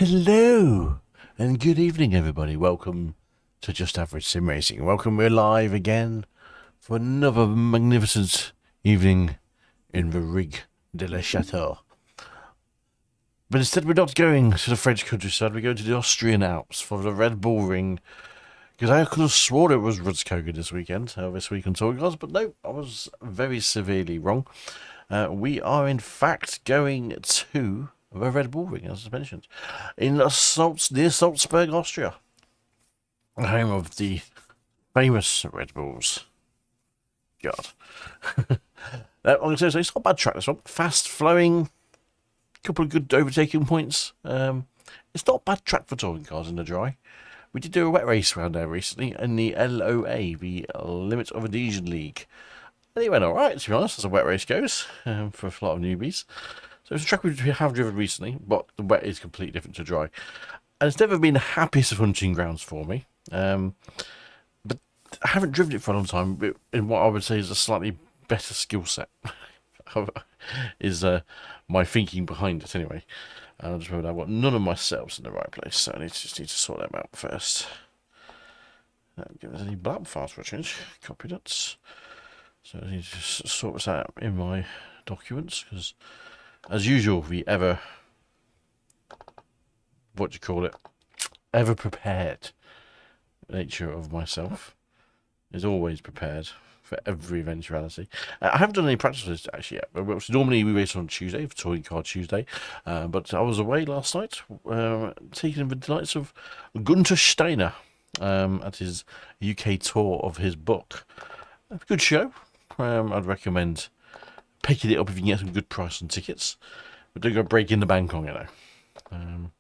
Hello and good evening, everybody. Welcome to Just Average Sim Racing. Welcome, we're live again for another magnificent evening in the Rig de la Chateau. But instead, we're not going to the French countryside, we're going to the Austrian Alps for the Red Bull Ring. Because I could have sworn it was Rudskoga this weekend, this week on Touring Cars, but no, I was very severely wrong. We are in fact going to the Red Bull Ring, as I mentioned, in near Salzburg, Austria, home of the famous Red Bulls. God. I'm going to say, it's not a bad track, this one. Fast flowing, couple of good overtaking points. It's not a bad track for touring cars in the dry. We did do a wet race around there recently in the LOA, the Limit of Adhesion League. And it went alright, to be honest, as a wet race goes, for a lot of newbies. So it's a track we have driven recently, but the wet is completely different to dry. And it's never been the happiest of hunting grounds for me. But I haven't driven it for a long time, in what I would say is a slightly better skill set. is my thinking behind it, anyway. And I just remember I've got none of my setups in the right place, so I just need to sort them out first. Don't give us any blab files for a change. Copy that. So I need to sort this out in my documents, because as usual, the ever prepared nature of myself is always prepared for every eventuality. I haven't done any practice list actually yet. Normally we race on Tuesday for Touring Car Tuesday, but I was away last night, taking the delights of Gunter Steiner at his UK tour of his book. A good show. I'd recommend picking it up if you can get some good price on tickets, but don't go breaking the bank on it though.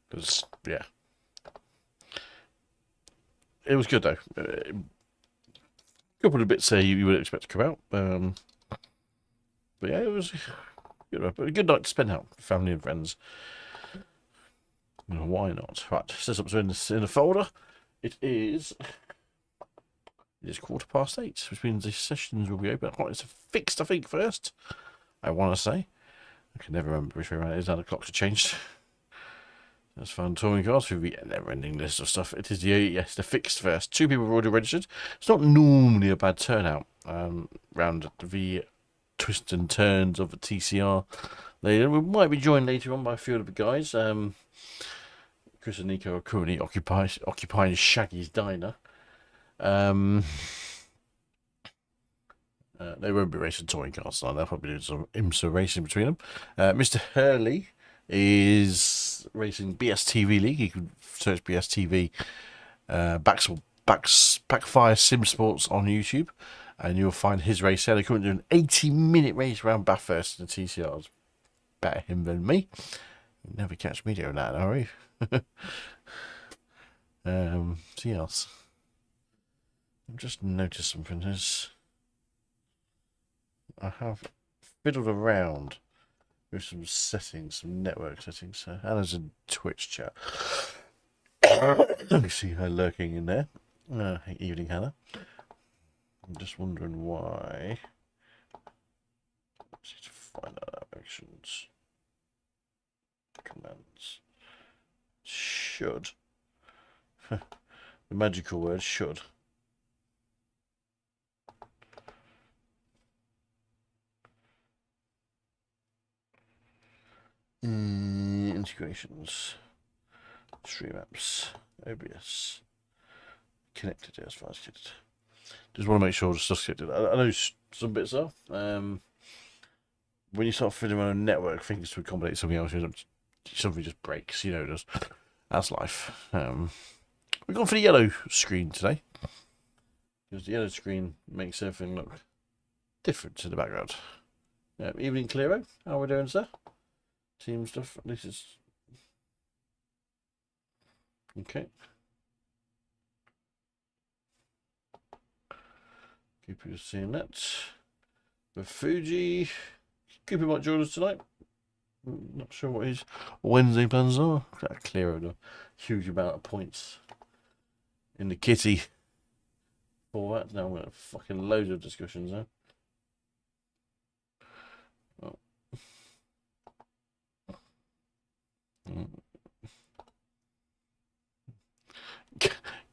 Because yeah, it was good though. A couple of bits there you would expect to come out. But yeah, it was a good night to spend out with family and friends. Why not? Right, says up in the folder. It is 8:15, which means the sessions will be open. Oh, it's fixed, I think, first. I want to say. I can never remember which way around it is now the clocks have changed. That's fun. Touring cars with the never-ending list of stuff. It is the fixed first. 2 people have already registered. It's not normally a bad turnout round the twists and turns of the TCR later. We might be joined later on by a few of the guys. Chris and Nico are currently occupying Shaggy's diner. They won't be racing touring cars tonight. They'll probably do some IMSA racing between them. Mr. Hurley is racing BSTV League. You can search BSTV Backfire Sim Sports on YouTube, and you'll find his race there. They're currently doing an 80-minute race around Bathurst in the TCRs. Better him than me. You'll never catch me doing that, are you? See else. I've just noticed something. I have fiddled around with some settings, some network settings. Anna's in Twitch chat. You see her lurking in there. Evening, Hannah. I'm just wondering why. Let's see to find out actions. Commands. Should. The magical word should. Integrations, stream apps, OBS, connected as far as connected. Just want to make sure the stuff's connected. I know some bits are. When you start fiddling around a network things to accommodate something else, something just breaks. You know, it does. That's life. We're going for the yellow screen today, because the yellow screen makes everything look different in the background. Evening, Clero. How are we doing, sir? Team stuff. This is okay. Keep you seeing that. The Fuji. Cooper might join us tonight. Not sure what his Wednesday plans are. That cleared a huge amount of points in the kitty for that. Now we're gonna fucking loads of discussions now. Oh.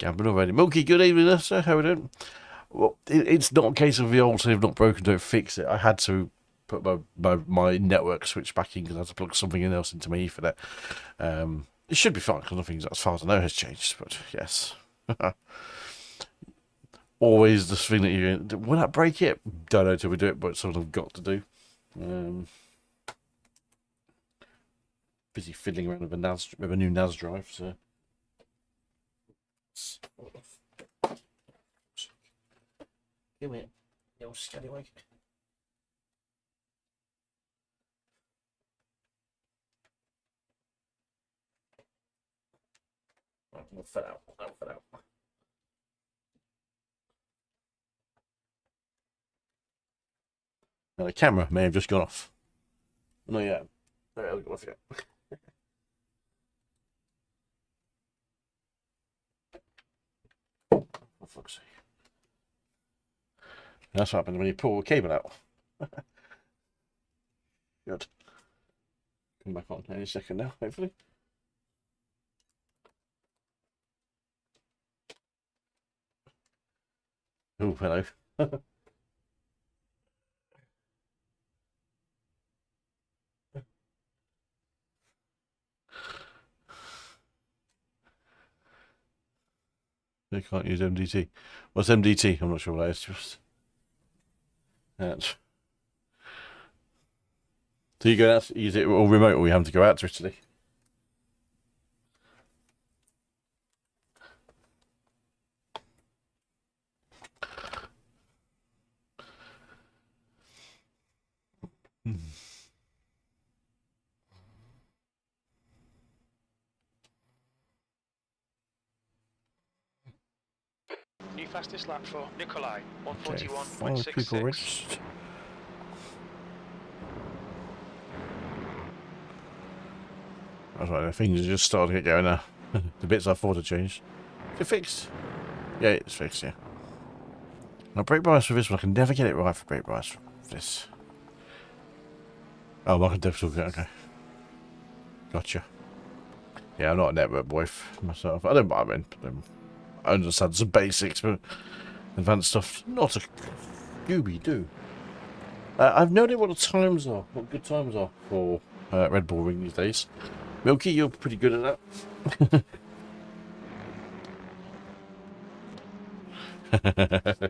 Gambling already. Milky, good evening, sir. How are we doing? Well, it's not a case of the old thing not broken, don't fix it. I had to put my network switch back in because I had to plug something else into my Ethernet. It should be fine because nothing, as far as I know, has changed. But yes, always the thing that you will that break it? Don't know till we do it, but it's something I've got to do. Busy fiddling around with a new NAS drive. So. Give me it. You'll scallywag. I'll fit out. Now the camera may have just gone off. No, yeah. No, it hasn't gone off yet. For fuck's sake. That's what happens when you pull a cable out. Good. Come back on any second now, hopefully. Oh, hello. They can't use MDT. What's MDT? I'm not sure what that is. Just that. So you go out, use it all remote, or we have to go out to Italy? New fastest lap for Nikolai, 141.66. That's right, things are just starting to get going now. The bits I thought had changed. Is it fixed? Yeah, it's fixed, yeah. Now, brake bias for this one, I can never get it right for brake bias for this. Oh, market depth, okay. Gotcha. Yeah, I'm not a network boy myself. I don't mind, I understand some basics, but advanced stuff, not a Scooby-Doo. I've no idea what the times are, what good times are for Red Bull Ring these days. Milky, you're pretty good at that.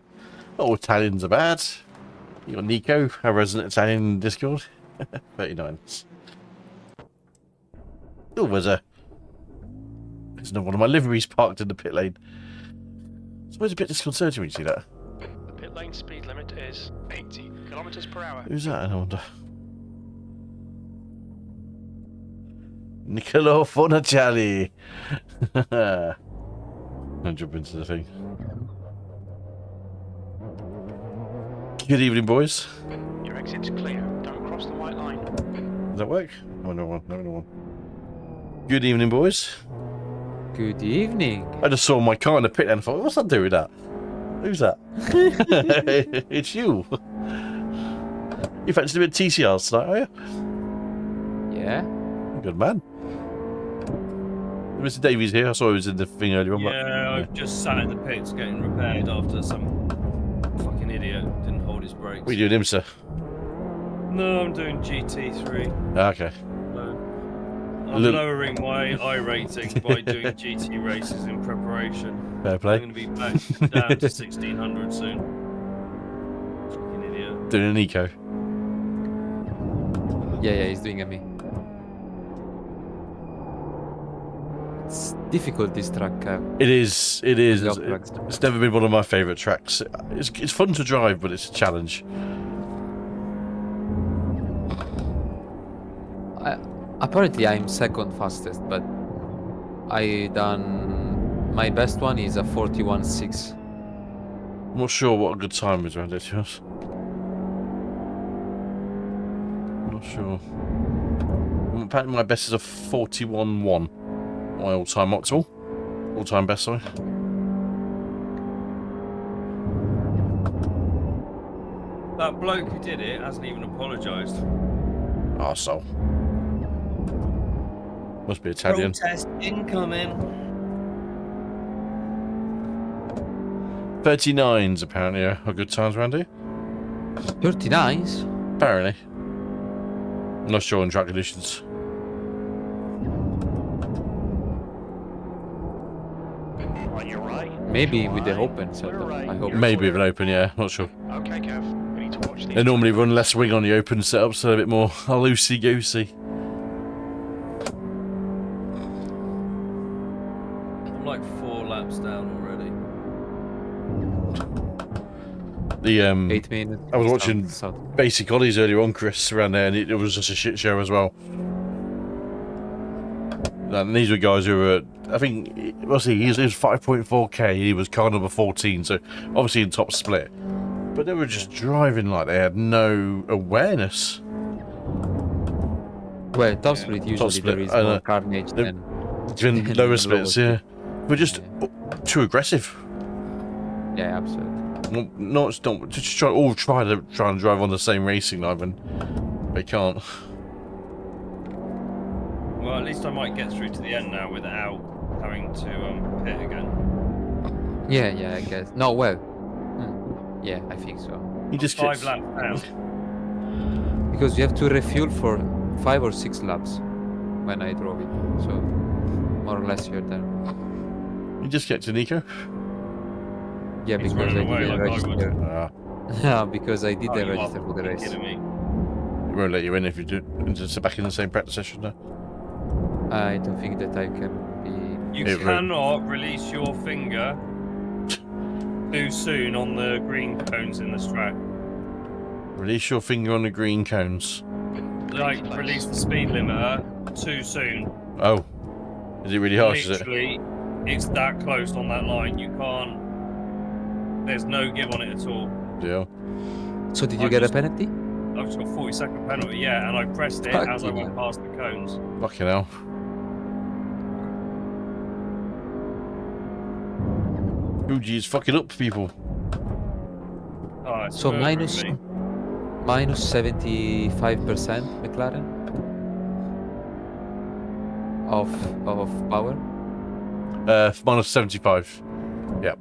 Oh, Italians are bad. You got Nico, a resident Italian in Discord. 39. Oh, there's another one of my liveries parked in the pit lane. It's always a bit disconcerting when you see that. The pit lane speed limit is 80 kilometers per hour. Who's that, I wonder? Niccolo Fornaciali. I'll jump into the thing. Good evening, boys. Your exit's clear. Don't cross the white line. Does that work? Oh, no one. No one. Good evening, boys. Good evening. I just saw my car in the pit and thought, what's that doing with that? Who's that? It's you. You fancy a bit of TCR tonight, are you? Yeah. Good man. Mr. Davies here. I saw he was in the thing earlier on. Yeah, I've just sat in the pits getting repaired after some fucking idiot didn't hold his brakes. What are you doing, him, sir? No, I'm doing GT3. Okay. I'm lowering my I rating by doing GT races in preparation. Fair play. I'm going to be back down to 1600 soon. Fucking idiot. Doing an eco. Yeah, he's doing a me. It's difficult, this track. It is. Tracks. It's never been one of my favourite tracks. It's fun to drive, but it's a challenge. Apparently, I'm second fastest, but my best one is a 41.6. I'm not sure what a good time is around it, to be honest. I'm not sure. Apparently, my best is a 41.1. My all-time optimal. All-time best, sorry. That bloke who did it hasn't even apologised. Arsehole. Must be Italian. Protest incoming. 39s apparently are good times around here. 39s? Apparently. I'm not sure on track conditions. On your right. Maybe with the Right. open setup. Right. I hope. You're Maybe with clear. an open, yeah, not sure. Okay, Kev. We need to watch these. They normally run less wing on the open setup, so a bit more loosey-goosey. I'm like 4 laps down already. The 8 minutes. I was watching South. Basic Ollies earlier on, Chris, around there, and it was just a shit show as well. And these were guys who were, I think, what's he was 5.4k, he was car number 14, so obviously in top split. But they were just driving like they had no awareness. Well, top split usually split, there is I know. more carnage The- than. Even lower splits, yeah. But just too aggressive. Yeah, absolutely. Not just try and drive on the same racing line when they can't. Well, at least I might get through to the end now without having to pit again. Yeah, I guess. No, well. Yeah, I think so. You just 5 get, laps down. Because you have to refuel for 5 or 6 laps when I drove it. So, more or less you're there. you just get to Nico. Yeah, He's because I running away didn't like I would. register. Ah, Yeah, because I didn't Oh, you register are for the race. kidding me. it won't let you in if you do just back in the same practice session now. I don't think that I can be. You It cannot release your finger too soon on the green cones in this track. Release your finger on the green cones. Like, release the speed limiter too soon. Oh, is it really harsh? Is it? Literally, it's that close on that line. You can't. There's no give on it at all. Deal. So did you I get a just- penalty? I've just got 40-second penalty, yeah, and I pressed it as I Fucking went hell. past the cones. Fucking hell. Fuji is fucking up people. Oh, it's So murdering minus me. minus 75% McLaren of power. Minus 75. Yep.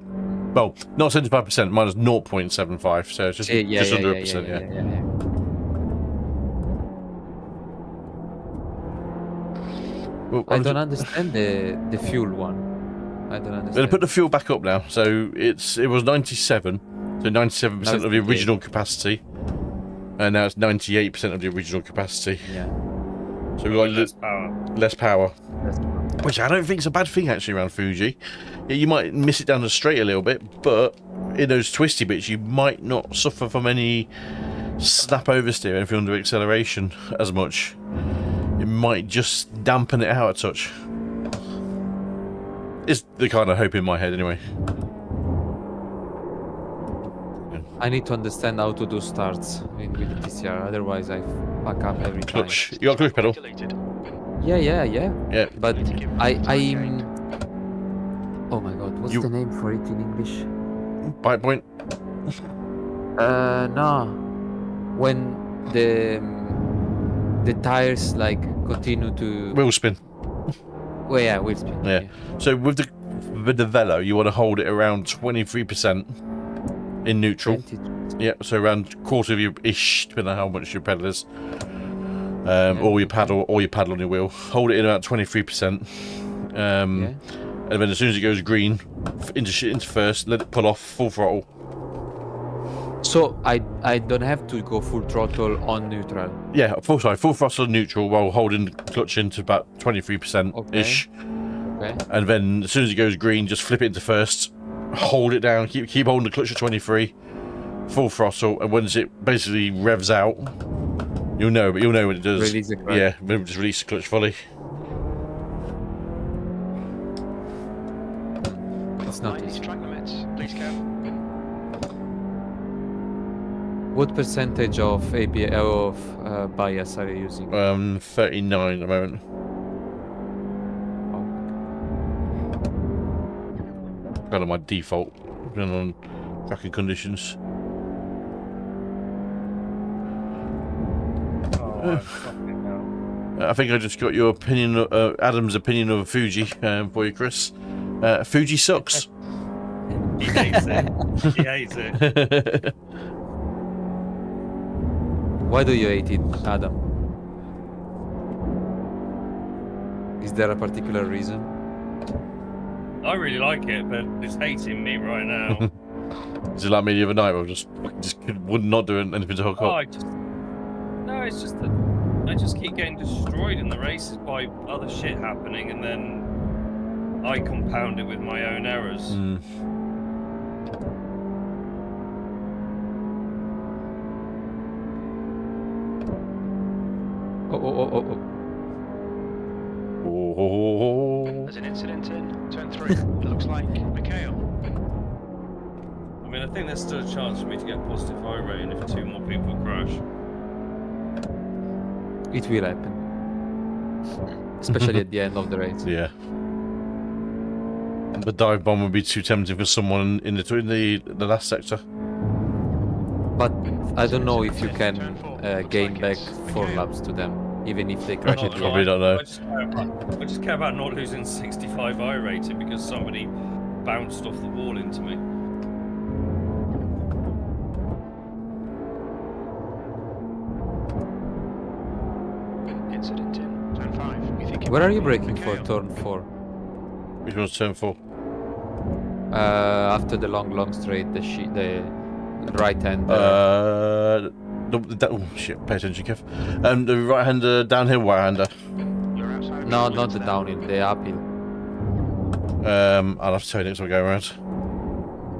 Well, not 75%, minus 0.75, so it's just, just under a percent, yeah. Well, I don't understand the fuel one. I don't I'm going to understand. put the fuel back up now. So it was 97, so 97% of the original capacity, and now it's 98% of the original capacity. Yeah. So we've got Less power. less power, That's which I don't think is a bad thing actually around Fuji. Yeah, you might miss it down the straight a little bit, but in those twisty bits, you might not suffer from any snap oversteer, anything under acceleration as much. It might just dampen it out a touch. It's the kind of hope in my head, anyway. I need to understand how to do starts with the TCR, otherwise I fuck up every time. Clutch. You got clutch pedal? Deleted. Yeah. Yeah. But Need to give I it oh my god, what's You- the name for it in English? Bite point. No. When the tires like continue to Wheel spin. well, yeah, wheel spin. Yeah. So with the Velo, you want to hold it around 23% in neutral. 20. Yeah, so around quarter of your ish, depending on how much your pedal is. Or your paddle on your wheel. Hold it in about 23%. Yeah. And then as soon as it goes green, into first, let it pull off full throttle. So I don't have to go full throttle on neutral. Yeah, full throttle neutral while holding the clutch into about 23% ish. Okay. And then as soon as it goes green, just flip it into first, hold it down, keep holding the clutch at 23, full throttle, and once it basically revs out, you'll know when it does. Release the clutch. Yeah, then just release the clutch fully. It's not Mind easy. track limits, please, Kev. What percentage of bias are you using? 39 at the moment. Kind of my default, depending on tracking conditions. Oh, fucking hell. I think I just got your opinion, Adam's opinion of Fuji for you, Chris. Fuji sucks. He hates it. He hates it. Why do you hate it, Adam? Is there a particular reason? I really like it, but it's hating me right now. Is it like me the other night where I would not do anything to hook Oh, up? no, it's just that I just keep getting destroyed in the races by other shit happening, and then I compound it with my own errors. Mm. Oh. Oh. There's an incident in turn 3. It looks like Mikhail. I mean, I think there's still a chance for me to get positive high rating if 2 more people crash. It will happen. Especially at the end of the race. Yeah. The dive bomb would be too tempting for someone in the last sector. But I don't know if you can gain back 4 laps to them, even if they crash I at the probably end. don't know. I just care about not losing 65 I rating because somebody bounced off the wall into me. Incident in turn 5. You think it Where might are you be braking for Mikhail? turn 4? Which one's turn 4? After the long straight, the right hand. Oh shit! Pay attention, Kev. The right-hander downhill, right-hander. You're outside of No, your not limits the now. downhill, the uphill. I'll have to tell you next time I go around. I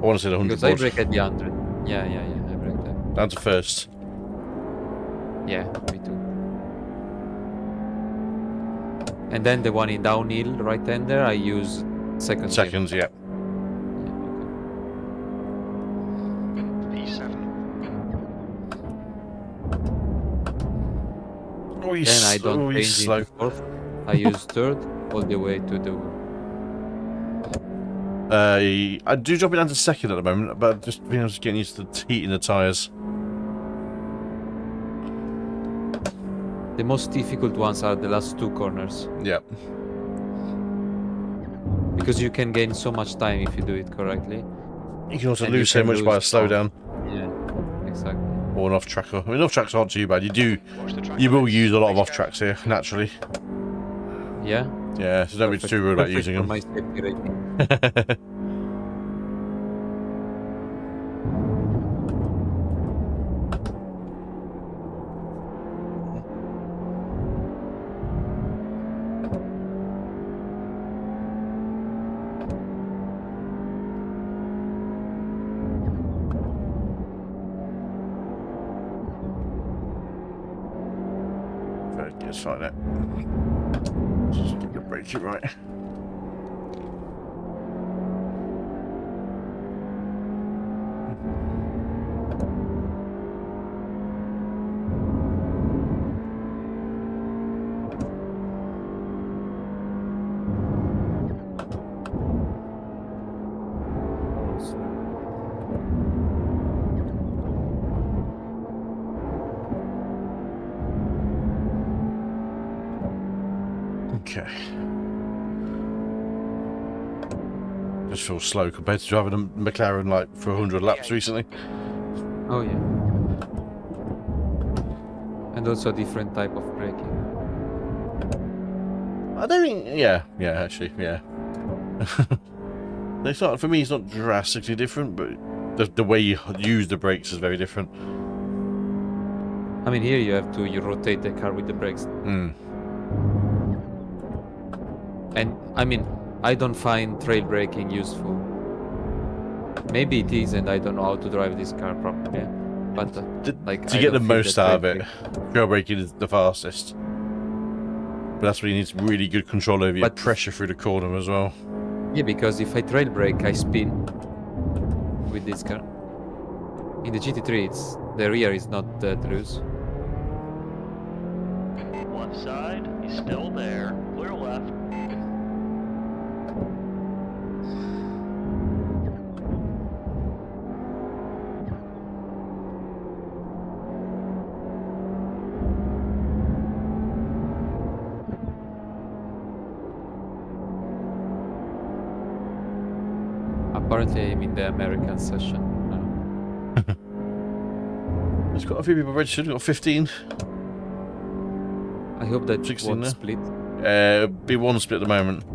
want to see the 100 Because I board. brake at the 100. Yeah, I brake there. Down to first. Yeah, me too. And then the one in downhill, right hander, I use second. gear. Seconds, yeah. P7. Oh, he's Then I don't he's change slow. into fourth. I use third all the way to the. I do drop it down to second at the moment, but just getting used to heating the tyres. The most difficult ones are the last 2 corners Yeah. because you can gain so much time if you do it correctly. You can also And lose you so can much by a lose slowdown Yeah, exactly. or an off tracker. I mean, off tracks aren't too bad. Watch the track You will limits. use a lot of Race off tracks here naturally. Yeah. Yeah, so don't be too worried about Perfect using for them. my safety rating. Very good, it's like that. Just get your braking right. Okay. Just feel slow compared to driving a McLaren like for 100 laps recently. Oh yeah. And also a different type of braking. I don't think. Yeah, actually, yeah. It's not for me. It's not drastically different, but the way you use the brakes is very different. I mean, here you rotate the car with the brakes. Hmm. And I mean, I don't find trail braking useful. Maybe it is, and I don't know how to drive this car properly. But like, To I get the don't feel most that out of trail it, trail braking is the fastest. But that's where you need really good control over your But- pressure through the corner as well. Yeah, because if I trail brake, I spin with this car. In the GT3, the rear is not that loose. Left side, he's still there. Clear left. Apparently, I'm in the American session now. There's got a few people registered. We've got 15. I hope that 16 won't now. split. Be one split at the moment.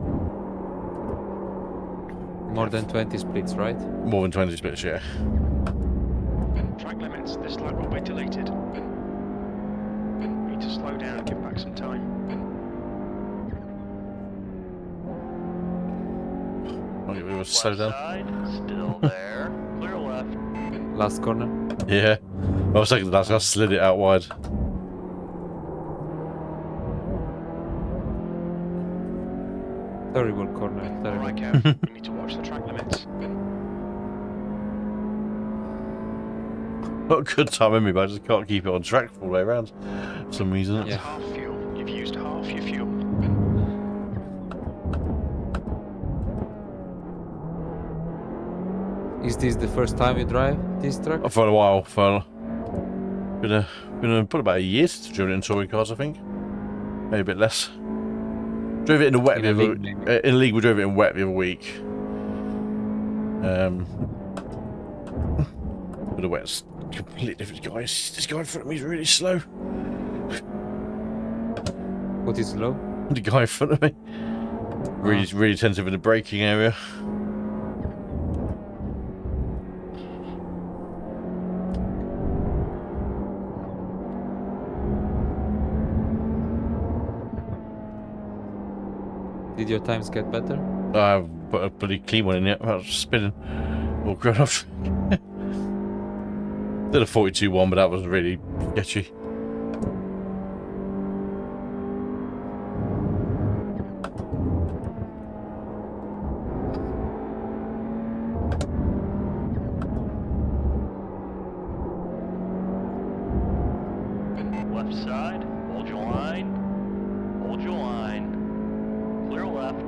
More than 20 splits, right? More than 20 splits, yeah. Track limits. This lap will be deleted. Need to slow down and give back some time. I'll give it a Left slow down. side, still there. Clear left. Last corner. Yeah. I was thinking that, so I slid it out wide. Terrible corner. Terrible. Alright, Kev. You need to watch the track limits. Got a good time in me, but I just can't keep it on track all the way around for some reason. That's Yeah. half fuel. You've used half your fuel. Is this the first time you drive this truck? For a while, been put about a year since I've driven it in touring cars, I think. Maybe a bit less. Drove it in the wet In the a other, league, maybe. in league we drove it in wet the other week. But the wet's completely different, guys. This guy in front of me is really slow. What is low? The guy in front of me. Really attentive in the braking area. Did your times get better? I've put a bloody clean one in yet. I was spinning. All grown off. Did a 42-1, but that was really sketchy. Left side, hold your line. Hold your line. Clear left.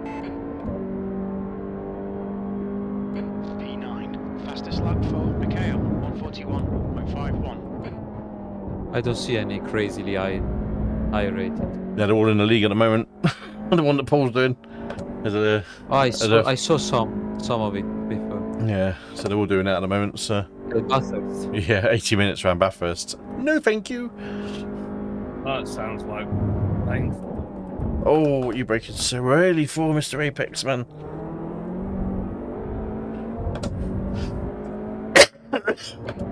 V9. Fastest lap for Mikhail. 141.51. I don't see any crazily high rated. Yeah, they're all in the league at the moment. The one that Paul's doing. There's a, Oh, I saw some of it before. yeah, so they're all doing that at the moment. So Bathurst. yeah, 80 minutes around Bathurst. No, thank you. That sounds like painful. Oh, you braking so early for Mr. Apex, man.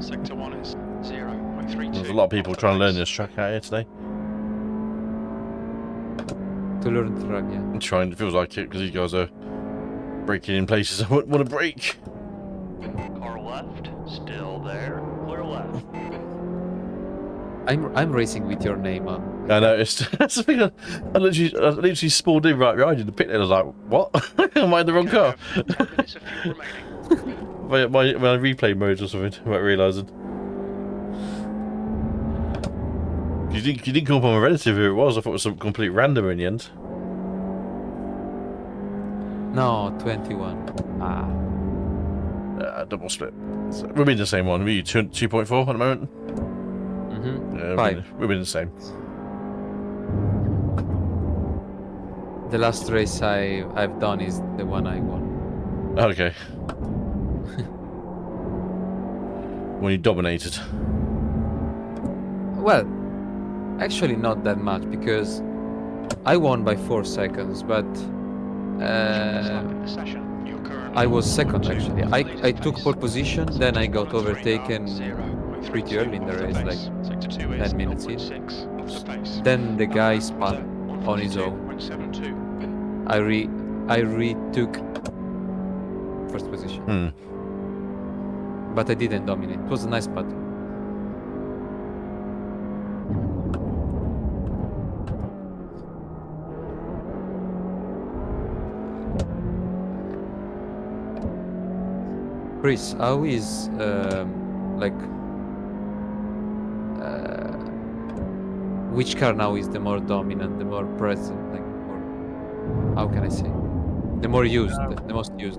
Sector 1 is 0.32. There's a lot of people trying to learn this track out here today. To learn the track, yeah. I'm trying, it feels like it, because these guys are braking in places I wouldn't want to brake. Car left, still there. Clear left. I'm racing with your name on. I noticed. That's the thing. I literally spawned in right behind you in the pit lane. I was like, what? Am I in the wrong car? 5 minutes of fuel remaining. my replay mode or something, without realising. You didn't come up on a relative who it was. I thought it was some complete randomer in the end. No, 21. Ah. Double split. So we're in the same one. We're 2.4 at the moment. Mm-hmm. Yeah, 5. we're in the same. The last race I've done is the one I won. Okay. When you dominated. Well, actually not that much because I won by 4 seconds, but In the session. You're currently I was second 1.2 actually. on I today's took pace. pole position, then I got Sector 1 overtaken 0.32 pretty early in the off race, pace. like Sector 2 is 10 minutes in. 0.6 off the pace. Then the guy spun on his own. 142.72. I retook first position, but I didn't dominate. It was a nice battle. Chris, how is which car now is the more dominant, the more present, like more, how can I say, the more used, the most used?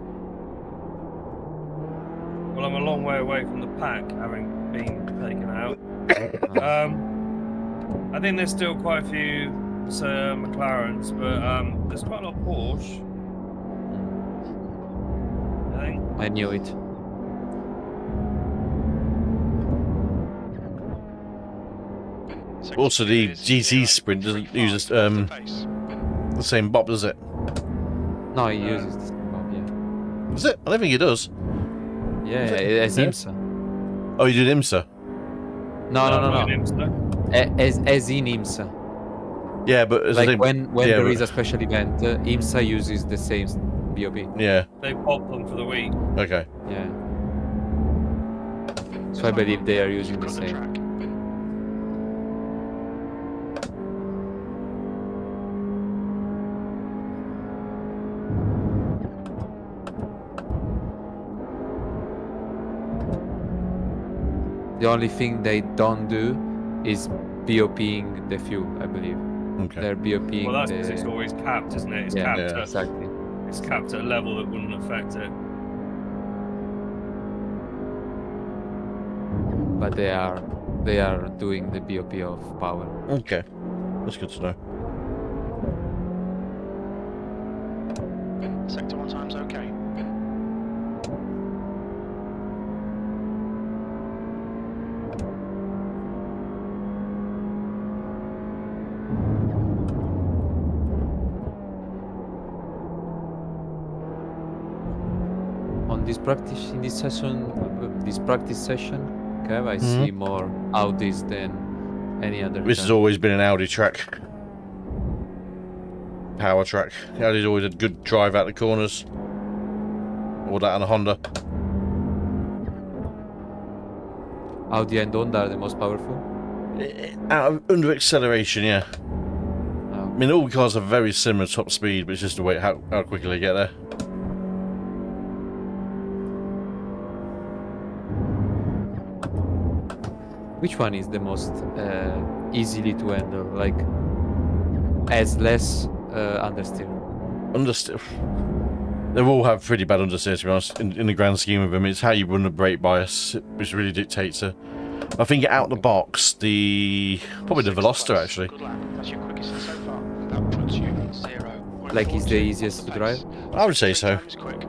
Well, I'm a long way away from the pack, having been taken out. I think there's still quite a few McLarens, but there's quite a lot of Porsche. I think. I knew it. Also, the GT Sprint doesn't use the same bop, does it? No, he uses this. Oh, yeah. Does it? I don't think it does. Yeah, Is it? as Yeah. IMSA. Oh, you did IMSA? No. IMSA. As in IMSA. Yeah, but as I Like think, when yeah, there but- is a special event, IMSA uses the same BOP. Yeah. They pop them for the week. Okay. Yeah. So I believe they are using the same. The only thing they don't do is BOPing the fuel, I believe. Okay. They're BOPing Well, that's because it's the... always capped, isn't it? It's Yeah, capped. Yeah. exactly. It's capped at a level that wouldn't affect it. But they are doing the BOP of power. Okay. That's good to know. Sector 1 time's okay. On this practice session, Kev, I see more Audis than any other. This car. has always been an Audi track. Power track. Audi's always had good drive out the corners. Or that and a Honda. Audi and Honda are the most powerful. Under acceleration, yeah. I Oh. mean, all cars have very similar top speed, but it's just the way how quickly they get there. Which one is the most easily to handle? Like, as less understeer. Understeer. They all have pretty bad understeer, to be honest, in the grand scheme of them. It's how you run the brake bias, which really dictates it. I think out the box, probably the Veloster, actually. Good lap. That's your quickest so far. That puts you at 0. Like, is the easiest to drive? I would say so. Time's quick.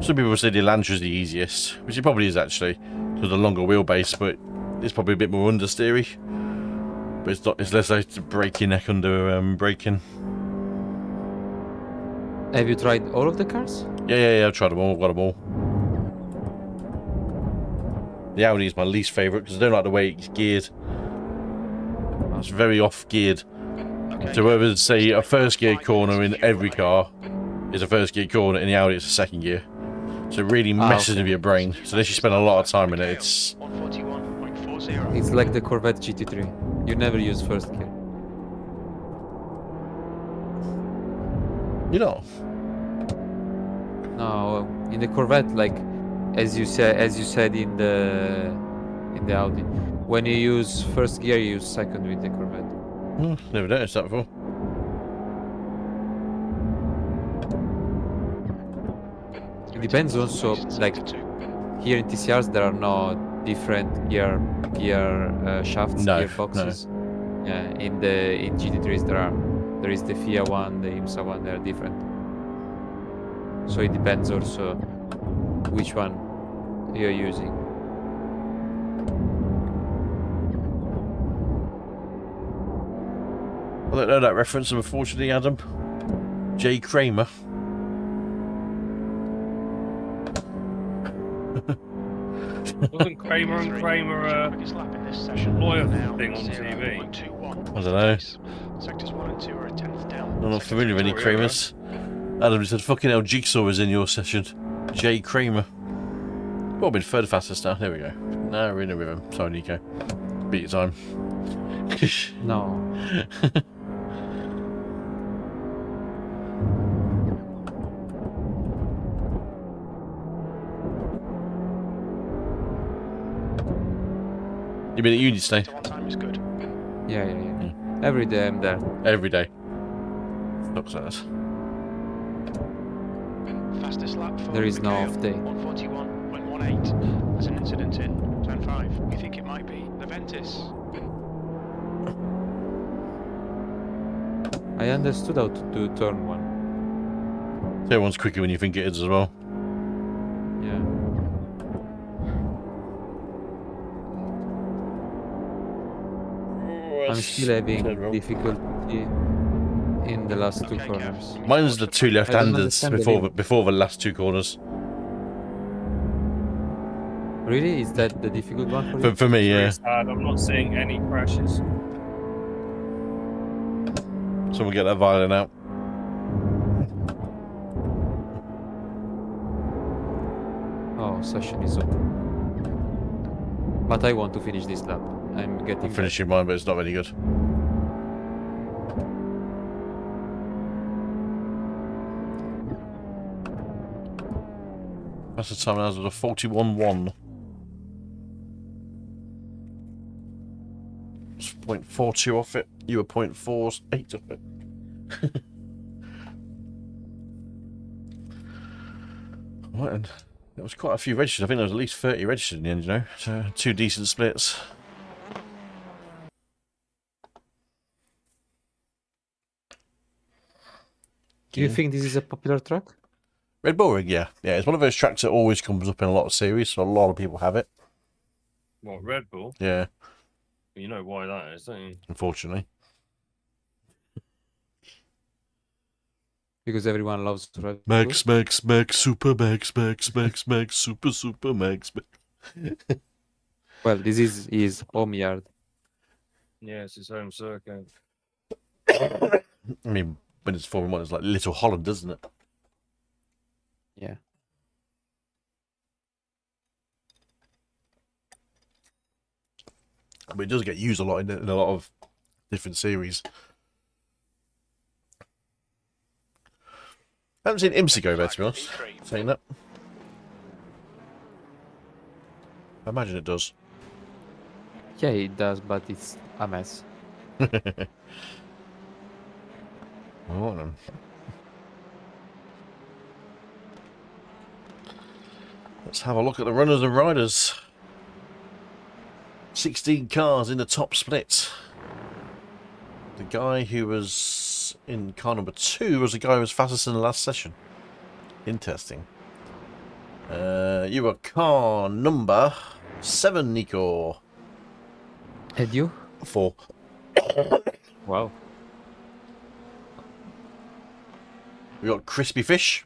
Some people say the Elantra's the easiest, which it probably is, actually, because of the longer wheelbase, but it's probably a bit more understeery. But it's not. It's less like to break your neck under braking. Have you tried all of the cars? Yeah. I've tried them all. I've got them all. The Audi is my least favourite because I don't like the way it's geared. It's very off-geared. Okay. So whether say a first gear corner in every car is a first gear corner, in the Audi it's a second gear. So it really messes with your brain. So unless you spend a lot of time in it, it's 141.40. It's like the Corvette GT3. You never use first gear. you know. No, in the Corvette, like as you said in the Audi, when you use first gear, you use second with the Corvette. Never noticed that before. It depends also, like here in TCRs there are no different gear shafts, No, gearboxes. Yeah, in GT3s there is the FIA one, the IMSA one, they are different. So it depends also which one you're using. I don't know that reference, unfortunately, Adam. Jay Kramer. Wasn't Kramer and Kramer Quickest lap in this session. lawyer Now thing on 0, TV? 121. I don't know. Sectors 1 and 2 are a tenth down. I'm not familiar with any Kramers. Adam said, fucking hell, Jigsaw is in your session. Jay Kramer. Well, been third fastest now. There we go. Now we're in a rhythm. Sorry, Nico. Beat your time. No. You been at uni today? Sector 1 time is good. Yeah. Every day I'm there. Every day. Looks at us. Fastest lap for There is no Mikhail, off day. 141.18. There's an incident in turn 5. You think it might be the Ventus? I understood how to do turn 1. Everyone's quicker when you think it is as well. I'm still having turn wrong. difficulty in the last two Okay, corners. Kev. Mine's the two I don't left-handers understand the before limit. before the last two corners. Really? Is that the difficult one for you? For me, It's yeah. really sad. I'm not seeing any crashes. Someone get that violin out. Oh, session is up. But I want to finish this lap. I'm getting I'm finishing mine, but it's not very good. That's the time I was at a 41.1. It's 0.42 off it. You were 0.48 off it. Right, and there was quite a few registered. I think there was at least 30 registered in the end, you know. So 2 decent splits. Do you think this is a popular track? Red Bull Ring, yeah. Yeah, it's one of those tracks that always comes up in a lot of series, so a lot of people have it. What, Red Bull? Yeah, You know why that is, don't you? unfortunately. Because everyone loves Red Bull. Max, Max, Max, Super Max, Max, Max, Max, Super, Super Max. Well, this is his home yard. Yeah, it's his home circuit. I mean, when it's Formula 1, it's like Little Holland, doesn't it? Yeah. But it does get used a lot in a lot of different series. I haven't seen IMSA go there, to be honest. Saying that. I imagine it does. Yeah, it does, but it's a mess. Alright then. Let's have a look at the runners and riders. 16 cars in the top split. The guy who was in car number 2 was the guy who was fastest in the last session. Interesting. You were car number 7, Nico. And you? 4. Wow. We got Crispy Fish.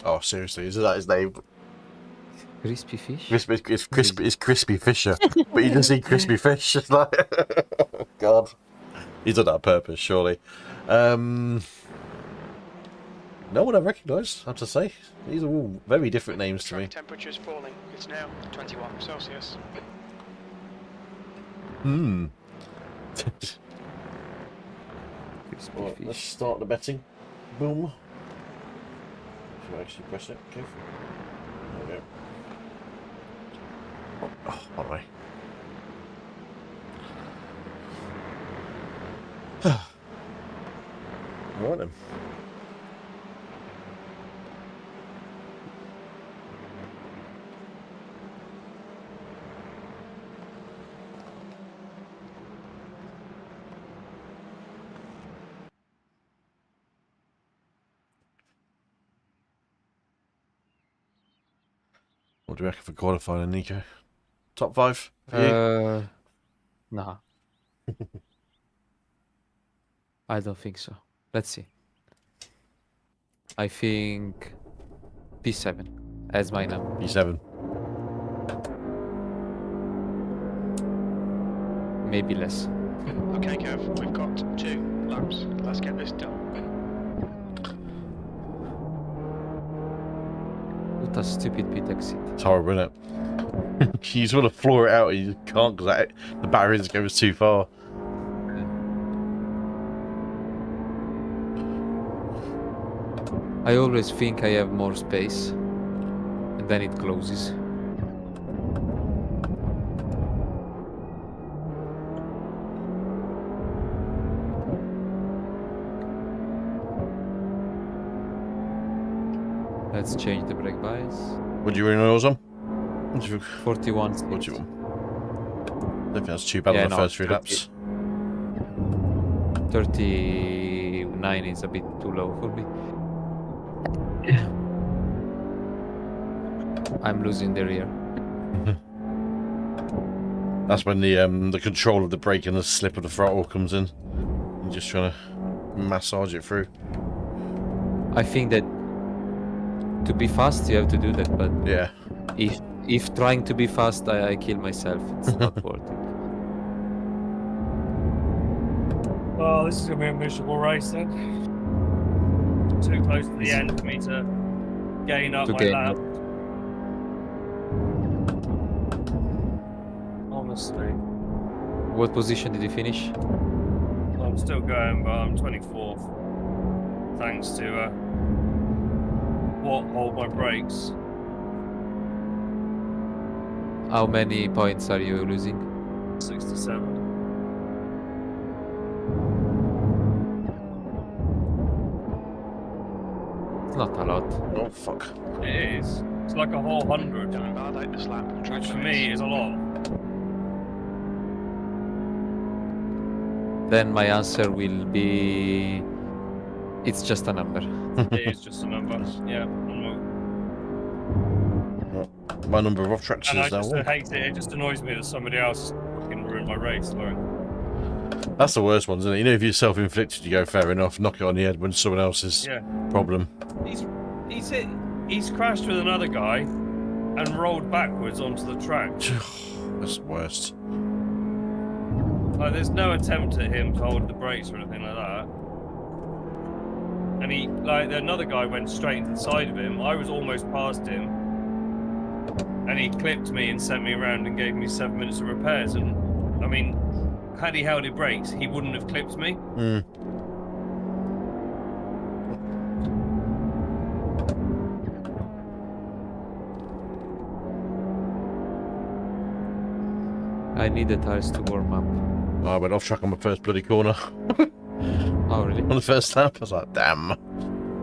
Oh, seriously, is that his name? Crispy fish? It's Crispy Fisher, but you just see Crispy Fish. It's like, oh, God, he's done that on purpose, surely. No one I recognise, I have to say. These are all very different names to me. Temperature's falling. It's now 21 Celsius. Hmm. Crispy Right, let's fish. start the betting. Boom. Should I actually press it? Okay. There we go. Oh, all right. Right then. What do you reckon for qualifying, Nico? Top 5 for you? Nah. I don't think so. Let's see. I think P7 as my number. P7. Maybe less. Okay, Kev, we've got 2 laps. Let's get this done. What a stupid pit exit. It's horrible, isn't it? You just want to floor it out and you just can't because the battery goes too far. I always think I have more space, and then it closes. Let's change the brake bias. Would you really know yours on? What do you 41. what do you want? I don't think that's too bad Yeah, on the no, first 3 30. laps. 39 is a bit too low for me. I'm losing the rear. That's when the control of the brake and the slip of the throttle comes in. You're just trying to massage it through. I think that to be fast, you have to do that. But Yeah. if trying to be fast, I kill myself. It's not worth it. Oh, this is gonna be a miserable race then. Too close to the end for me to gain up To my gain lap. up. Honestly, What position did you finish? I'm still going, but I'm 24th. Thanks to what hold my brakes. How many points are you losing? 67. It's not a lot. Oh fuck. It is. It's like a whole 100, Don't validate this lap. which for me is a lot. Then my answer will be, it's just a number. It is just a number. Yeah. My number of off tracks And I is now just one. hate it. It just annoys me that somebody else fucking ruined my race. Like, That's the worst one, isn't it? You know, if you're self-inflicted, you go fair enough, knock it on the head when someone else's yeah. problem. He's crashed with another guy and rolled backwards onto the track. That's the worst. Like, there's no attempt at him to hold the brakes or anything like that. And another guy went straight into the side of him. I was almost past him. And he clipped me and sent me around and gave me 7 minutes of repairs. And, I mean, had he held his brakes, he wouldn't have clipped me. Mm. I need the tires to warm up. I went off track on my first bloody corner. Oh, really? On the first lap, I was like, damn.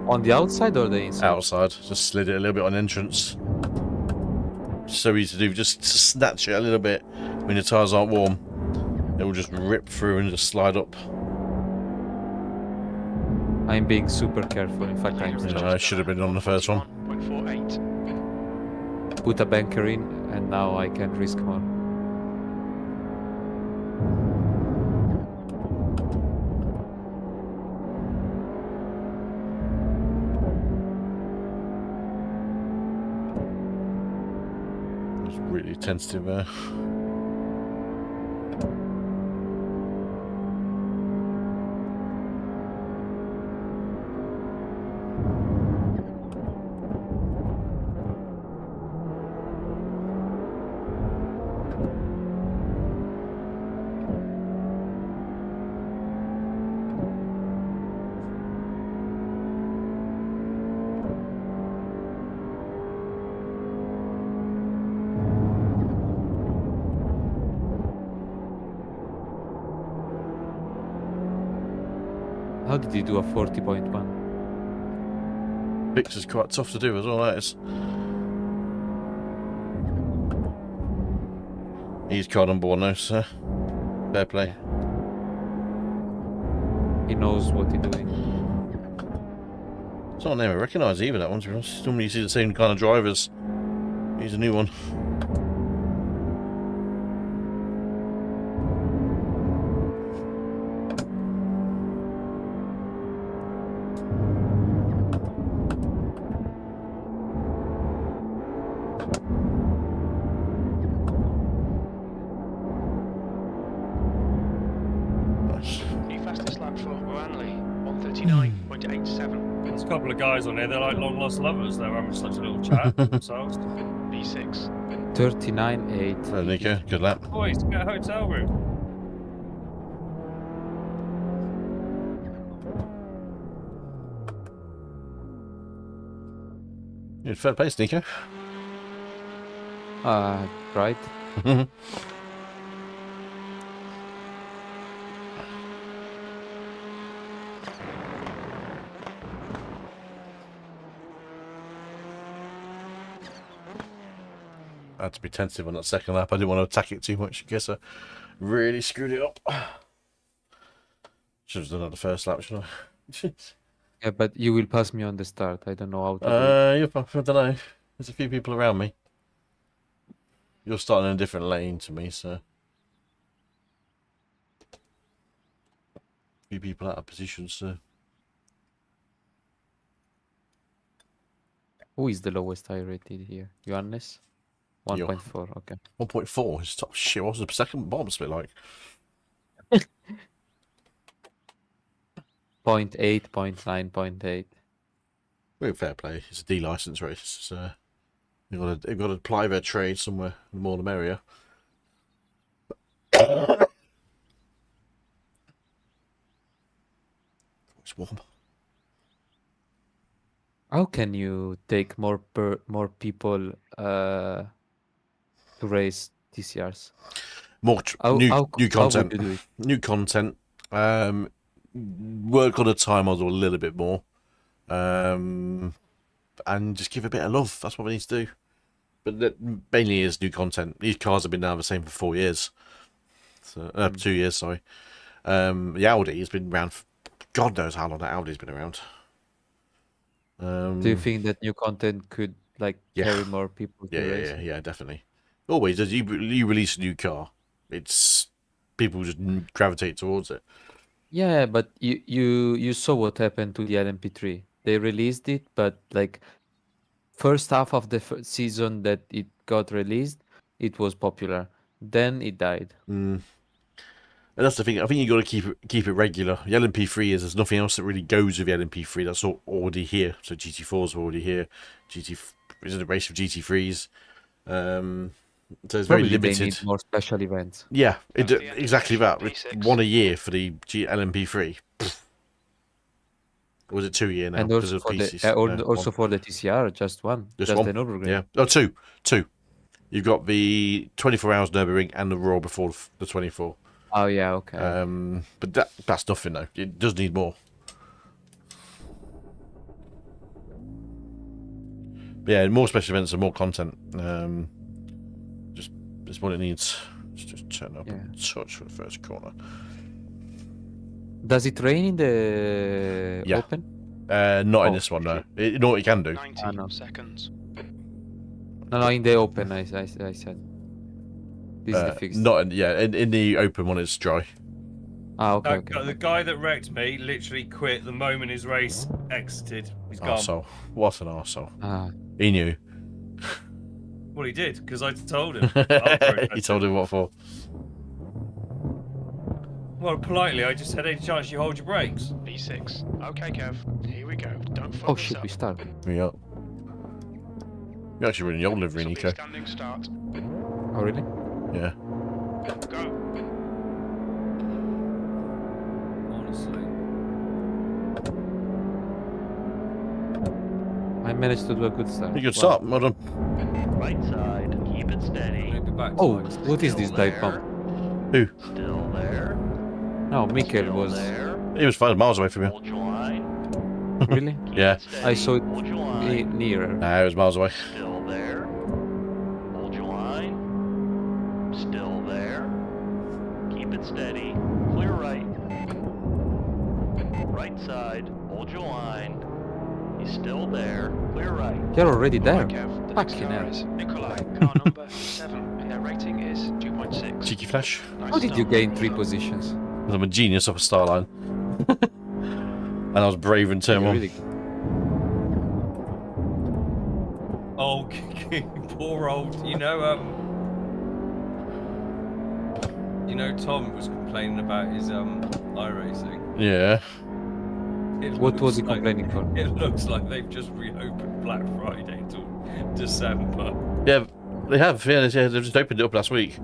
On the outside or the inside? Outside, just slid it a little bit on entrance. So easy to do, just to snatch it a little bit when your tyres aren't warm. It will just rip through and just slide up. I'm being super careful. In fact, I'm Yeah, I should have been on the first one. 1.48. put a banker in, and now I can risk more. It's really tentative there. How did you do a 40.1? Fix is quite tough to do as well, that is. He's card on board now, so fair play. He knows what he's doing. It's not a name I recognise either, that one, to be honest. Normally you see the same kind of drivers. He's a new one. New fastest lap for Burnley, 139.87. There's a couple of guys on here, they're like long lost lovers. They're having such a little chat with themselves. B6. 39.8. There, Nico, good lap. Boys, get a hotel room. Good, fair pace, Nico. Right. I had to be tentative on that second lap. I didn't want to attack it too much. I guess I really screwed it up. Should have done that the first lap, shouldn't I? Yeah, but you will pass me on the start. I don't know how to do it. I don't know. There's a few people around me. You're starting in a different lane to me, so few people out of position, so Who is the lowest I rated here? Johannes? Yo. 1.4, okay. 1.4 is top shit. What was the second bottom split like? 0.8, 0.9, 0.8. Very fair play. It's a D license race, so they've got to apply their trade somewhere. The more the merrier. It's warm. How can you take more people to race TCRs? More new How would content. you do it? New content. Work on the time model a little bit more. And just give a bit of love. That's what we need to do. But that mainly is new content. These cars have been now the same for 4 years. So 2 years, sorry. The Audi has been around. God knows how long that Audi's been around. Do you think that new content could like Yeah. carry more people to race? Yeah, definitely. Always, as you release a new car, it's people just gravitate towards it. Yeah, but you saw what happened to the LMP3. They released it, but like first half of the season that it got released, it was popular. Then it died. And that's the thing. I think you got to keep it regular. The LMP3 is there's nothing else that really goes with the LMP3. That's already here. So GT4s are already here. Is it a race of GT3s? So it's very Probably they limited. need more special events. Yeah, At the end of exactly the that. P6. One a year for the LMP3. Or was it 2 year now? And because also of for the PCs? also One. for the TCR, just one. Just Just one. the Nürburgring. Yeah. Oh, two. You've got the 24 hours Nürburgring and the Royal before the 24. Oh yeah, okay. But that's nothing though. It does need more. But yeah, more special events and more content. Just what it needs. Let's just turn up and touch for the first corner. Does it rain in the Yeah. open? Not in Oh, this one, no. You know what you can do? 90 no. seconds. No, in the open. I said. This is the fixed. Not in the open one. It's dry. Ah, okay, That okay. The guy that wrecked me literally quit the moment his race exited. He's gone. Arsehole. What an arsehole. Ah, He knew. Well, he did because I told him. I'll protest He told him what for. Well, politely, I just said, any chance you hold your brakes? P6. Okay, Kev. Here we go. Don't fuck oh this shit, up. we start. Yeah. You're actually running the old livery, This'll be Nico. standing start. Oh really? Yeah. Go. Honestly. I managed to do a good start. You good Wow. start. Well done. Right side, keep it steady. Maybe back Oh, to what is this Still dive there. pump? Who? Still there. No, Mikkel Still was there. He was 5 miles away from you. Hold your line. really. Keep Yeah. it steady. I saw it Hold your line. nearer. Nah, he was miles away. Still there. Hold your line. Still there. Keep it steady. Clear right. Right side. Hold your line. He's still there. Clear right. You're already there. Alright, Kev. The next Fucking car hell. is Nikolai. Car number 7. And their rating is 2.6. Cheeky flash. Nice How did you start. gain 3 positions? Because I'm a genius off a start line. And I was brave in turn You're 1. really good. Oh, poor old. Tom was complaining about his iRacing. Yeah. It What was looks he complaining for? It looks like they've just reopened Black Friday till December. Yeah, they have. Yeah, they've just opened it up last week.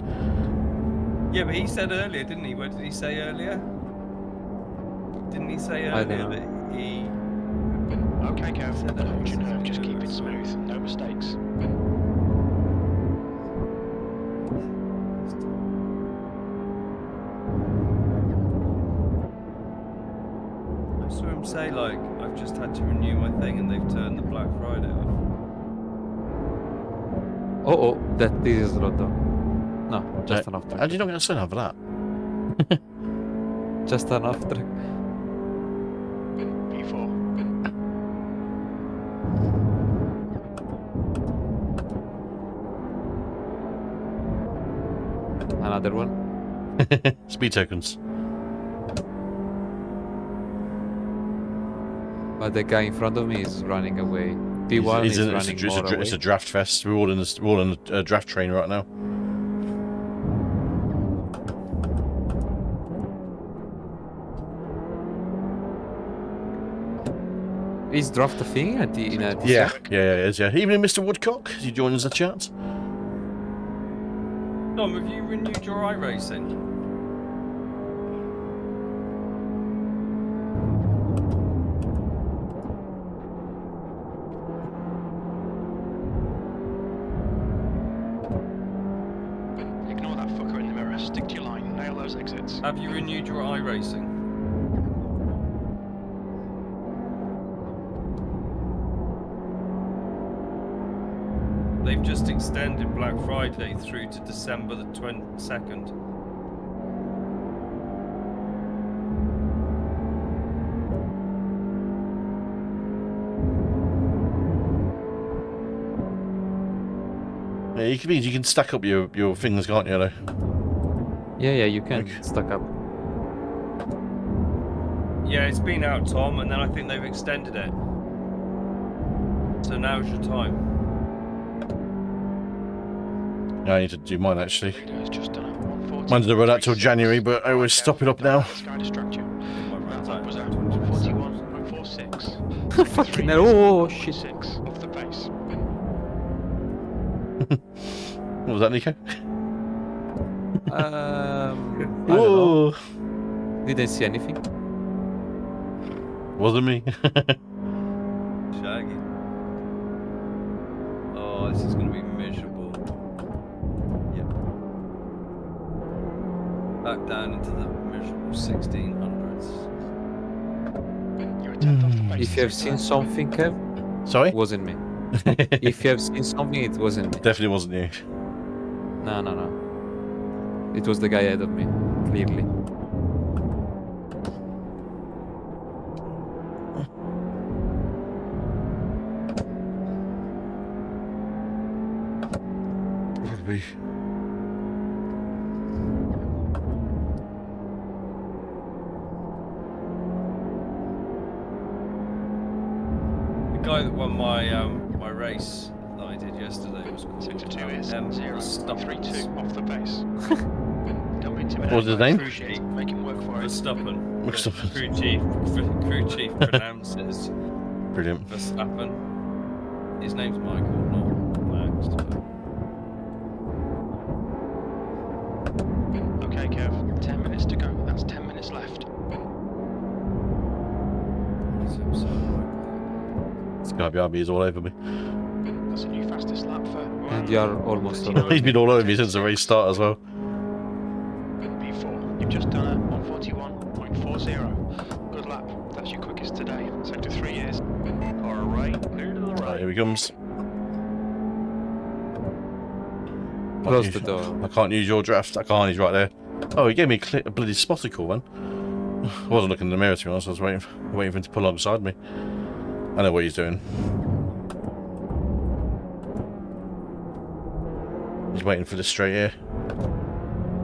Yeah, but he said earlier, didn't he? What did he say earlier? Didn't he say I don't earlier know. that he? Okay, Kev. Hold your nerve. Just keep it smooth. No mistakes. I saw him say like, I've just had to renew my thing, and they've turned the Black Friday off. Oh, that this is Roto. No, just an off How track. do you not get a sign over that? Just an off track. P4. Another one. Speed tokens. But the guy in front of me is running away. P1 is running more away. It's a draft fest. We're all in a draft train right now. Is draft a thing in a TCR? Yeah, it is. Yeah, evening, Mr. Woodcock. As you join us in the chat. Tom, have you renewed your iRacing? Ignore that fucker in the mirror. Stick to your line. Nail those exits. Have you renewed your iRacing? They've just extended Black Friday through to December the 22nd. Yeah, you can stack up your things, can't you? Though? Yeah, you can Okay. stack up. Yeah, it's been out, Tom, and then I think they've extended it. So now's your time. Yeah, I need to do mine actually. Radio's just done it. 140. Mine's gonna run out till January, but I always stop it up now. Sky distract you. That lap was at 41.46. Fucking hell, oh shit. 6 off the pace. What was that, Nico? I don't know. Whoa! Didn't see anything. Wasn't me. Shaggy. Oh, this is going to be miserable. Yep. Back down into the miserable 1600s. You're a tenth off the pace. If you have seen something, Kev, Sorry? it wasn't me. If you have seen something, it wasn't me. Definitely wasn't you. No. It was the guy ahead of me, clearly. Probably. The guy that won my my race that I did yesterday was called Sector 2 is M. 0.32 off the pace. Don't be intimidated. What was his by name? crew chief. Make him work for it. Verstappen. Verstappen. Crew chief pronounces Brilliant. Verstappen. His name's Michael, not Max. Okay, Kev. 10 minutes to go. That's 10 minutes left. This guy behind me is all over me. That's a new fastest lap for. And you are almost all over. He's been all over me since the race started as well. B4. You've just done it. 141.40. Good lap. That's your quickest today. Sector 3 is. Alright, clear to the Right, right. here he comes. Close the door. I can't use your draft. I can't. He's right there. Oh, he gave me a bloody spoticle one. I wasn't looking in the mirror to be honest. I was waiting for him to pull alongside me. I know what he's doing. He's waiting for this straight here.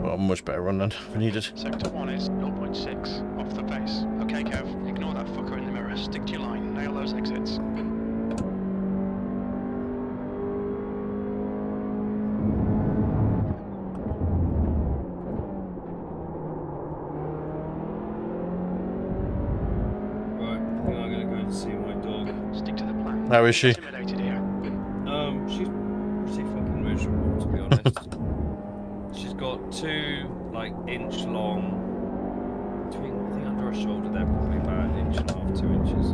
But I'm much better run than if needed. Sector 1 is 0.6 off the pace. Okay, Kev. Ignore that fucker in the mirror. Stick to your line. Nail those exits. Right, I think I'm going to go and see my dog. Stick to the plan. How is she? Intimidated here. She's pretty fucking miserable, to be honest. She's got two, like, inch-long, between, I think under her shoulder, they're probably about an inch and a half, 2 inches.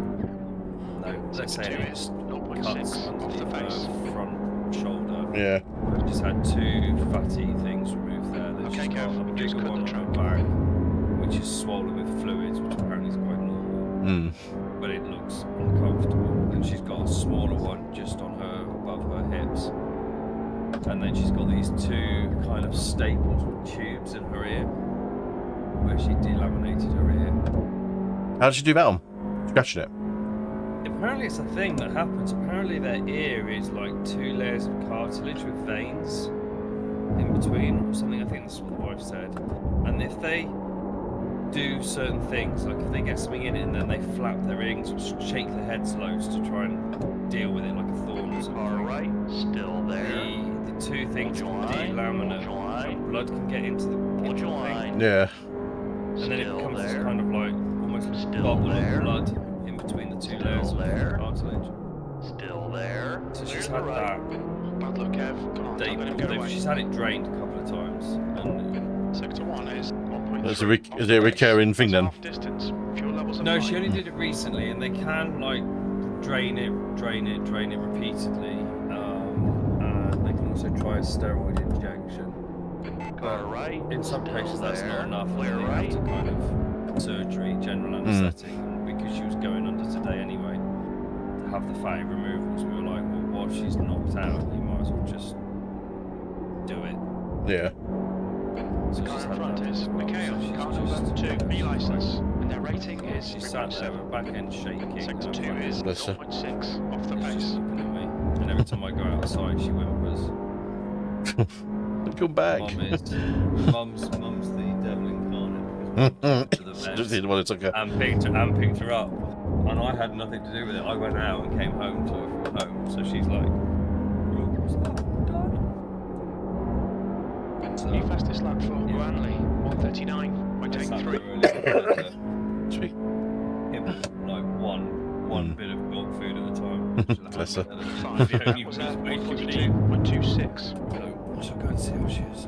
No, let's say Sector 2 an inch is cuts 0.6 off the underneath pace. her front shoulder. Yeah. She's had two fatty things removed there. Then Okay, she's got Kev, a just bigger cut one the on her track. back, which is swollen with fluids, which apparently is quite normal. But it looks uncomfortable. And she's got a smaller one just on her, above her hips. And then she's got these two kind of stapled tubes in her ear, where she delaminated her ear. How did she do that on? Scratching it. Apparently it's a thing that happens. Apparently their ear is like 2 layers of cartilage with veins in between or something. I think that's what the wife said. And if they do certain things, like if they get something in it and then they flap their wings or shake their heads loads to try and deal with it like a thorn or something. Alright, still there. The two things Hold can your line, delaminate, hold your line. and blood can get into the Hold your thing, line. Yeah. and then it Still becomes this there. kind of like almost Still bubble there. of blood in between the two Still layers there. of cartilage. Still there. So Clear she's to had the right. that. Bad luck, Kev. Come on, don't let him get away. She's had it drained a couple of times, and Sector 1 is 1.3. Is it a recurring thing then? Half distance. Fuel levels are no, fine. she only did it recently, and they can like drain it repeatedly, and they can also try a steroid injection. Alright. In some still cases, that's there. not enough. And Clear then they right. have to kind of surgery, general anaesthetic, and because she was going under today anyway, to have the fatty removals, we were like, well, while she's knocked out, you might as well just do it. Yeah. So Car she's in had front that is as well, Mikhail, so she's car just- number 2, B license, and their rating is She sat there 3.7. with back end shaking. Sector and 2 fucking- is Bless her. 0.6 off the she's pace. just looking at me, and every time I go outside, she whimpers. Come back. Mum's the devil incarnate. Because mum took her to the vet. Just didn't want to take her. and picked her up, and I had nothing to do with it. I went out and came home to her from home, so she's like, "What's that, Dad?" So, New fastest lap for Yeah. Guanli, 1:39. We're I taking sat 3. there early to Sweet. him like one bit of dog food at a time. Bless her. 5. That was at 1:42.26. I shall go and see how she is.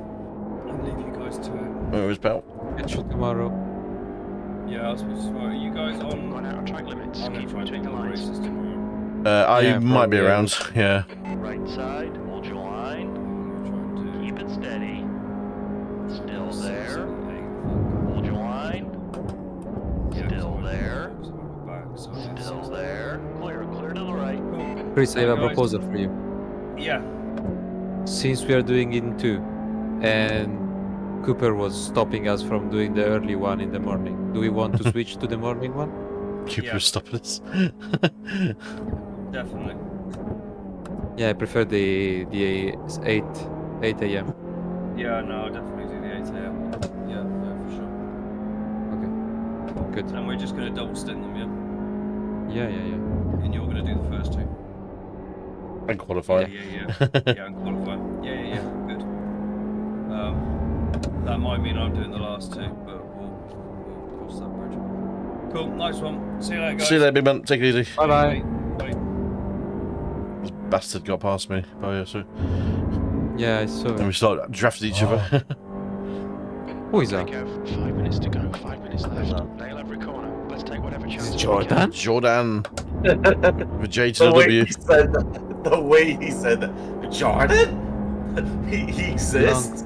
I'll leave you guys to it. Where was Bell? Catch you tomorrow. Yeah, I was supposed to. Are you guys on? Gone out of track limits. I'm gonna Keep try and between do the the lines. races tomorrow. I Yeah, might be probably. around. Yeah. Right side. Hold your line. I'm gonna try and do. Keep it steady. Still there. 6, 8, Hold your line. Yeah, Still so I- there. so I'm back, so I did Still 6. there. Clear to the right. Cool. Chris, I have a Guys. proposal for you. Yeah. Since we are doing in 2, and Cooper was stopping us from doing the early one in the morning, do we want to switch to the morning one? Keep Yeah. your stopping us. Definitely. Yeah, I prefer the 8 a.m. Yeah, no, I'll definitely do the 8 a.m. one. Yeah, for sure. Okay, good. And we're just gonna double stint them, yeah? Yeah. And you're gonna do the first 2. And qualify. Yeah, and qualify. Yeah, good. That might mean I'm doing the last 2, but we'll cross that bridge. Cool, nice one. See you later, guys. See you later, big man. Take it easy. Bye bye. Bye. This bastard got past me. So, Yeah, I saw and it. we started drafted each other. Who is Okay, that? Kev, 5 minutes to go, 5 minutes left. Nail every corner. Let's take whatever chance. Jordan? Jordan. With J to The the way W. he said that, the way he said that. Jordan? he exists?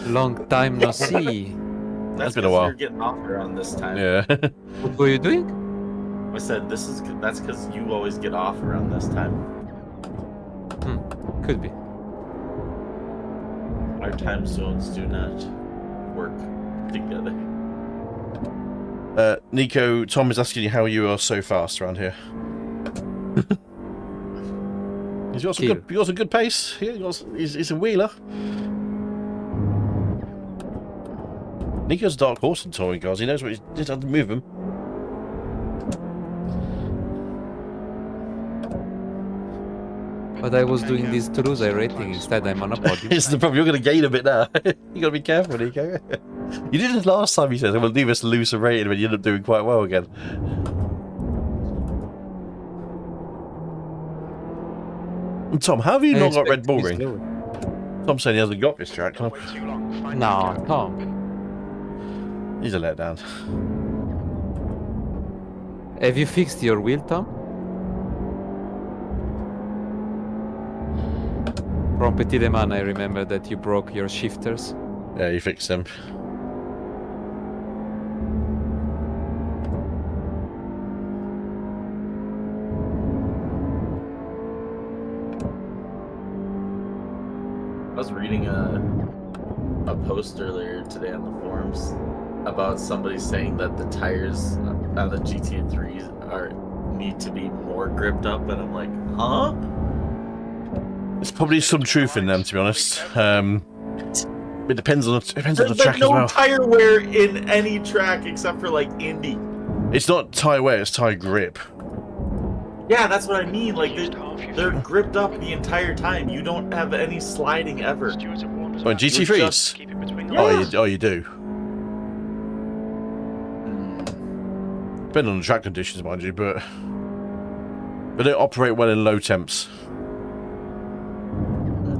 Long time no see. That's been a 'cause while. You're getting off around this time. Yeah. What were you doing? I said that's because you always get off around this time. Could be. Our time zones do not work together. Nico, Tom is asking you how you are so fast around here. He's got some good pace. He's a wheeler. Nico's a dark horse in touring cars. He knows what he did to move him. But I was doing this Toulouse rating instead. I'm on a podium. It's the problem. You're going to gain a bit now. You got to be careful, Nico. You did it last time. He says, "We'll leave us lose a rating," but you end up doing quite well again. And Tom, how have you not got Red Bull ring? Tom's saying he hasn't got this track. Don't wait too long. Find No, out. Tom. He's a letdown. Have you fixed your wheel, Tom? From Petit Le Mans, I remember that you broke your shifters. Yeah, you fixed him. I was reading a post earlier today on the forums about somebody saying that the tires on the GTA3s need to be more gripped up, and I'm like, huh? There's probably some truth in them, to be honest. It depends on the There's track no as well. tire wear in any track except for like Indy. It's not tire wear, it's tire grip. Yeah, that's what I mean. Like Used half your they're fuel. gripped up the entire time. You don't have any sliding ever. Stewards have warned us Oh, in about GT3s? just- keep it between the Yeah. Oh, you do. Depending on the track conditions, mind you, but they don't operate well in low temps.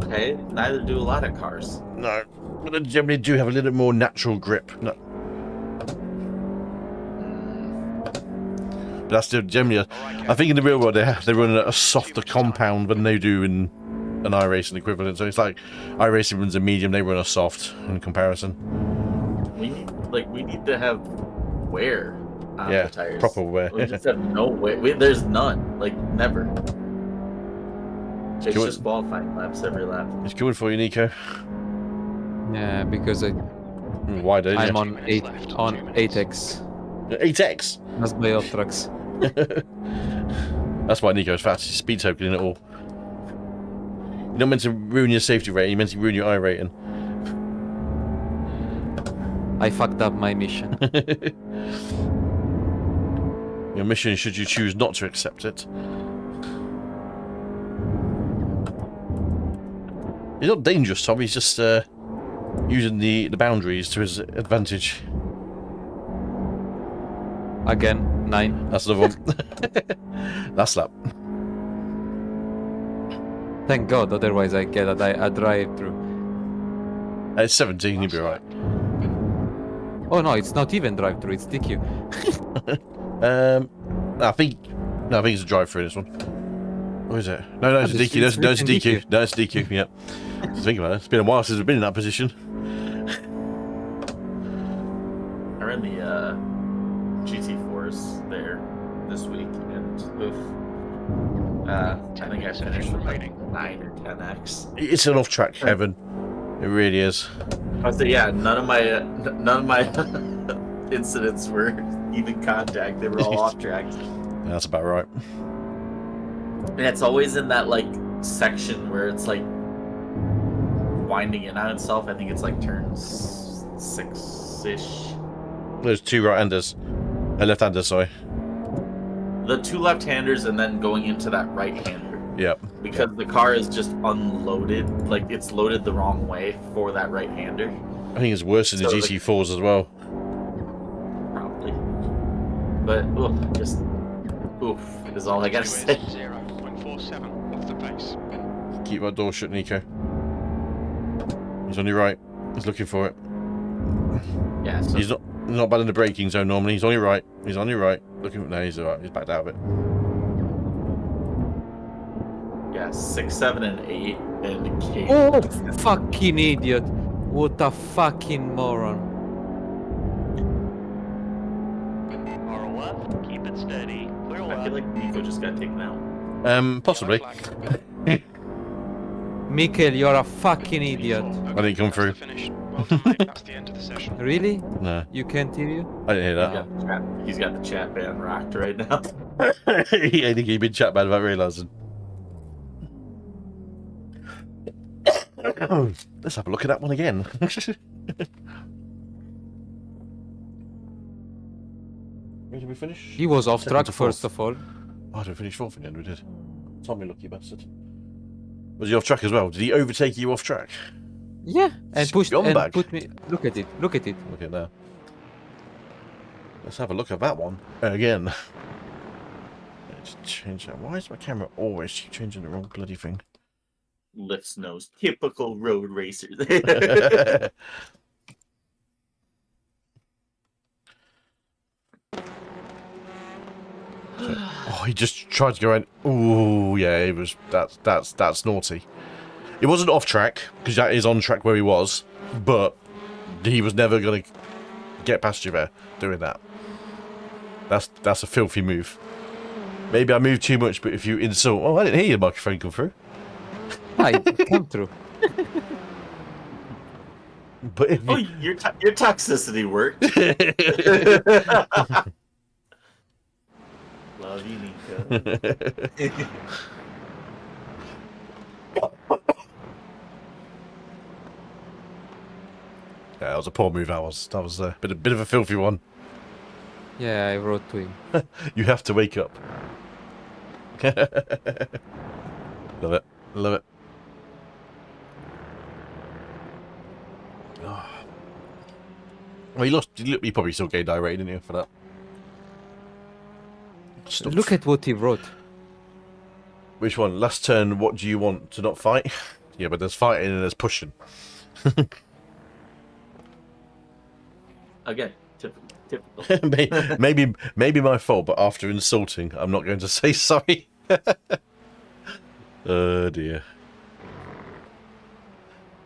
Okay, neither do a lot of cars. No, but they generally do have a little bit more natural grip. No. But that's still generally. I think in the real world they run a softer compound than they do in an iRacing equivalent. So it's like iRacing runs a medium, they run a soft in comparison. We need to have wear on Yeah, the tires. proper wear. We just have no wear. There's none. Like never. It's Cool. just qualifying laps every lap. It's coming for you, Nico. Yeah, because Why don't I'm you? on 8x. 8x. That's by off tracks. That's why Nico's fast. He's speed tokening it all. You're not meant to ruin your safety rating. You're meant to ruin your I rating. I fucked up my mission. Your mission, should you choose not to accept it. He's not dangerous, Tom. He's just using the boundaries to his advantage. Again, 9. That's another one. Last lap. Thank God, otherwise I get a drive through. It's 17, you'll be alright. Oh no, it's not even drive through, it's DQ. I think it's a drive through this one. What is it? No, it's a DQ. No, it's a DQ. No, it's a DQ. Yep. Just think about it. It's been a while since I've been in that position. I ran the GT4s there this week, and I think I finished with like 9 or 10x. It's an off-track heaven. It really is. I was yeah, none of my incidents were even contact. They were all off track. Yeah, that's about right. And it's always in that like section where it's like winding in on itself. I think it's like turns 6-ish. There's two right-handers. Left-handers, sorry. The two left-handers and then going into that right-hander. Yep. Because the car is just unloaded. Like it's loaded the wrong way for that right-hander. I think it's worse in the So, GT4s as well. Probably. But oof is all I gotta say. 0.47 off the pace. Keep that door shut, Nico. He's on your right. He's looking for it. Yeah, so He's not bad in the braking zone normally. He's on your right. He's on your right. Looking. No, he's alright. He's backed out of it. yeah, 6, 7, and 8 and K. Oh, fucking idiot. What a fucking moron. ROF, keep it steady. Clear I left. feel like Nico just got taken out. Possibly. Mikkel, you're a fucking idiot. I didn't come through. Well done, mate. That's the end of the session. Really? No, You can't hear you? I didn't hear that. He's got the chat ban rocked right now. I think he'd been chat bad about realising. Let's have a look at that one again. Where did we finish? He was off Second track to fourth. first of all. Oh, did we finish fourth in the end? We did. Tommy, lucky bastard. Was he off track as well? Did he overtake you off track? Yeah, and pushed and Scumbag. put me. Look at it. Look at it. Look at that. Let's have a look at that one again. Let's change that. Why is my camera always keep changing the wrong bloody thing? Lifts nose. Typical road racer. Oh, he just tried to go in. Ooh, yeah, it was. That's naughty. It wasn't off track because that is on track where he was, but he was never gonna get past you there doing that. That's a filthy move. Maybe I moved too much, but if you insult, oh, I didn't hear your microphone come through. I came through. But if Oh, you, your toxicity worked. Love you, Nico. Yeah, that was a poor move. That was a bit of a filthy one. Yeah, I wrote to him. You have to wake up. Love it. Love it. Oh. Well, you probably still gave die rating, didn't you, for that? Stop. Look at what he wrote. Which one? Last turn, what do you want? To not fight? Yeah, but there's fighting and there's pushing. Again, typical. maybe my fault, but after insulting, I'm not going to say sorry. Oh dear.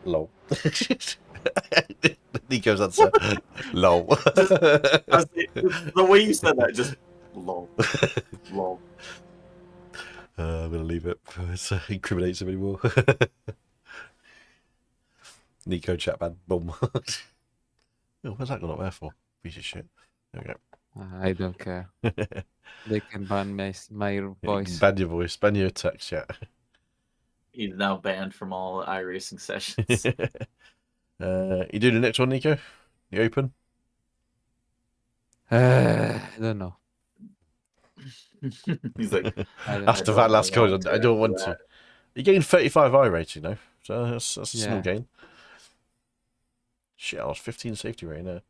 Lol. Nico's answer. Lol. The way you said that, just lol. Lol. I'm gonna leave it. It incriminates him anymore. Nico chat man. Boom. Oh, what's that gone up there for? Piece of shit. There we go. I don't care. They can ban my voice. Ban your voice. Ban your text chat. He's now banned from all iRacing sessions. You do the next one, Nico? You open? I don't know. He's like, After that last code, I don't want to. You're getting 35 I rating, though. So that's a small gain. Shit, I was 15 safety rating there.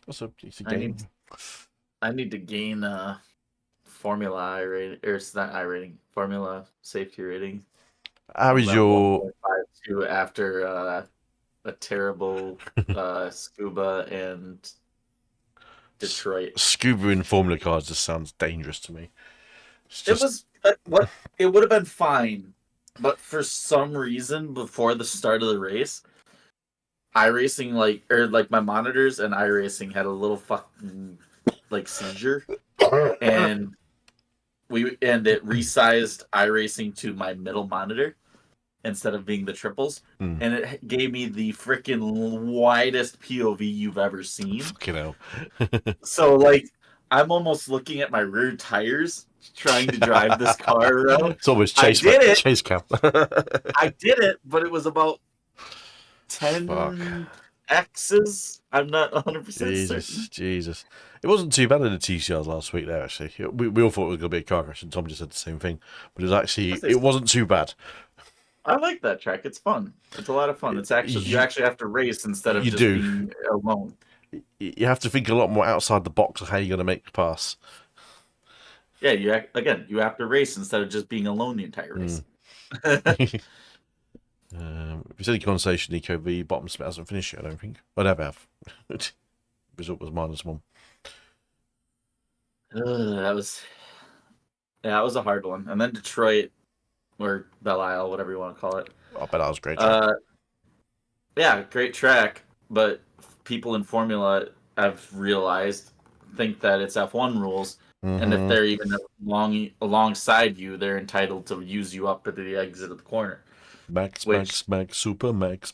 That's a decent gain. I need to gain Formula I rating, or it's not I rating, Formula safety rating. How is your 1.52 after a terrible scuba and Detroit? scuba in Formula cars? Just sounds dangerous to me. It was what it would have been fine, but for some reason before the start of the race, iRacing like my monitors and iRacing had a little fucking seizure, and it resized iRacing to my middle monitor instead of being the triples, and it gave me the freaking widest POV you've ever seen. Fucking hell. So I'm almost looking at my rear tires trying to drive this car around. It's always chase cam. I did it, but it was about 10 X's. I'm not 100% certain. Jesus. It wasn't too bad in the TCRs last week there, actually. We all thought it was going to be a car crash, and Tom just said the same thing. But it wasn't too bad. I like that track. It's fun. It's a lot of fun. It's actually you actually have to race instead of just being alone. You have to think a lot more outside the box of how you're going to make the pass. Yeah, you have to race instead of just being alone the entire race. If there's any conversation, Nico, the bottom split hasn't finished yet, I don't think. I never have. Result was -1. That was a hard one. And then Detroit, or Belle Isle, whatever you want to call it. I bet that was great. Yeah, great track. But people in Formula, I've realized, think that it's F1 rules. And if they're even alongside you, they're entitled to use you up at the exit of the corner. Max, super Max.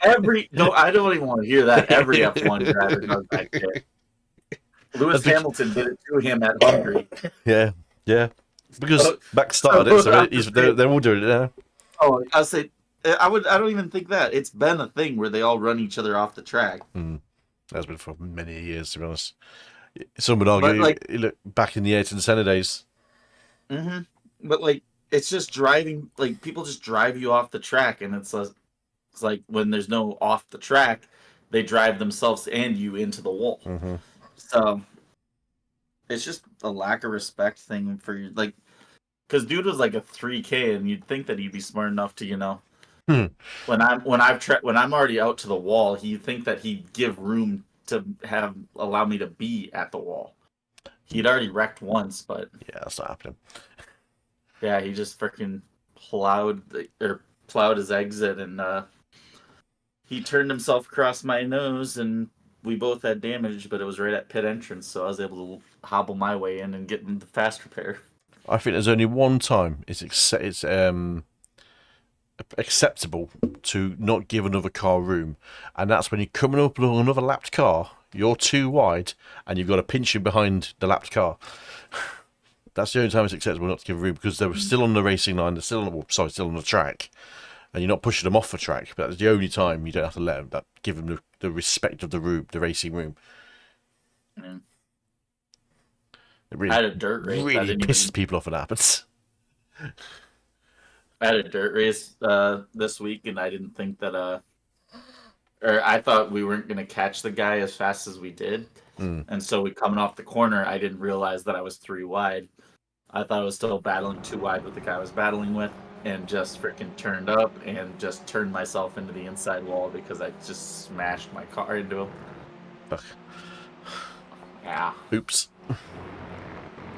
I don't even want to hear that. Every F1 driver does that shit. Lewis Hamilton did it to him at Hungary. Yeah. Because Max started it, so they're all doing it now. Oh, I'll say, I don't even think that. It's been a thing where they all run each other off the track. That's been for many years, to be honest. Some would argue, look back in the Ayrton Senna days. But it's just driving. People just drive you off the track, and it's like when there's no off the track, they drive themselves and you into the wall. So it's just a lack of respect thing for you, because dude was like a 3K, and you'd think that he'd be smart enough to, when I'm already out to the wall, you'd think that he'd give room to allow me to be at the wall. He'd already wrecked once, but yeah, that's not happening. Yeah, he just freaking plowed his exit, and he turned himself across my nose, and we both had damage, but it was right at pit entrance, so I was able to hobble my way in and get into fast repair. I think there's only one time it's acceptable to not give another car room, and that's when you're coming up along another lapped car, you're too wide, and you've got to pinch in behind the lapped car. That's the only time it's acceptable not to give room, because they were still on the racing line, they're still on the track, and you're not pushing them off the track. But that's the only time you don't have to let them. Give them the respect of the room, the racing room. Yeah. It really, I had a dirt race. really pisses people off when that happens. I had a dirt race this week, and I didn't think that or I thought we weren't gonna catch the guy as fast as we did, and so we coming off the corner, I didn't realize that I was 3 wide. I thought I was still battling 2 wide with the guy I was battling with, and just freaking turned up and just turned myself into the inside wall because I just smashed my car into him. Ugh. Yeah. Oops.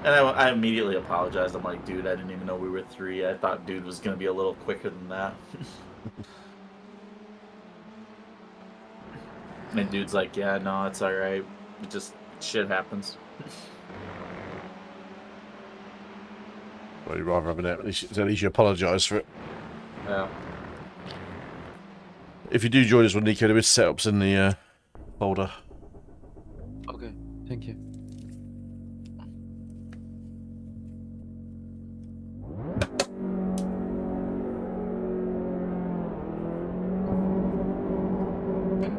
And I immediately apologized. I'm like, dude, I didn't even know we were 3. I thought dude was gonna be a little quicker than that. And dude's like, yeah, no, it's alright. It just, shit happens. Well, you'd rather have it. At least you apologise for it. Yeah. If you do join us with Nico, there is setups in the folder. Okay, thank you.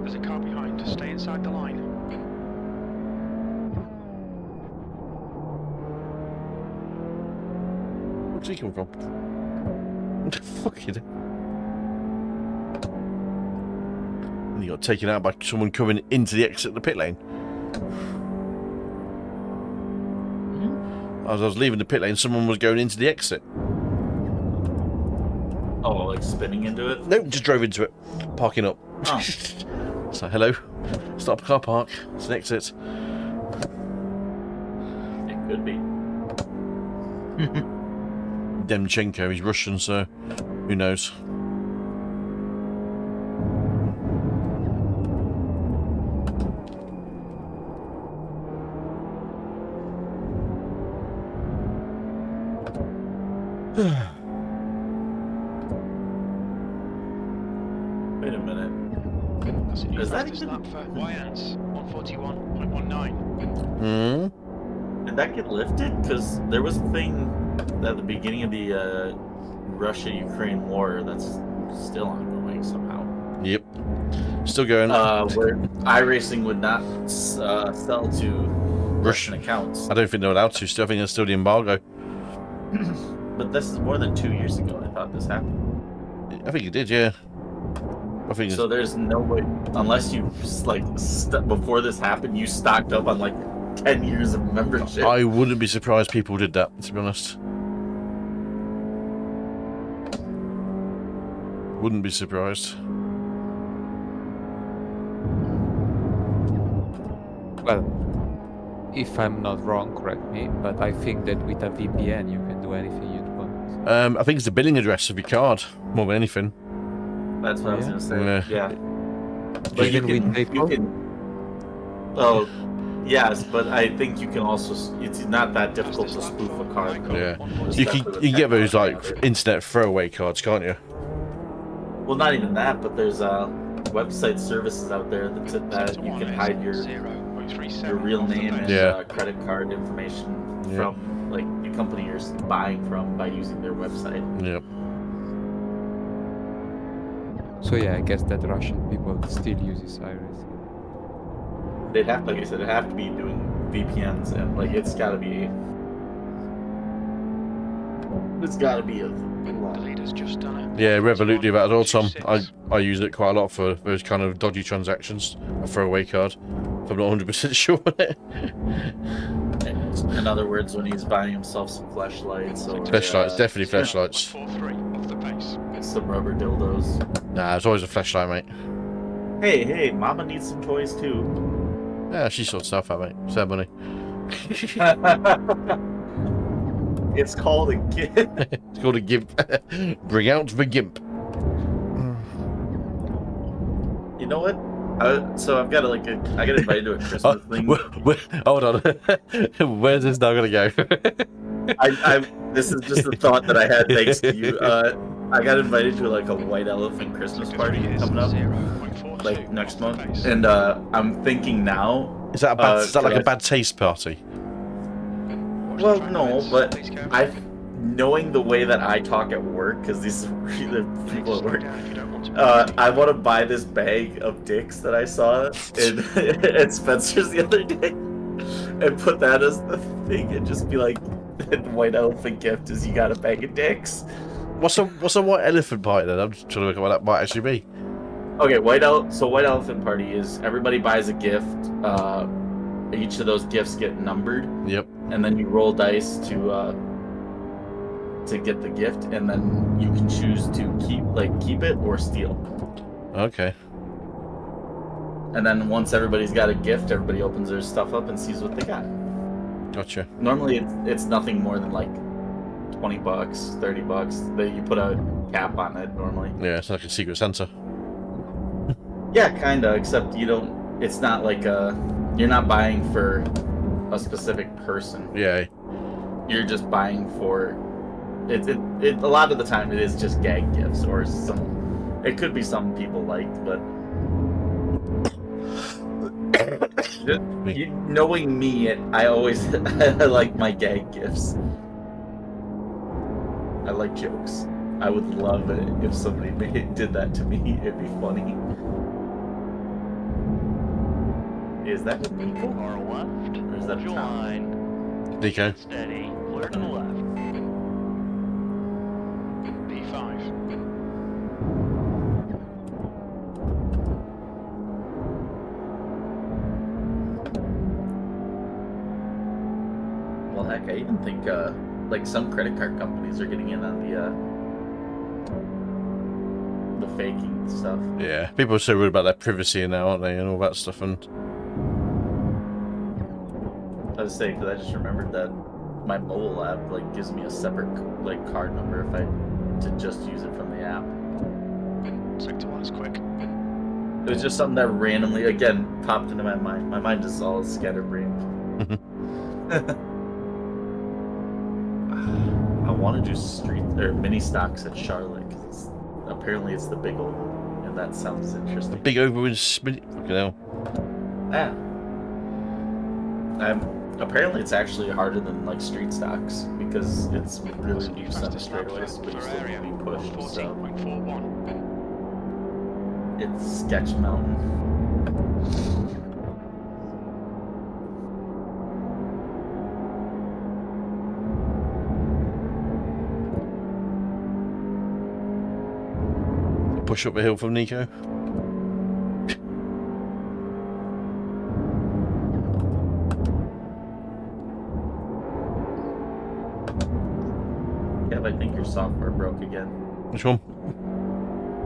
There's a car behind. Stay inside the line. Where's he come from? What the fuck is it? And he got taken out by someone coming into the exit of the pit lane. As I was leaving the pit lane, someone was going into the exit. Oh, like spinning into it? Nope, just drove into it, parking up. Oh. So, hello, stop car park, it's an exit. It could be. Demchenko, he's Russian, so who knows? Wait a minute. That's a new Is that practice even- lap for Wyans, 141.19. Hmm? Did that get lifted? Because there was a thing at the beginning of the Russia-Ukraine war that's still ongoing somehow. Yep. Still going. Where iRacing would not sell to Russian accounts. I don't think they're allowed to. Still, I think there's still the embargo. But this is more than 2 years ago I thought this happened. I think it did, yeah. I think So there's no way, unless you, like, before this happened, you stocked up on, like, 10 years of membership. I wouldn't be surprised people did that, to be honest. Wouldn't be surprised. Well, if I'm not wrong, correct me, but I think that with a VPN you can do anything you want. I think it's the billing address of your card, more than anything. That's what I was Yeah. gonna say. Yeah. Yeah. But you Even with can, you can. Oh, yes, but I think you can also. It's not that difficult to spoof a card. Yeah. Just You that's can what you can get those like technically internet throwaway cards, can't you? Well, not even that, but there's website services out there that you can hide your real name and Yeah. credit card information Yeah. from like the company you're buying from by using their website. Yep. So yeah, I guess that Russian people still use iRacing. They'd have, like I said, it'd have to be doing VPNs and like it's got to be. It's got to be a. The leader's just done it. Yeah, Revolut do that as well, Tom. 26. I use it quite a lot for those kind of dodgy transactions. A throwaway card. If I'm not 100% sure on it. In other words, when he's buying himself some flashlights or Flashlights, definitely flashlights. 4-3 off the pace. some rubber dildos. Nah, it's always a flashlight, mate. Hey, Mama needs some toys too. Yeah, she sorts stuff out, mate. Sad money. It's called a gift. It's called a gimp. Bring out the gimp. You know what? So I've got I got invited to a Christmas thing. Hold on. Where's this now gonna go? This is just a thought that I had thanks to you. I got invited to like a white elephant Christmas party coming up, like next month, and I'm thinking now. Is that like should a bad taste party? Well, no, but knowing the way that I talk at work, because these are really people at Slow work. down if you don't want to be I want to buy this bag of dicks that I saw in at Spencer's the other day, and put that as the thing, and just be like, the white elephant gift is you got a bag of dicks. What's a white elephant party then? I'm just trying to work out what that might actually be. Okay, white elephant party is everybody buys a gift. Each of those gifts get numbered, Yep. and then you roll dice to get the gift, and then you can choose to keep it or steal. Okay. And then once everybody's got a gift, everybody opens their stuff up and sees what they got. Gotcha. Normally, it's nothing more than like $20, $30. That you put a cap on it normally. Yeah, it's like a Secret Santa. Yeah, kinda. Except you don't. It's not like you're not buying for a specific person. Yeah. You're just buying for. It a lot of the time it is just gag gifts or some. It could be some people liked, but. Knowing me, I always I like my gag gifts. I like jokes. I would love it if somebody did that to me. It'd be funny. Is that Nico? Car left. Or is that Hold your Tom? line. Nico. Steady. Clear to the left. P5. Well, heck, I even think like some credit card companies are getting in on the faking stuff. Yeah. People are so worried about their privacy now, aren't they, and all that stuff. And I was saying because I just remembered that my mobile app like gives me a separate card number if I to just use it from the app. Sector 1 is quick. It was just something that randomly again popped into my mind. My mind is all scatterbrained. I want to do street or mini stocks at Charlotte because apparently it's the big oval, and that sounds interesting. big over in Smith. Fucking hell. Yeah. Apparently it's actually harder than like street stocks because it's really deep center straightaways, but you still need to be pushed. So 14.41. it's Sketch Mountain. Push up a hill from Nico. Kev, I think your software broke again. Which one?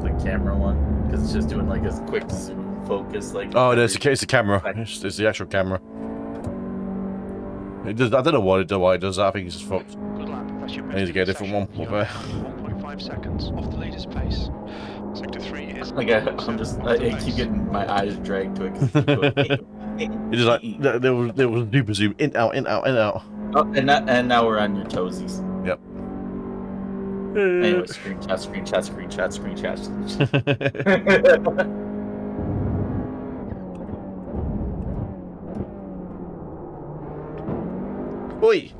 The camera one, because it's just doing like a quick zoom focus. Like Oh, no, it's the camera. It's the actual camera. It does. I don't know why it does that. I think it's just fucked. Good lap. Press your I need to get a different one. You're Okay. 1.5 seconds off the leader's pace. Sector 3 is. Like I keep getting my eyes dragged to it. 'Cause it's going, It's just like there was super zoom in out. oh, and now we're on your toesies. Yep. Anyway, screenshot. Oi!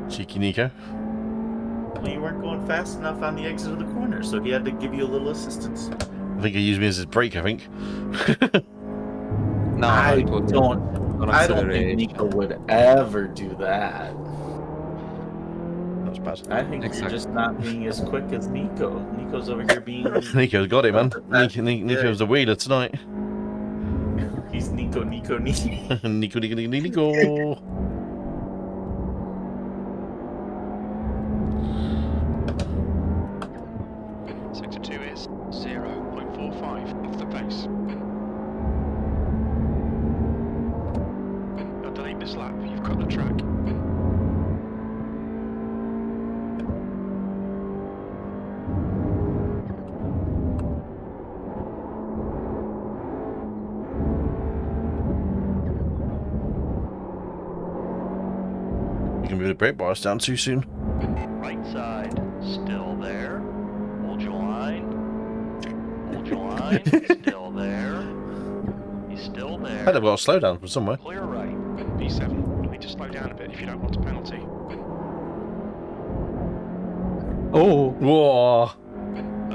Cheeky Nico. Well, you weren't going fast enough on the exit of the corner, so he had to give you a little assistance. I think he used me as his brake, I think. No, I it was don't on think acceleration. Nico would ever do that. That's bad. I think you're Exactly. just not being as quick as Nico. Nico's over here being... Nico's got it, man. Nico's the wheeler tonight. He's Nico. Nico. Sector 2 is 0.45 off the pace. Now delete this lap. You've got the track. You can move the brake bars down too soon. Right side. Still there. Hold your line. Hold your line. Still there. He's still there. I've got a slowdown from somewhere. Clear right. P7. need to slow down a bit if you don't want a penalty. Oh, Whoa!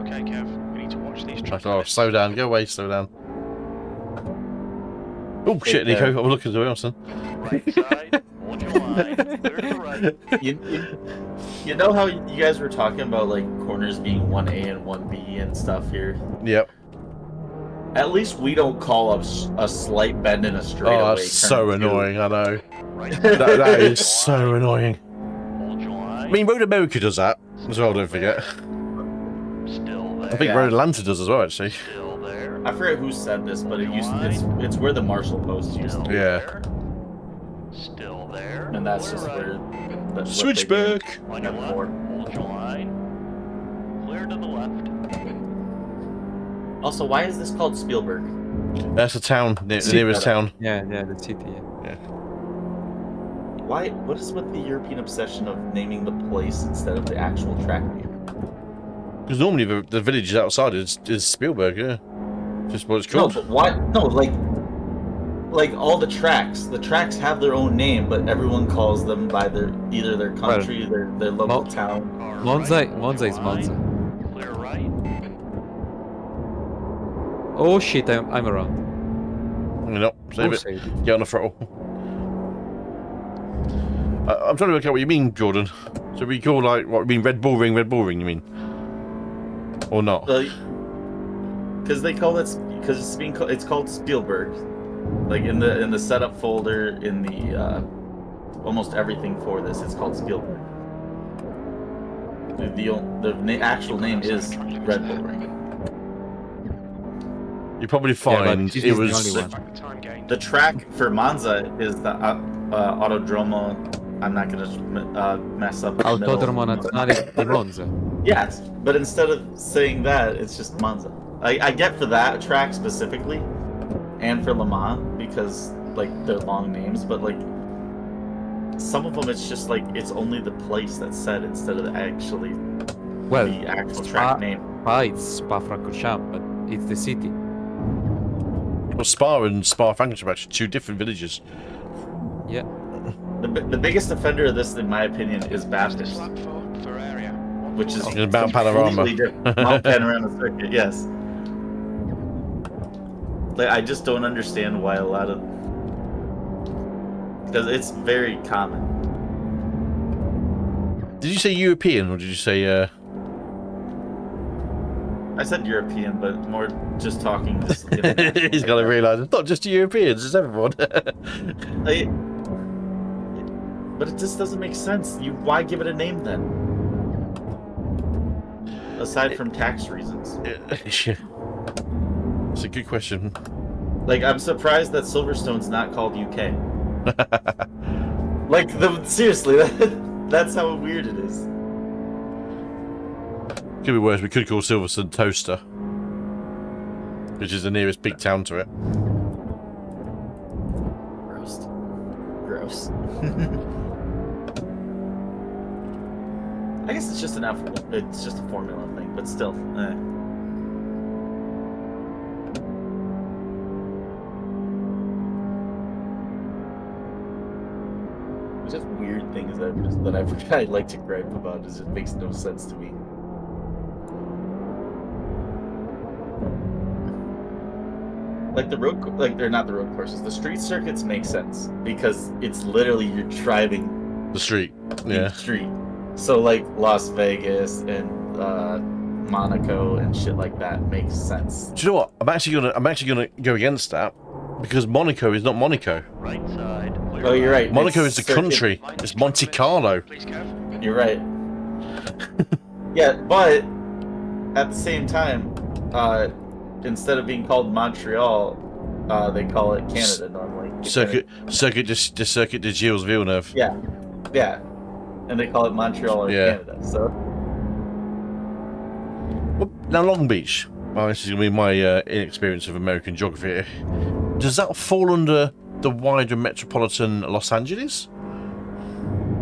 Okay, Kev, we need to watch these trucks. Oh, slow down. Go away. Slow down. Oh shit, Nico! I'm looking at the else then. Right side, hold your line, clear to the right. You know how you guys were talking about like corners being 1A and 1B and stuff here? Yep. At least we don't call a slight bend in a straightaway. Oh, that's so annoying. I know. Right That is so annoying. hold your line. I mean, Road America does that as well. Don't forget. Still there. I think Yeah. Road Atlanta does as well. Actually. Still there. I forget who said this, but it's where the Marshall Post used to be. Yeah. There. Still there. And that's Clear just right. where that's Switchback. On your F4. left, hold your line. Clear to the left. Also, why is this called Spielberg? That's a town. The See, nearest town. yeah, the city. Yeah. Why? What is with the European obsession of naming the place instead of the actual track name? Because normally the village outside is Spielberg. Yeah. Just what it's No, called. but why? No, like all the tracks. The tracks have their own name, but everyone calls them by either their country, their local town. Car Monza right, hold is your Monza. line. Clear right. Oh shit, I'm around. You know, save Oh, it. saved it. Get on the throttle. I'm trying to work out what you mean, Jordan. So we call like what? You mean Red Bull Ring? You mean? Or not? Because they call it because it's called Spielberg, like in the setup folder in the almost everything for this it's called Spielberg. The actual name is Red Bull Ring. You probably but find this it is the was. only one. Back the time gained. The track for Monza is the Autodromo. I'm not gonna mess up. the middle. Autodromo Nazionale di Monza. Yes, but instead of saying that, it's just Monza. I get for that track specifically, and for Le Mans because like they're long names, but like some of them it's just like it's only the place that's said instead of the actual track name. Spa, it's Spa-Francorchamps, but it's the city. Well, Spa and Spa-Francorchamps are actually two different villages. Yeah. The biggest offender of this, in my opinion, is Just Baptist, lap for area. which is It's Mount Panorama. completely different. Mount Panorama Circuit, yes. Like, I just don't understand why a lot of because it's very common. Did you say European or did you say? I said European, but more just talking. Just He's got to realise it's not just Europeans; it's everyone. But it just doesn't make sense. Why give it a name then? Aside from tax reasons. It's a good question. Like, I'm surprised that Silverstone's not called UK. Like, seriously, that's how weird it is. Could be worse. We could call Silverstone Toaster, which is the nearest big town to it. Gross. I guess it's just it's just a formula thing, but still. It's just weird things that I like to gripe about. Is it makes no sense to me. Like they're not the road courses. The street circuits make sense because it's literally you're driving The street. the Yeah. street. So like Las Vegas and Monaco and shit like that makes sense. Do you know what? I'm actually gonna go against that because Monaco is not Monaco. Right side. Clear Oh, you're right. Monaco It's is the circuit- country. It's Monte Carlo. Please, Kev. You're right. Yeah, but at the same time, instead of being called Montreal, they call it Canada normally. Circuit de Gilles Villeneuve. Yeah, yeah, and they call it Montreal or Yeah. Canada. So Well, now Long Beach. Well, this is gonna be my inexperience of American geography here. Does that fall under the wider metropolitan Los Angeles?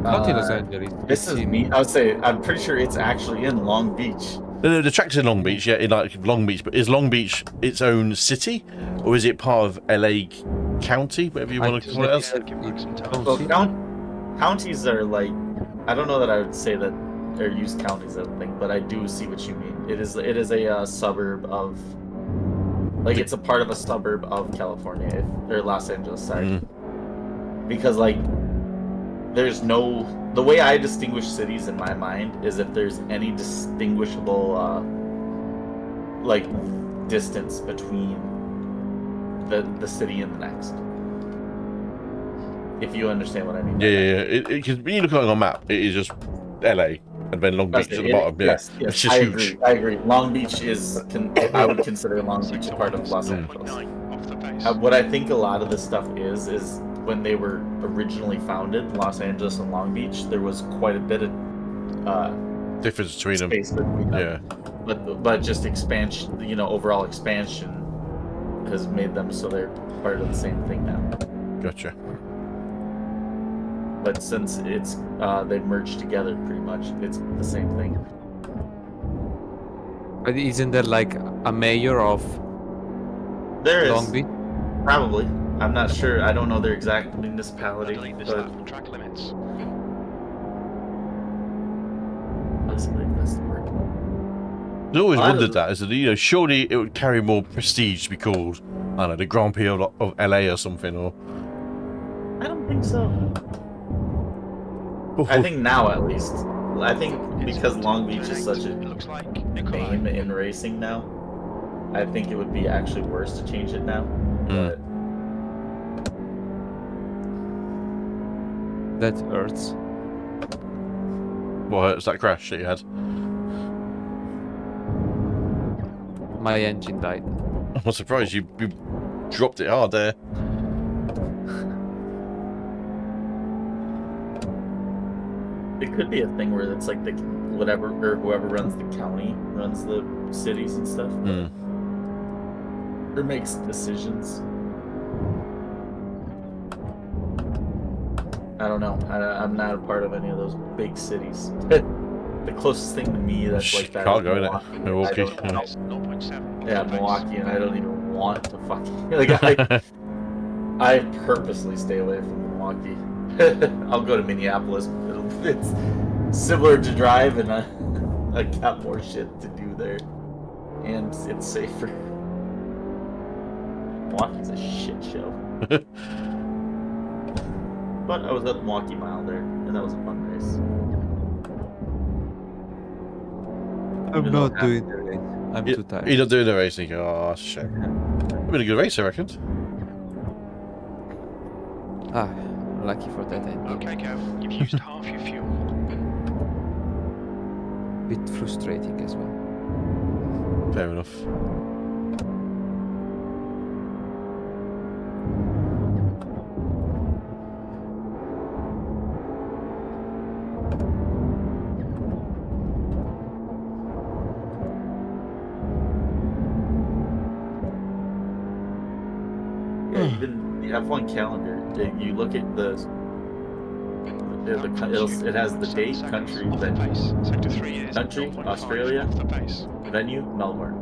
Not in Los Angeles. this it's is in- me. I would say I'm pretty sure it's actually in Long Beach. No, the track's in Long Beach, yeah, in like Long Beach, but is Long Beach its own city, or is it part of LA county, whatever you I want to just call it as. said Give back some it's time. Well, county. counties are like, I don't know that I would say that or use counties as a thing, but I do see what you mean. It is a suburb of, like, it's a part of a suburb of California or Los Angeles. Sorry, because like there's no, the way I distinguish cities in my mind is if there's any distinguishable like distance between the city and the next. If you understand what I mean. Yeah. Because when you look at it on a map, it is just LA and then Long Beach at the bottom. Yes, It's yes, just I huge. agree. I agree. Long Beach is, I would consider Long Beach a part of Los Angeles. 0.9 off the base. What I think a lot of this stuff is when they were originally founded, Los Angeles and Long Beach, there was quite a bit of Difference between them. space between them. Yeah. But just expansion, overall expansion has made them so they're part of the same thing now. Gotcha. But since it's they've merged together pretty much, it's the same thing. But isn't there like a mayor of There is Long Beach? probably. I'm not sure. I don't know their exact municipality, Delete this but lap on track limits. possibly that's the word. I always I wondered don't- that. Is that surely it would carry more prestige to be called, I don't know, the Grand Prix of LA or something, or. I don't think so. I think now at least. I think because Long Beach is such a It looks like name in racing now, I think it would be actually worse to change it now. But That hurts. What hurts that crash that you had? My engine died. I'm surprised you dropped it hard there. it could be a thing where it's like the whatever or whoever runs the county runs the cities and stuff, or makes decisions. I don't know. I'm not a part of any of those big cities. The closest thing to me that's like that Chicago, is innit? Milwaukee. Milwaukee, I don't- it's 0.7. Yeah, Milwaukee, and I don't even want to fucking like I purposely stay away from Milwaukee. I'll go to Minneapolis. It's similar to drive, and I got more shit to do there, and it's safer. Milwaukee's a shit show. But I was at the Milwaukee Mile there, and that was a fun race. I'm Even though not half- doing the race. I'm too tired. You're not doing the racing. Oh, shit. It's been a good race, I reckon. Ah, lucky for that ending. Okay, Kev, you've used half your fuel. Bit frustrating as well. Fair enough. Yeah, even the F1 calendar, you look at it has the date, country, off the venue. pace. Sector 3 is Country, 0.5 Australia. off the pace. Venue, Melbourne.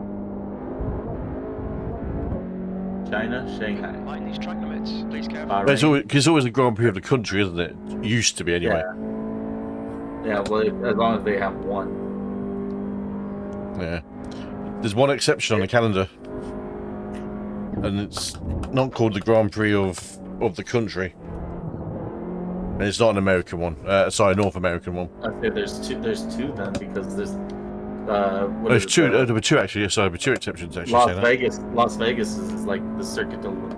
China, Shanghai. Mind these track limits, please, Kev. But it's always the Grand Prix of the country, isn't it? Used to be, anyway. Yeah, well, as long as they have one. Yeah. There's one exception on the calendar, and it's not called the Grand Prix of the country. And it's not an American one. Sorry, North American one. I'd say there's two then, because there's what There's is it, two. There were two actually. Sorry, there were two exceptions actually. Las say that. Vegas. Las Vegas is like the circuit to or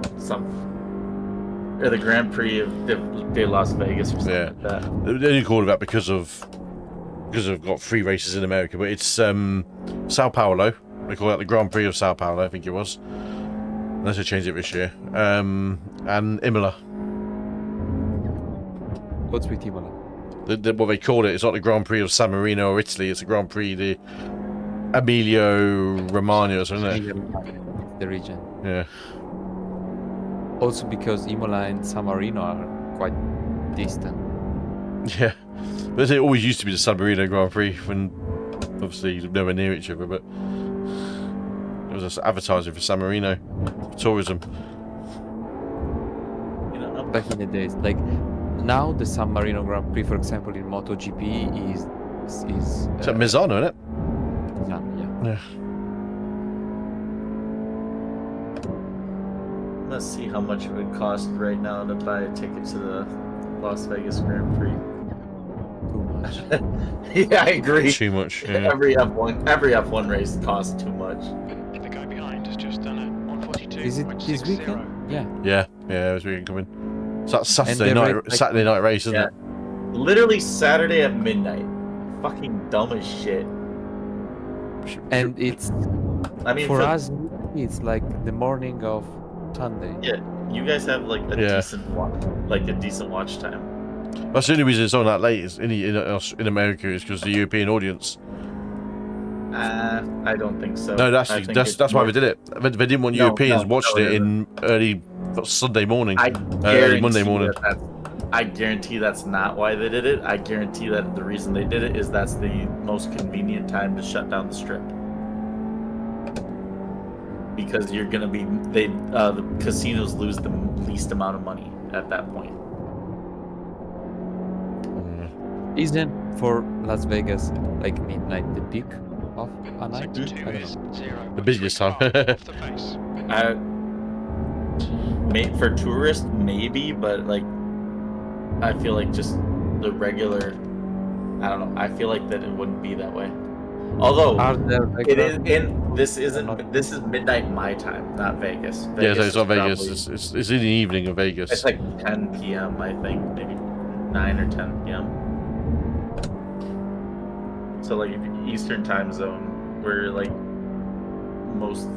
the Grand Prix of de Las Vegas or something Yeah. like that. They only called it that because I've got 3 races in America, but it's Sao Paulo. They call that the Grand Prix of Sao Paulo, I think it was. Unless they changed it this year. And Imola. What's with Imola? What they call it, it's not the Grand Prix of San Marino or Italy, it's the Grand Prix de Emilio Romagna or something, isn't it? The region. Yeah. Also because Imola and San Marino are quite distant. Yeah. But it always used to be the San Marino Grand Prix, when obviously nowhere near each other, but it was advertising for San Marino, for tourism. back in the days. Like now, the San Marino Grand Prix, for example, in MotoGP is It's at Misano, isn't it? Misano, yeah. Yeah. Let's see how much it would cost right now to buy a ticket to the Las Vegas Grand Prix. Too much. Yeah, I agree. Too much. Yeah. Every F1 race costs too much. The guy behind has just done a 142. Is it this weekend? Yeah. Yeah, it was weekend coming. So that's Saturday they night, race, like- Saturday night race, isn't Yeah. it? Literally Saturday at midnight. Fucking dumb as shit. And it's I mean, for us, it's like the morning of Sunday. Yeah, you guys have like a Yeah. decent watch time. That's the only reason it's on that late is in America is because the European audience. I don't think so. No, I that's think that's it's that's why more- they did it. They didn't want No, Europeans no, watching no, it no, in early Sunday morning, I early Monday guarantee morning. I guarantee that's not why they did it. I guarantee that the reason they did it is that's the most convenient time to shut down the strip. Because you're gonna be the casinos lose the least amount of money at that point. Isn't for Las Vegas like midnight the peak of a night? Sector 2 I don't is know. 0. The busiest time. off the face. For tourists, maybe, but like, I feel like just the regular. I don't know. I feel like that it wouldn't be that way. Although Are there it is, regular- and this is midnight my time, not Vegas. Yeah, so Vegas it's not is Vegas. probably- It's in the evening of Vegas. It's like 10 p.m. I think, maybe 9 or 10 p.m. So like if you're Eastern time zone, where like most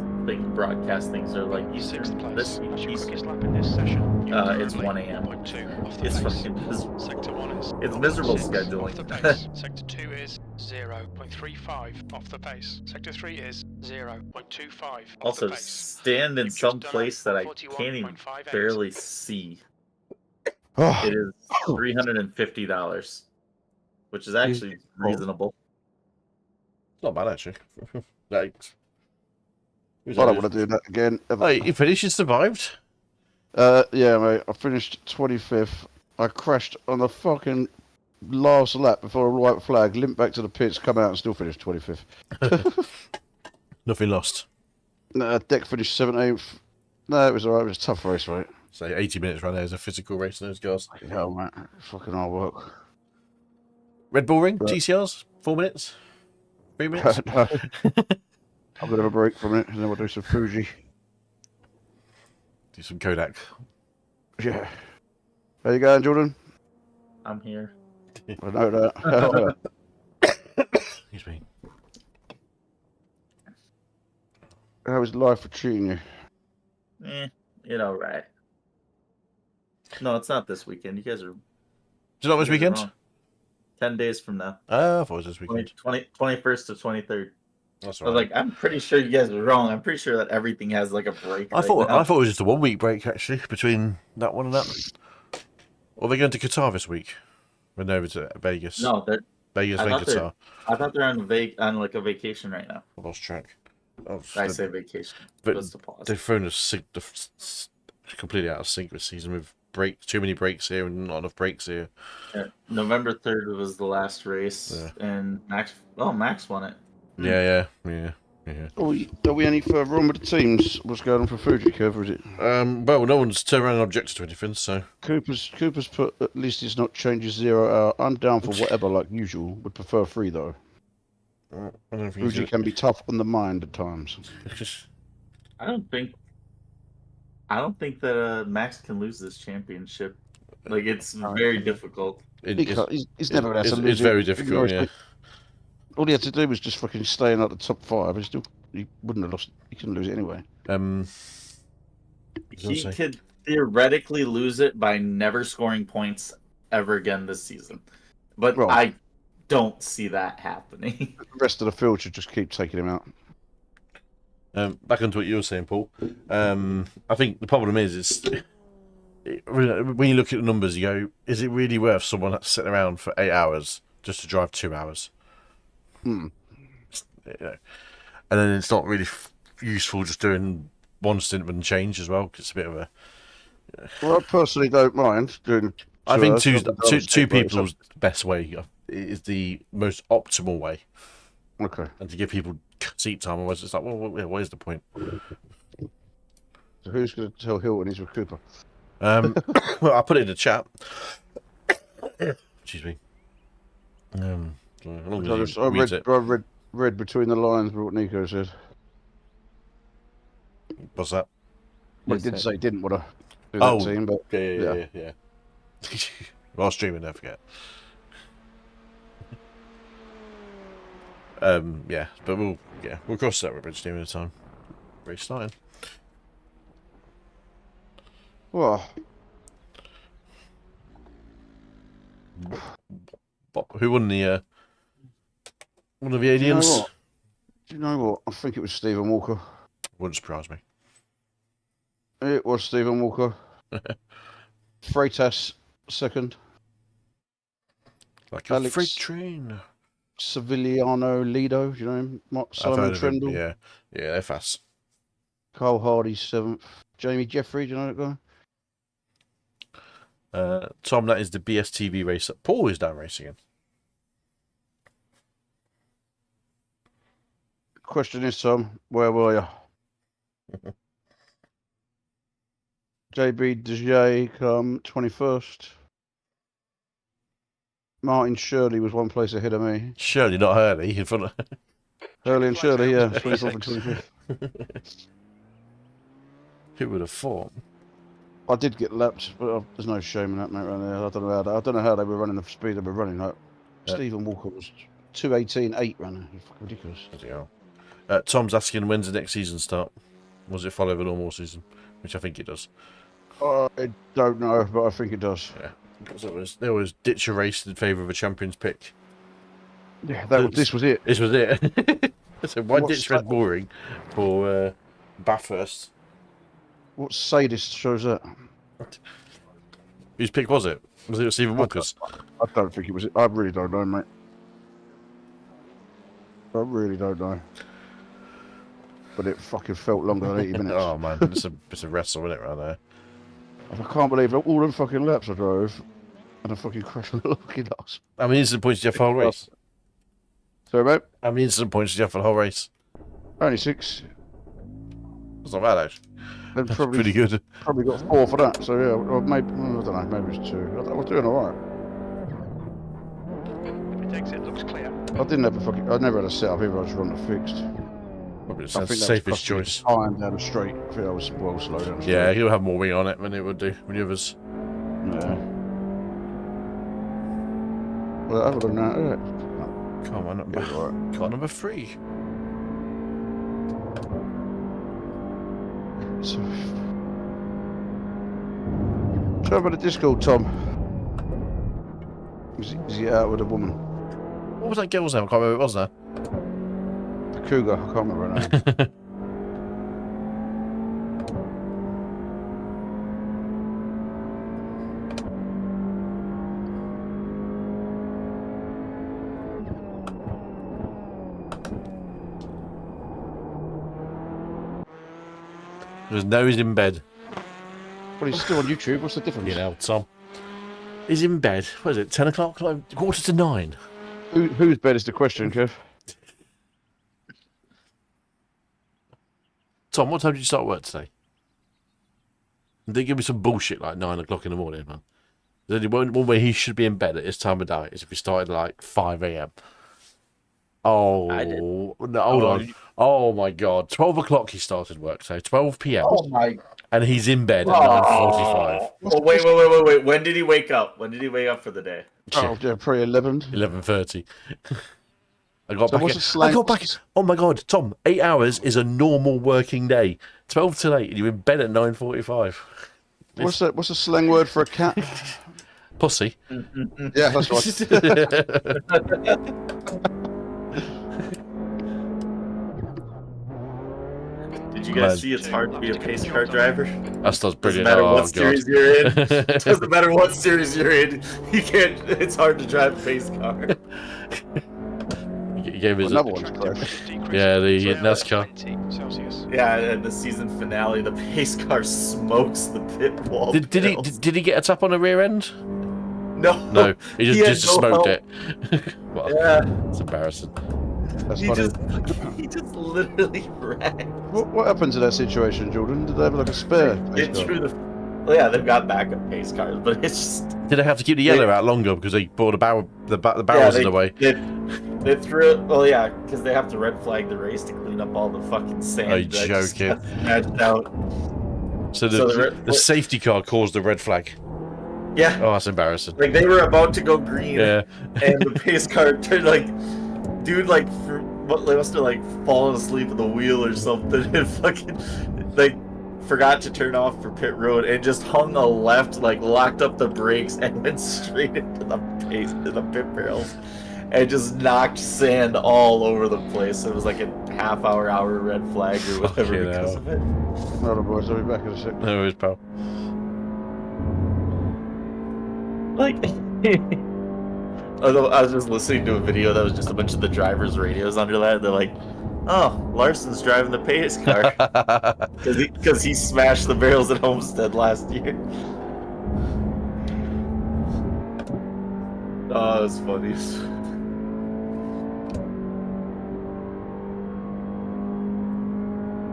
broadcast things are like Eastern. Sixth place. This That's your Eastern. quickest lap in this session. You're It's currently 1 a.m. 1.2 off the It's pace. fucking miserable. Sector 1 is It's miserable 0.6 scheduling. off the pace. Sector 2 is 0.35 off the pace. Sector 3 is 0.25 off Also, the pace. stand in You've some just done a place that I can't even 41.58. barely see. Oh, It is $350, which is actually reasonable. not bad actually. Like, who's I don't that? want to do that again. Ever. Oh, you finished. You survived. Yeah, mate. I finished 25th. I crashed on the fucking last lap before a white flag, limped back to the pits, come out and still finished 25th. Nothing lost. Deck finished 17th. No, it was alright. It was a tough race, right? So 80 minutes right there is a physical race in those cars. Fucking hell, mate. Fucking hard work. Red Bull Ring, Right. TCRs, 4 minutes, 3 minutes. I'm going to have a break from it and then we'll do some Fuji. Do some Kodak. Yeah. How you going, Jordan? I'm here. I know that. Excuse me. How is life for treating you? Right. No, it's not this weekend. You guys are. Is it not this you guys are weekend? wrong. 10 days from now. I thought it was this weekend. 21st to 23rd. That's I right. was like, I'm pretty sure you guys are wrong. I'm pretty sure that everything has like a break. I thought it was just a 1 week break actually between that one and that. Or they're going to Qatar this week. Went over to Vegas. No, Vegas I and thought they're- Qatar. I thought they're on like a vacation right now. I lost track. I say vacation. But Just a pause. they've thrown us completely out of sync this season with too many breaks here and not enough breaks here. Yeah, November 3rd was the last race, and Max won it. Yeah. Are we any further on with the teams? What's going on for Fuji Curve, or is it? Well, no one's turned around and objected to anything, so Cooper's put at least it's not changes 0 hour. I'm down for whatever like usual. Would prefer 3 though. I don't think Fuji can be tough on the mind at times. I don't think that Max can lose this championship. Like it's very difficult. He's never had to lose it's it. very difficult, yeah. All he had to do was just fucking stay in like the top 5, and he wouldn't have lost. He couldn't lose it anyway. He could theoretically lose it by never scoring points ever again this season, but Well- I don't see that happening. The rest of the field should just keep taking him out. Back onto what you were saying, Paul. I think the problem is when you look at the numbers, you go, is it really worth someone that's sitting around for 8 hours just to drive 2 hours? Hmm. You know, and then it's not really useful just doing one stint and change as well, because it's a bit of a, Well, I personally don't mind doing. I think hours. two I've done stick race. people's best way is the most optimal way, Okay. and to give people seat time. Otherwise, it's like, well, what is the point? So who's going to tell Hilton he's with Cooper? Well, I put it in the chat. Excuse me. As long as you read it. I read between the lines what Nico said. What's that? Well, he did say he didn't want to do that team, but Yeah. While streaming, don't forget. Yeah, but we'll cross that bridge near the time. Race starting. well, Who won the one of the aliens? do you know what? I think it was Stephen Walker. Wouldn't surprise me. It was Stephen Walker. Freitas second. Like a Alex freight train. Sevillano Lido, do you know him? I've Simon heard of him. Trendle. Yeah, they're fast. Carl Hardy seventh. Jamie Jeffrey, do you know that guy? Tom, that is the BSTV race that Paul is down racing in. Question is, Tom, where were you? JB Dejay come 21st. Martin Shirley was one place ahead of me. Surely not Hurley in front of. Hurley and Shirley, yeah, 24th and 25th. Who would have thought? I did get lapped, but there's no shame in that, mate, right there. I don't know how they were running the speed they were running. Like, Stephen Walker was 2:18.8 running. It's fucking ridiculous. Bloody hell. Tom's asking when's the next season start? Was it follow the normal season? Which I think it does. I don't know, but I think it does. Yeah. Because there was ditch a race in favour of a champions pick. Yeah, this was it. This was it. So why What's ditch Red that? Bullring for Bathurst? What sadist shows that? Whose pick was it? Was it Stephen Walker's? I don't think it was it. I really don't know, mate. I really don't know. But it fucking felt longer than 80 minutes. Oh man, it's a wrestle, isn't it, right there? I can't believe all them fucking laps I drove and I fucking crashed on the lucky loss. How many instant points did you have for the whole race? Sorry, mate? How many instant points did you have for the whole race? Only 6. That's not bad, actually. Then That's probably, pretty good. Probably got 4 for that. So yeah, or maybe, I don't know, maybe it's 2. I was doing alright. If it exit looks clear. I never had a setup either, I just run the fixed. Probably I the think that safest was choice. Time down the straight. I think I was well slow down the straight. Yeah, he'll have more wing on it than it would do with the others. Yeah. Well, other than that, yeah. Come on, car number 3. So, tell me about the Discord, Tom. Is he out with a woman? What was that girl's name? I can't remember what it was now. The Cougar. I can't remember her name. There's no, he's in bed. Well, he's still on YouTube. What's the difference? You know, Tom. He's in bed. What is it, 10 o'clock? Like, 8:45? Whose bed is the question, Kev? Tom, what time did you start work today? Don't give me some bullshit like 9 o'clock in the morning, man. There's only one way he should be in bed at this time of day is if he started at like 5 a.m. Oh, I did. no, hold on. Oh my God. 12 o'clock he started work, so 12 p.m. Oh my! And he's in bed at 9:45. Oh, wait! When did he wake up? When did he wake up for the day? Oh, yeah, pre-11. 11:30. I got So back. what's the slang? I got back. Oh my God, Tom! 8 hours is a normal working day. 12 till 8, and you're in bed at 9:45. What's the slang word for a cat? Pussy. Yeah, that's right. Did you guys see it's hard to be a pace car driver? That stuff's Doesn't brilliant. matter Oh, what God. series you're in. Doesn't matter what series you're in. You can't. It's hard to drive a pace car. You gave us Another one's crashed. Yeah, the Yeah, NASCAR. 20 Celsius. Yeah, and the season finale, the pace car smokes the pit wall. Did he bills. did he get a tap on the rear end? No. No, he had just no smoked help. it. Well, Yeah, it's embarrassing. That's he funny. just literally ran. What happened to that situation, Jordan? Did they have like a spare? They threw the. Well, yeah, they've got backup pace cars, but it's just. Did they have to keep the yellow out longer because they brought the barrels in the way? They threw it. Well, yeah, because they have to red flag the race to clean up all the fucking sand. Are you that just joking? got smashed out. So So the safety car caused the red flag. Yeah, Oh, that's embarrassing. like they were about to go green, Yeah. and the pace car turned like, dude, like they must have like fallen asleep at the wheel or something, and fucking like forgot to turn off for pit road and just hung a left, like locked up the brakes and went straight into the pit barrels, and just knocked sand all over the place. It was like a hour red flag or whatever Fucking because hell. of it. No, boys, I'll be back in a sec. No worries, pal. Like, although I was just listening to a video that was just a bunch of the drivers' radios under that. They're like, "Oh, Larson's driving the pace car because he smashed the barrels at Homestead last year." Oh, it was funny.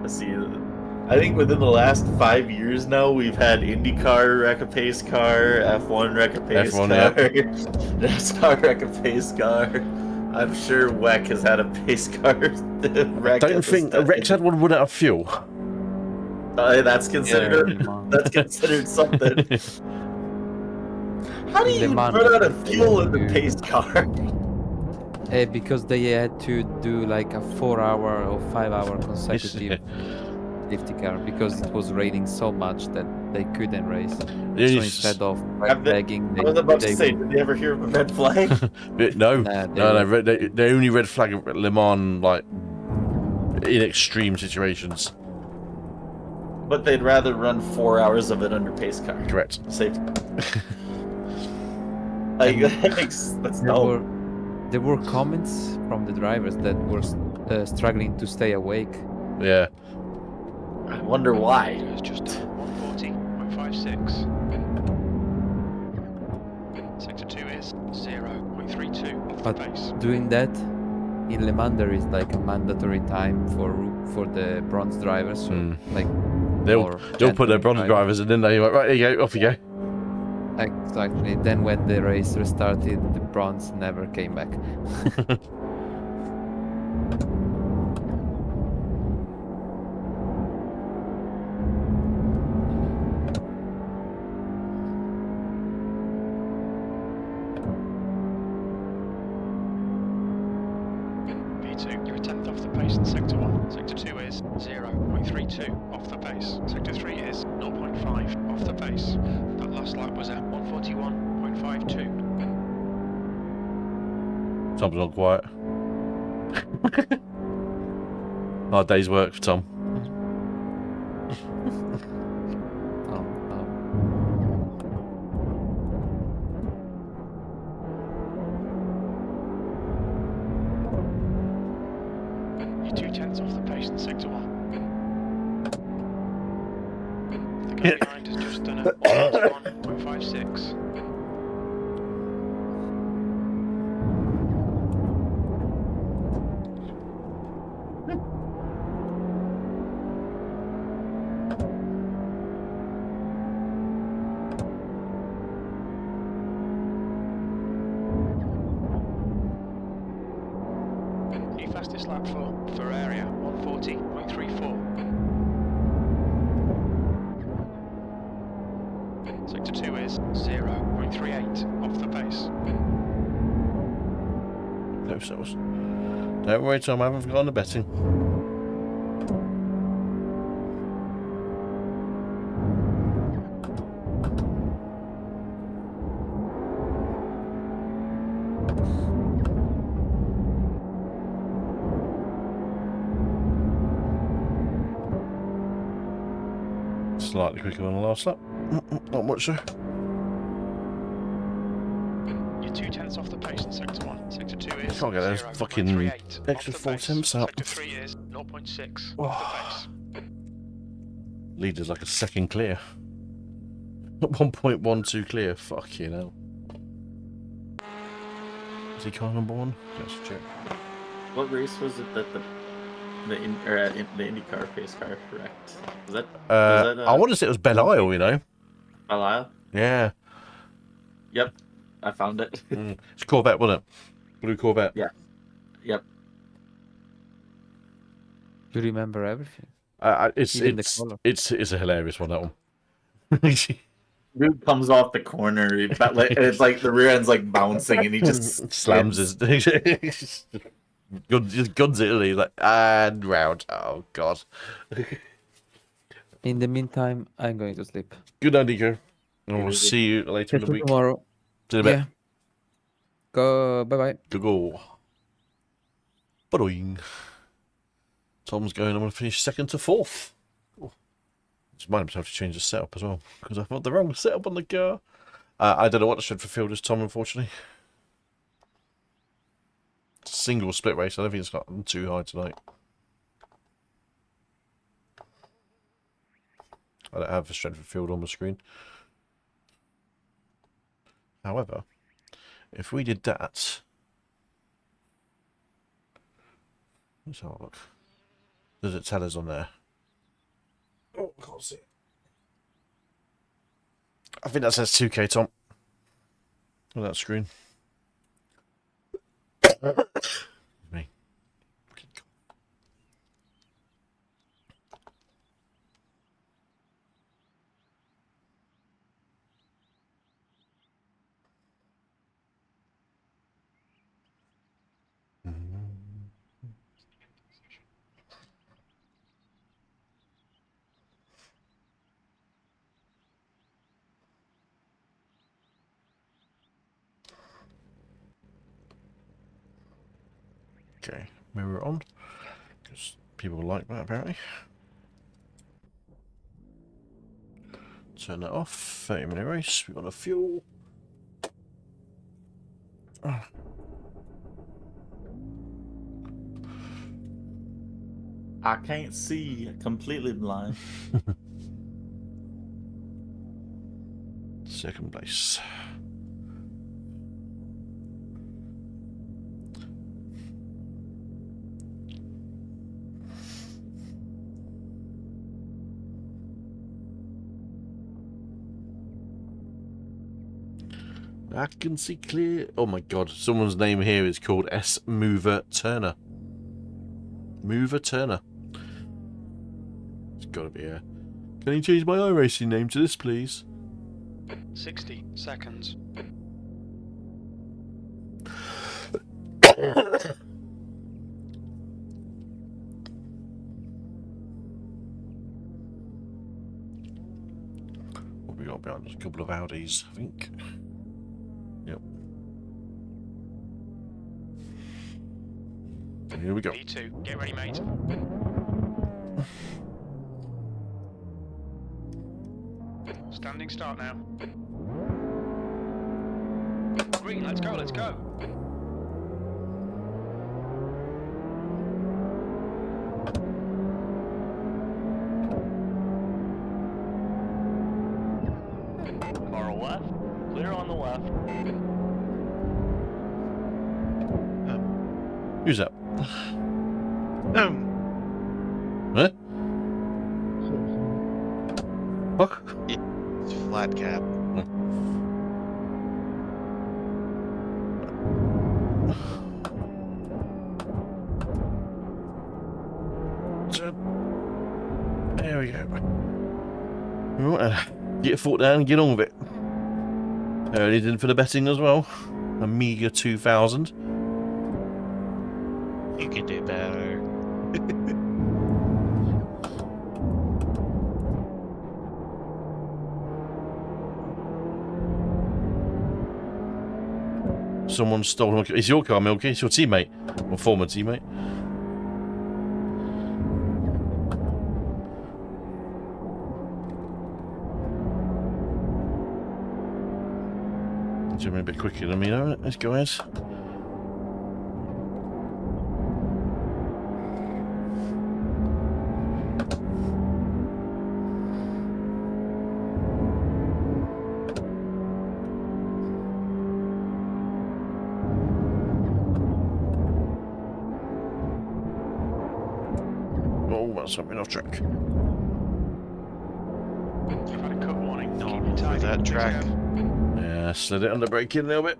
Let's see. I think within the last 5 years now, we've had IndyCar wreck a pace car, F1 wreck a pace F1, car, NASCAR wreck a pace car. I'm sure WEC has had a pace car wreck. Don't think a Rex had one run out of fuel. That's considered. That's considered something. How do you Le Mans, run out of fuel in the you- pace car? Because they had to do like a 4-hour or 5-hour consecutive safety car because it was raining so much that they couldn't race. So instead of Have they- flagging, I was about to they say, did they ever hear of a red flag? No, Nah, no. They only red flag at Le Mans like in extreme situations. But they'd rather run 4 hours of it under pace car. Correct. Safety. Like, that's no. There were comments from the drivers that were struggling to stay awake. Yeah. I wonder why. It's just 140.56. Sector 2 is 0.32 off the But base. doing that in Le Mans there is like a mandatory time for the bronze drivers. So like They'll or put their gentlemen bronze drivers and then they like, right, there you go, off you go. Exactly. Then when the race restarted, the bronze never came back. V2, you're a tenth off the pace in Sector 1. Sector 2 is 0.32 off the pace. Sector 3 is 0.5 off the pace. That last lap was at 141.52. Tom's gone quiet. Hard day's work for Tom. Oh, You're 2/10 off the pace in Sector 1. The guy behind has just done a 141.56. New fastest lap for area 140.34. Sector 2 is 0.38 off the pace. No cells. Don't worry, Tom, I haven't forgotten the betting. Slightly quicker than the last lap. Not much so. You're You're 2/10 off the pace in sector 1. Sector 2 is Can't get those fucking 0.38 extra off the 4 pace. temps out. Sector 3 is 0.6 off the pace. Leader's like a second clear. 1.12 clear. Fucking hell. Is he car number 1? Let's check. What race was it that the IndyCar pace car wrecked? Was that? I want to say it was Belle-Isle, you know. Belle-Isle? Yeah. Yep, I found it. It's a Corvette, wasn't it? Blue Corvette. Yeah. Yep. You remember everything. It's Even the colour. it's a hilarious one, that one. Dude comes off the corner, it's like the rear end's like bouncing, and he just slams his just guns it, and he's like, and round. Oh god. In the meantime, I'm going to sleep. Good night, Nico. And we'll see you later in the week. Tomorrow. See you in a bit. Yeah. Go. Bye bye. Go. Boing. Tom's going. I'm going to finish 2nd to 4th. Just mind myself to change the setup as well, because I've got the wrong setup on the car. I don't know what the Stratford Field is, Tom, unfortunately. It's a single split race. I don't think it's got too high tonight. I don't have the Stratford Field on the screen. However, if we did that, let's have a look. Does it tell us on there? Oh, I can't see it. I think that says 2K, Tom. On that screen. Me. Okay, mirror on, because people like that apparently. Turn that off. 30-minute race. We've got a fuel. I can't see, completely blind. 2nd place. I can see clear. Oh my god, someone's name here is called S. Mover Turner. Mover Turner. It's gotta be a. Can you change my iRacing name to this, please? 60 seconds. What we got behind us? A couple of Audis, I think. Yep. And here we go. E2, get ready, mate. Standing start now. Green, let's go, let's go. Car left, clear on the left. Who's that? Huh? Fuck? It's flat cap. There we go. Right, get your foot down and get on with it. Early in for the betting as well. Amiga 2000. You can do better. Someone stole my car. It's your car, Milky. It's your teammate. Or former teammate. Jumping a bit quicker than me, though. Let's go, guys. Oh, that's something off track. You've had a cut warning. Keep your For target. that track. Yeah, slid it under braking a little bit.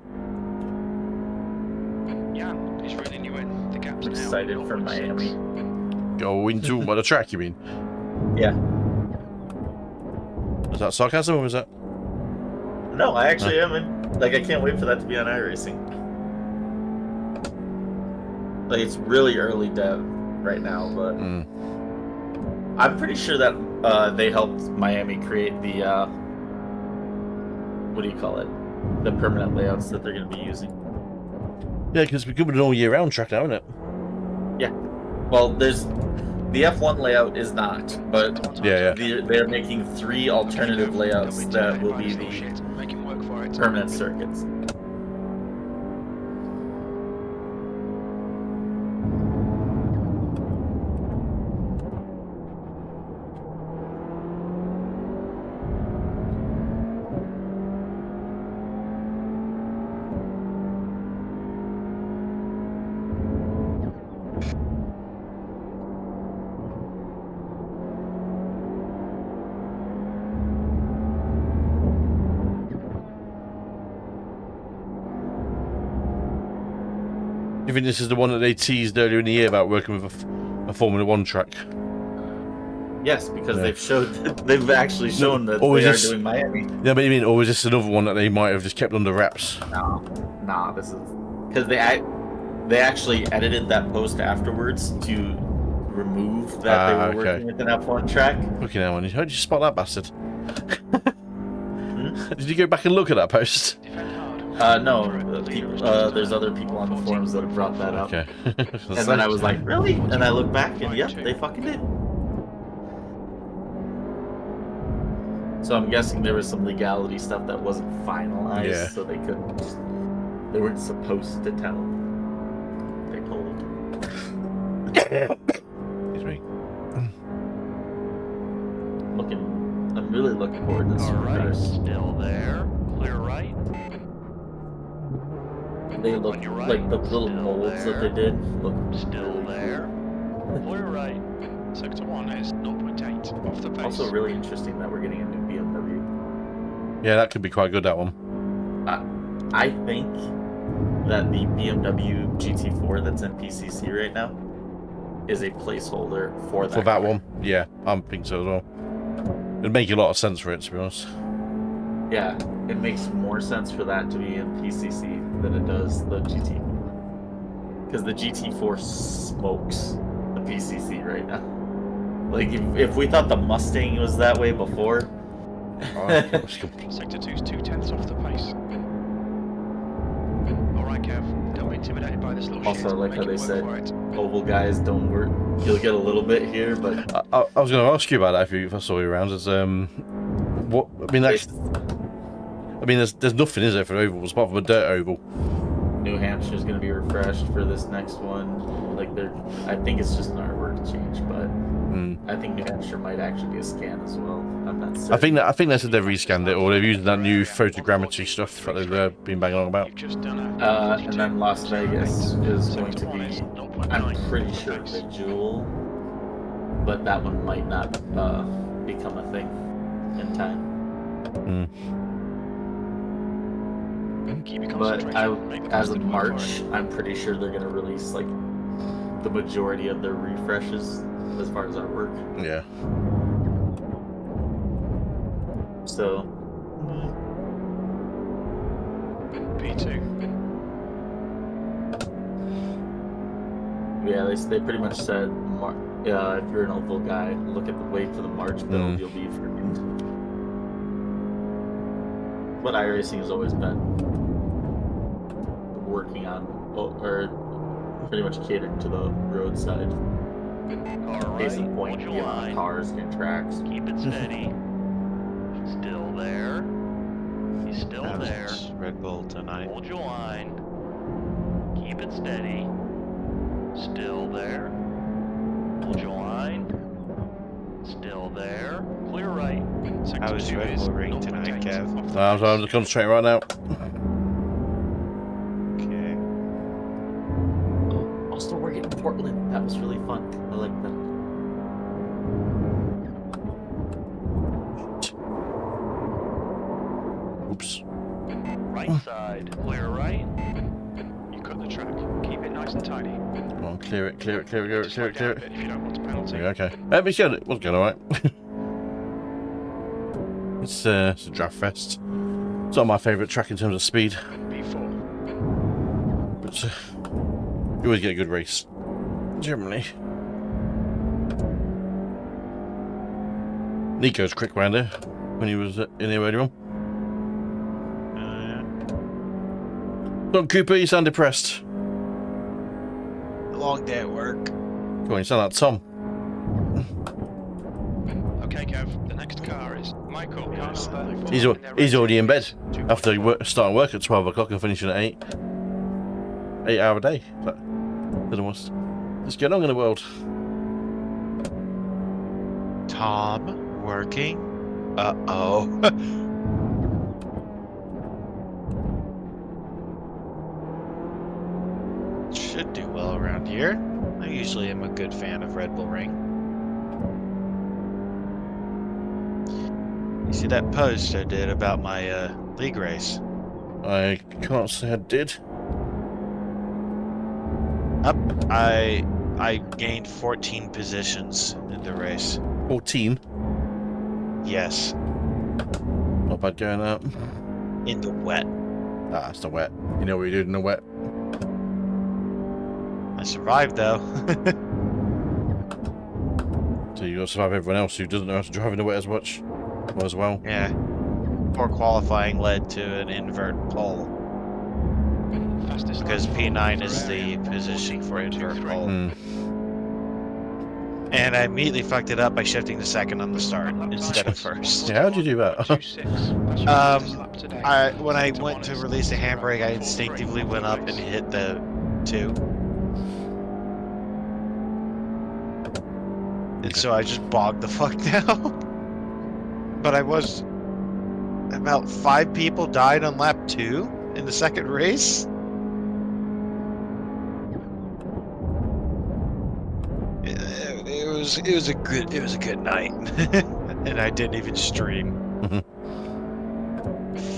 Yeah, he's reeling you in. The gap's I'm now. excited for 0.6. Miami. Going to what the track, you mean? Yeah. Was that sarcasm or was that? No, I actually am in. Like, I can't wait for that to be on iRacing. Like, it's really early dev right now, but I'm pretty sure that they helped Miami create the what do you call it? The permanent layouts that they're going to be using. Yeah, because it's becoming an all-year-round track now, isn't it? Yeah. Well, there's the F1 layout is not, but Yeah. they're making 3 alternative layouts that will be the Make him work for it. permanent circuits. You think this is the one that they teased earlier in the year about working with a Formula One track? Yes, because Yeah. they've actually shown that or is they are this- doing Miami. Yeah, but you mean, or is this another one that they might have just kept under wraps? Nah, this is because they actually edited that post afterwards to remove that they were okay. working with an F1 track. Looking at one, how'd you spot that bastard? Did you go back and look at that post? Defend hard. No, there's other people on the forums that have brought that up. Okay. And then I was like, really? And I looked back and yep, they fucking did. So I'm guessing there was some legality stuff that wasn't finalized, Yeah. so they couldn't just, they weren't supposed to tell. They told. Excuse me. I'm really looking forward to this Alright, cars. still there. Clear right. They look On your right, like the little still molds that there. they did. Look Still really there. Clear right. Sector 1 is 0.8 off the cool. pace. Also, really interesting that we're getting a new BMW. Yeah, that could be quite good, that one. I think that the BMW GT4 that's in PCC right now is a placeholder for that. For that car. one, yeah, I think so as well. It'd make a lot of sense for it, to be honest. Yeah, it makes more sense for that to be in PCC than it does the GT4. Because the GT4 smokes the PCC right now. Like, if we thought the Mustang was that way before... Sector 2's 2/10 off the pace. Alright, Kev. Don't be intimidated by this little Also, shit. I like Make how him they work said for it. oval guys don't work. You'll get a little bit here, but I was going to ask you about that if I saw you around. As what I mean, there's nothing, is there, for ovals apart from a dirt oval? New Hampshire's going to be refreshed for this next one. Like, I think it's just an artwork change, but I think New Hampshire might actually be a scan as well. I'm not certain. I think they said they've rescanned it, or they've used that new photogrammetry stuff that they've been banging on about. You've just done And then Las Vegas is going to Sector 1 is be, 0.9 I'm pretty off the sure, pace. the Jewel, but that one might not become a thing in time. Keep your But concentration. Make the as best of work for March, it. I'm pretty sure they're going to release like the majority of their refreshes as far as artwork. Yeah. So, P2. yeah, they pretty much said, if you're an oval guy, wait for the March build, you'll be freaking. What iRacing has always been working on, or pretty much catering to the roadside. Case in Alright, point, hold your getting on line. cars and tracks. Keep it steady. Still there. He's still there. That's Red Bull tonight. Hold your line. Keep it steady. Still there. Hold your line. Still there. Clear right. Sector How is 2 Red is Bull ring tonight, 0.8 Kev? off the I'm pace. just concentrating right now. Okay. Oh, also working in Portland. That was really fun. I like that. Oops. Right side. Clear right. You cut the track. Keep it nice and tidy. Come on, clear it, clear it, clear it, clear it, Slow clear it, clear down a it. bit if you don't want a penalty. Okay. It's good. It was good, alright. It's a draft fest. It's not my favourite track in terms of speed, B4. but you always get a good race. Generally. Nico's quick round there when he was in there earlier on. Look, Cooper, you sound depressed. Long day at work. Come on, you sound like Tom. Okay, Kev, the next car is Michael. Car number 4 He's, in their he's race already in bed is after 2.5. starting work at 12 o'clock and finishing at 8. 8 hour day. So, don't know what's going on in the world. Tom working. Uh-oh. Should do well around here. I usually am a good fan of Red Bull Ring. You see that post I did about my league race? I can't say I did. Up, I gained 14 positions in the race. 14. Yes, Not bad going up. in the wet. Ah, it's the wet. You know what you do in the wet. I survived though. So you got to survive everyone else who doesn't know how to drive in the wet as much. Or as well. Yeah. Poor qualifying led to an invert pole. Fastest Because lap P9 for is the area, position for invert 14.23. pole. Hmm. And I immediately fucked it up by shifting to second on the start instead of first. Yeah, how'd you do that? 2.6. That's your fastest lap today. When I Sector went 1 to is release the handbrake, I 0.43 instinctively off the went up and pace. hit the 2. And so I just bogged the fuck down. But I was... About 5 people died on lap 2 in the second race. It was a good night. And I didn't even stream.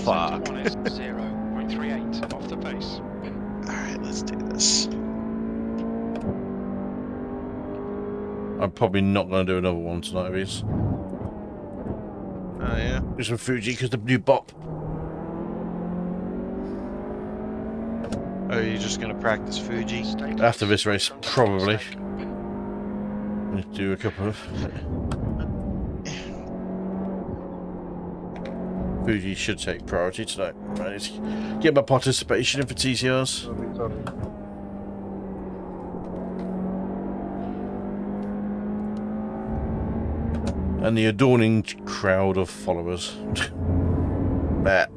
Fuck. Sector 1 is 0.38 off the pace. Alright, let's do this. I'm probably not going to do another one tonight of these. Oh yeah? Do some Fuji because the new bop. Are you just gonna practice Fuji? Stay After close. this race, Don't make a probably. mistake. Let's do a couple of... Fuji should take priority tonight. I need to get my participation in for TCRs. And the adorning crowd of followers. That.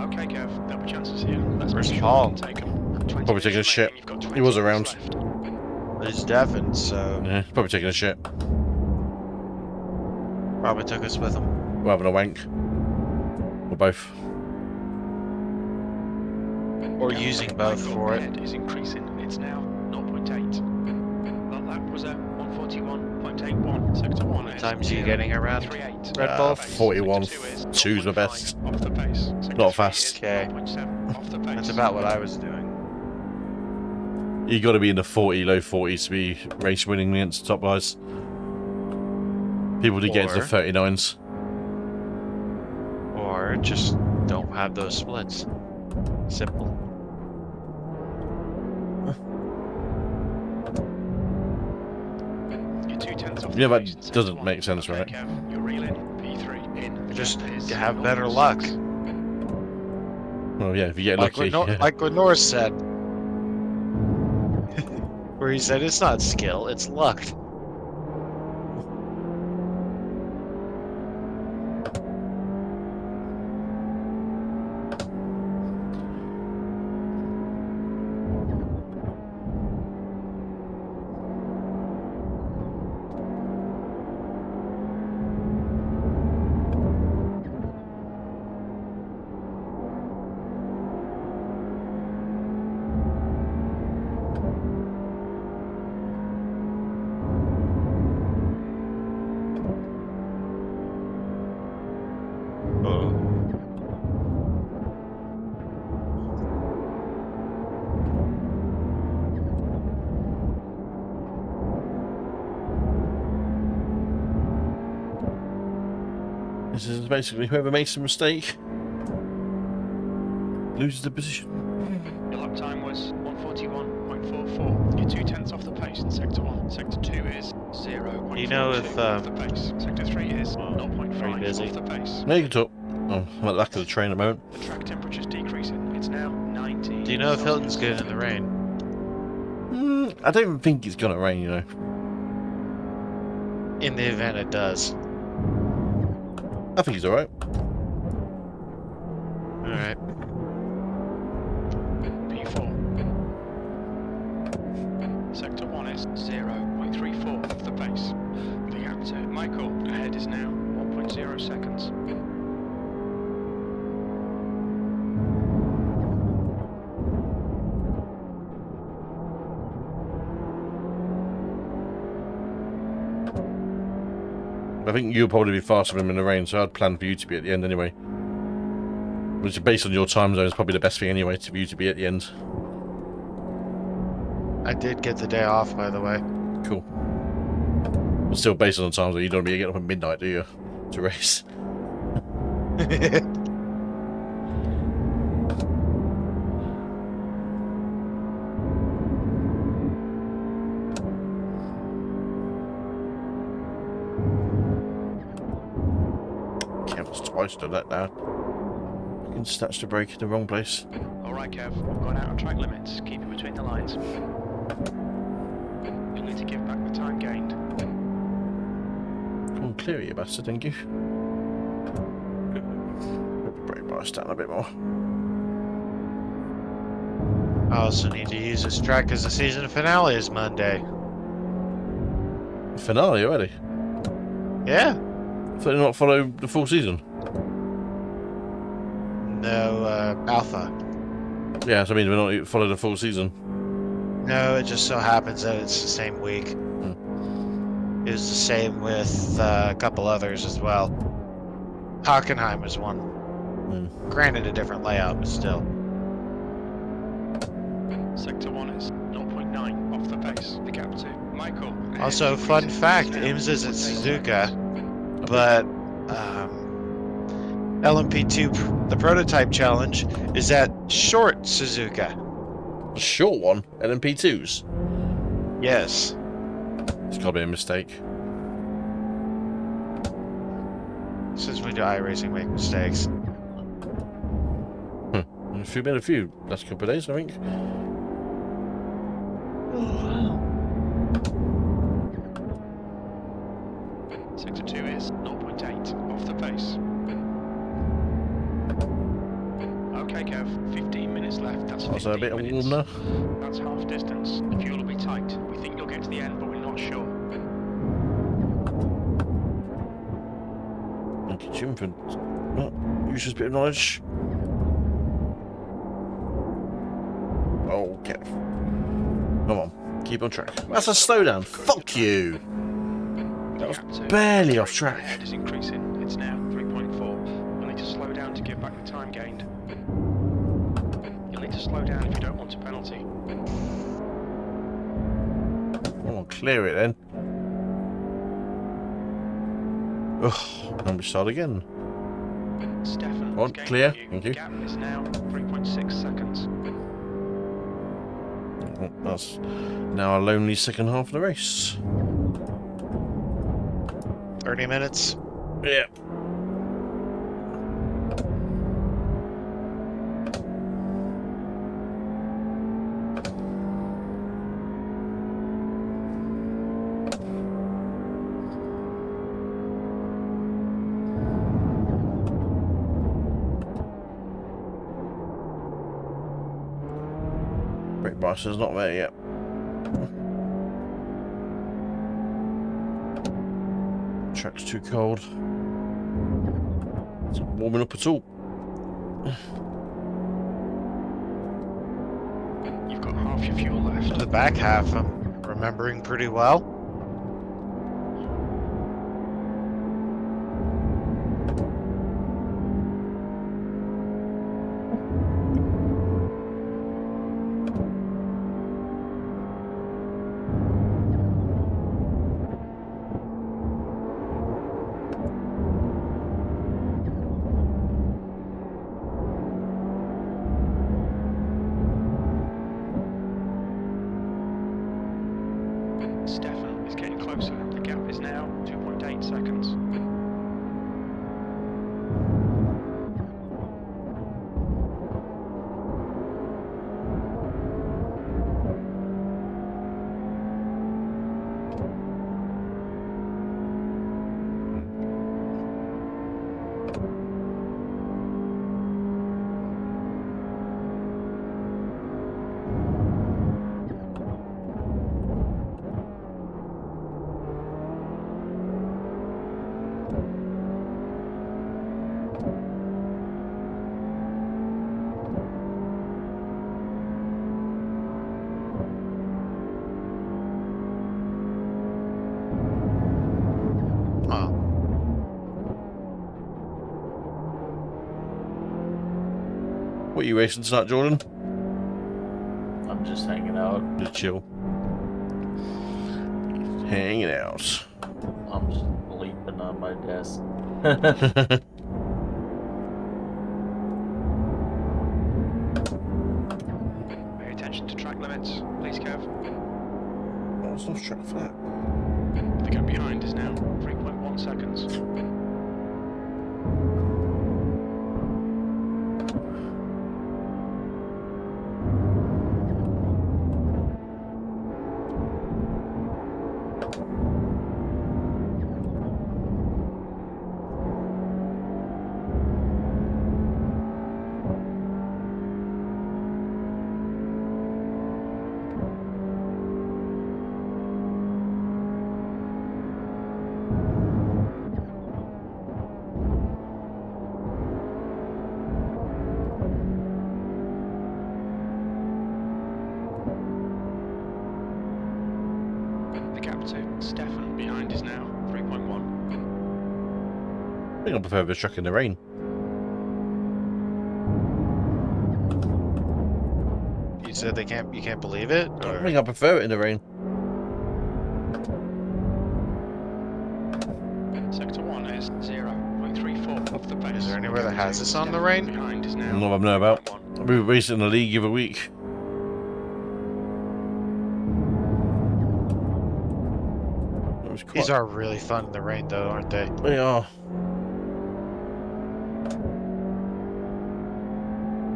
Okay, Kev, there'll be chances here. Let's Where's make sure Paul? we can take 'em. 20 Probably taking a minutes shit. remaining, you've got He was 20 around. minutes left. It's Devin, so Yeah, probably taking a shit. probably took us with him. We're having a wank. Or both. Or using both Michael for it. ahead is increasing. It's now 0.8. That lap was a 141.81. Sector 1 is times are you getting around 0.38 Red off Bull? the pace. 41. Sector 2 is 2's my 0.5 best. Off the pace. Sector Not 3 fast. is Okay. 0.7 off the pace. That's about what I was doing. You got to be in the 40, low 40s to be race winning against the top guys. People do get into the Or- 39s. Or just don't have those splits. Simple. You're 2/10 off Yeah, the that pace in sector doesn't 1. make sense, Okay, right? Kev, you're reeling. P3 in. The Just gap is have better 0.6. luck. Well, yeah, if you get Like lucky. Yeah. like what Norris said. Where he said it's not skill, it's luck. This is basically whoever makes a mistake loses the position. Your lap time was 1:41.44. You're 2/10 off the pace in Sector 1. Sector 2 is 0.42 You know if, off the pace. Sector 3 is very 0.5 busy. off the pace. No, you can talk. Oh, I'm at the back of the train at the moment. The track temperature's decreasing. It's now 90. Do you know if Hilton's good in the rain? I don't even think it's gonna rain, you know. In the event it does. I think he's alright. Alright. P4. Sector 1 is 0.34 off the pace. The gap to Michael ahead is now 1.0 seconds. I think you'll probably be faster than him in the rain, so I'd plan for you to be at the end anyway. Which, based on your time zone, is probably the best thing anyway, for you to be at the end. I did get the day off, by the way. Cool. But still, based on the time zone, you don't be getting up at midnight, do you? To race. Campus twice to that now. You can snatch the brake in the wrong place. Alright Kev, we've gone out of track limits. Keep it between the lines. You'll need to give back the time gained. Come on, clear it, you bastard, thank you. Let the brake bias down a bit more. I also need to use this track because the season finale is Monday. Finale already? Yeah. So they not follow the full season? No, Alpha. Yeah, so I mean, we're not follow the full season. No, it just so happens that it's the same week. It was the same with a couple others as well. Hockenheim was one. Granted, a different layout, but still. Sector 1 is 0.9 off the pace. The gap to Michael. ahead Also, is fun now fact, IMSA's at 0.8 Suzuka, but LMP2, the prototype challenge, is at short Suzuka. A short one? LMP2s? Yes. It's gotta be a mistake. Since we do iRacing, make mistakes. Been a few last couple of days, I think. Sector 2 is 0.8 off the pace. Okay, Kev, 15 minutes left. That's Also a 15 bit of minutes. warm now. That's half distance. The fuel will be tight. We think you'll get to the end, but we're not sure. Thank you, Jim, for useless bit of knowledge. Okay. Come on, keep on track. That's a slowdown. Fuck you. That was Gap to barely off Michael track. ahead is increasing. It's now 3.4. You'll need to slow down to give back the time gained. You'll need to slow down if you don't want a penalty. Come on, clear it then. Ugh, and we start again. Stefan, On, clear, thank you. Gap is now 3.6 seconds. That's now a lonely second half of the race. 30 minutes. Yeah. Brake Master's not there yet. Track's too cold. It's not warming up at all. You've got half your fuel left. The back half, I'm remembering pretty well. now 2.8 seconds. Oh. What are you racing tonight, Jordan? I'm just hanging out. Just chill. Hanging out. I'm just sleeping on my desk. Pay attention to track limits, please, Kev. What's off track for that? The gap behind is now 3.1 seconds. The gap to Stefan behind is now 3.1. I think I prefer this track in the rain. You said you can't believe it? I Or... think I prefer it in the rain. Sector 1 is 0.34 off the pace. Is there anywhere that has this on the rain? Behind is now Not I know about. 0.1. I'll be racing in the league every week. It was quite... These are really fun in the rain, though, aren't they? They are.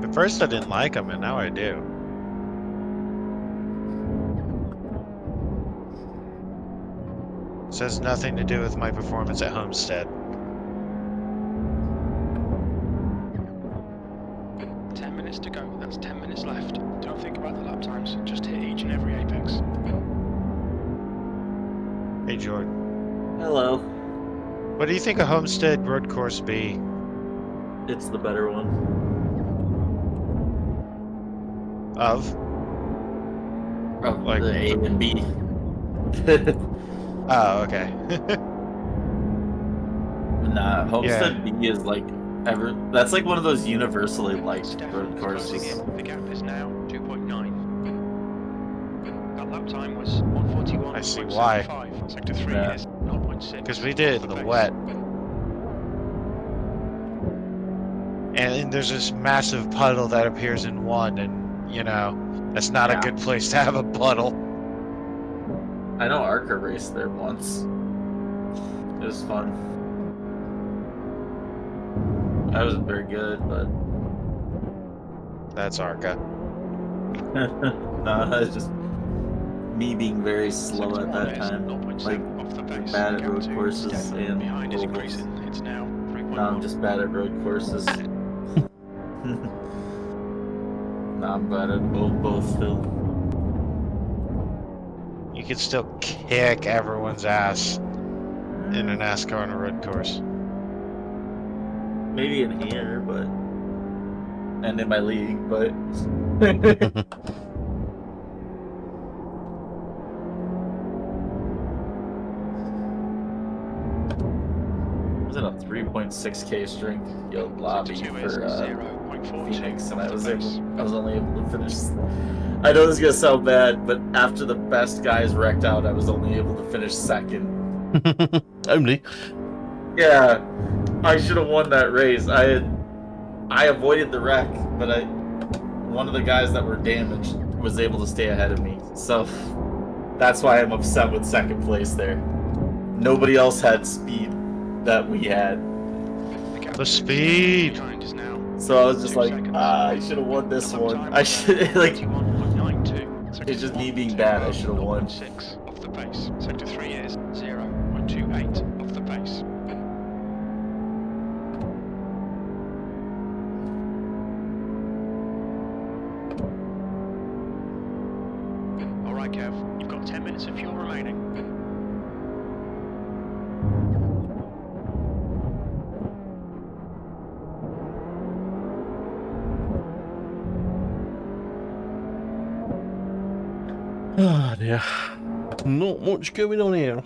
At first I didn't like them, and now I do. This has nothing to do with my performance at Homestead. 10 minutes to go, that's 10 minutes left. Don't think about the lap times, just hit each and every apex. Hey, Jordan. Hello. What do you think a Homestead road course be? It's the better one. Of? Of Like- the A and B. Oh, okay. Nah, Homestead B is like that's like one of those universally liked Stefan road is closing courses. in. The gap is now 2.9. That lap time was 1:41.75. I see why. Sector 3 Yeah. is 0.6. Because we did it in the wet. And there's this massive puddle that appears in one, and, you know, that's not Yeah. a good place to have a puddle. I know Arca raced there once. It was fun. I wasn't very good, but That's Arca. no, it's just me being very slow Sector at 1 that is time. 0.7 Like, off the pace. bad The at gap road to courses Stefan and behind is ovals. increasing. It's now 3.1. Now I'm just bad at road courses. Nah, I'm bad at both still. You can still kick everyone's ass in a NASCAR on a road course. Maybe in here, but and in my league, but was it a 3.6k strength guild lobby Sector 2 is for 0.42 Phoenix, and off I the was pace. only able to finish. I know this is gonna sound bad, but after the best guys wrecked out, I was only able to finish second. Only. Yeah, I should have won that race. I avoided the wreck, but one of the guys that were damaged was able to stay ahead of me. So that's why I'm upset with second place there. nobody else had speed that we had. The speed. Behind is now. So I was just 2 like, seconds. I should have won this The lap one. time I was, should like. 21.92. It's just me being bad. I should have won. 6 off the pace. Sector 3 is 0.28 off the pace. Alright, Kev, you've got 10 minutes of fuel remaining. Ah, dear. Not much going on here.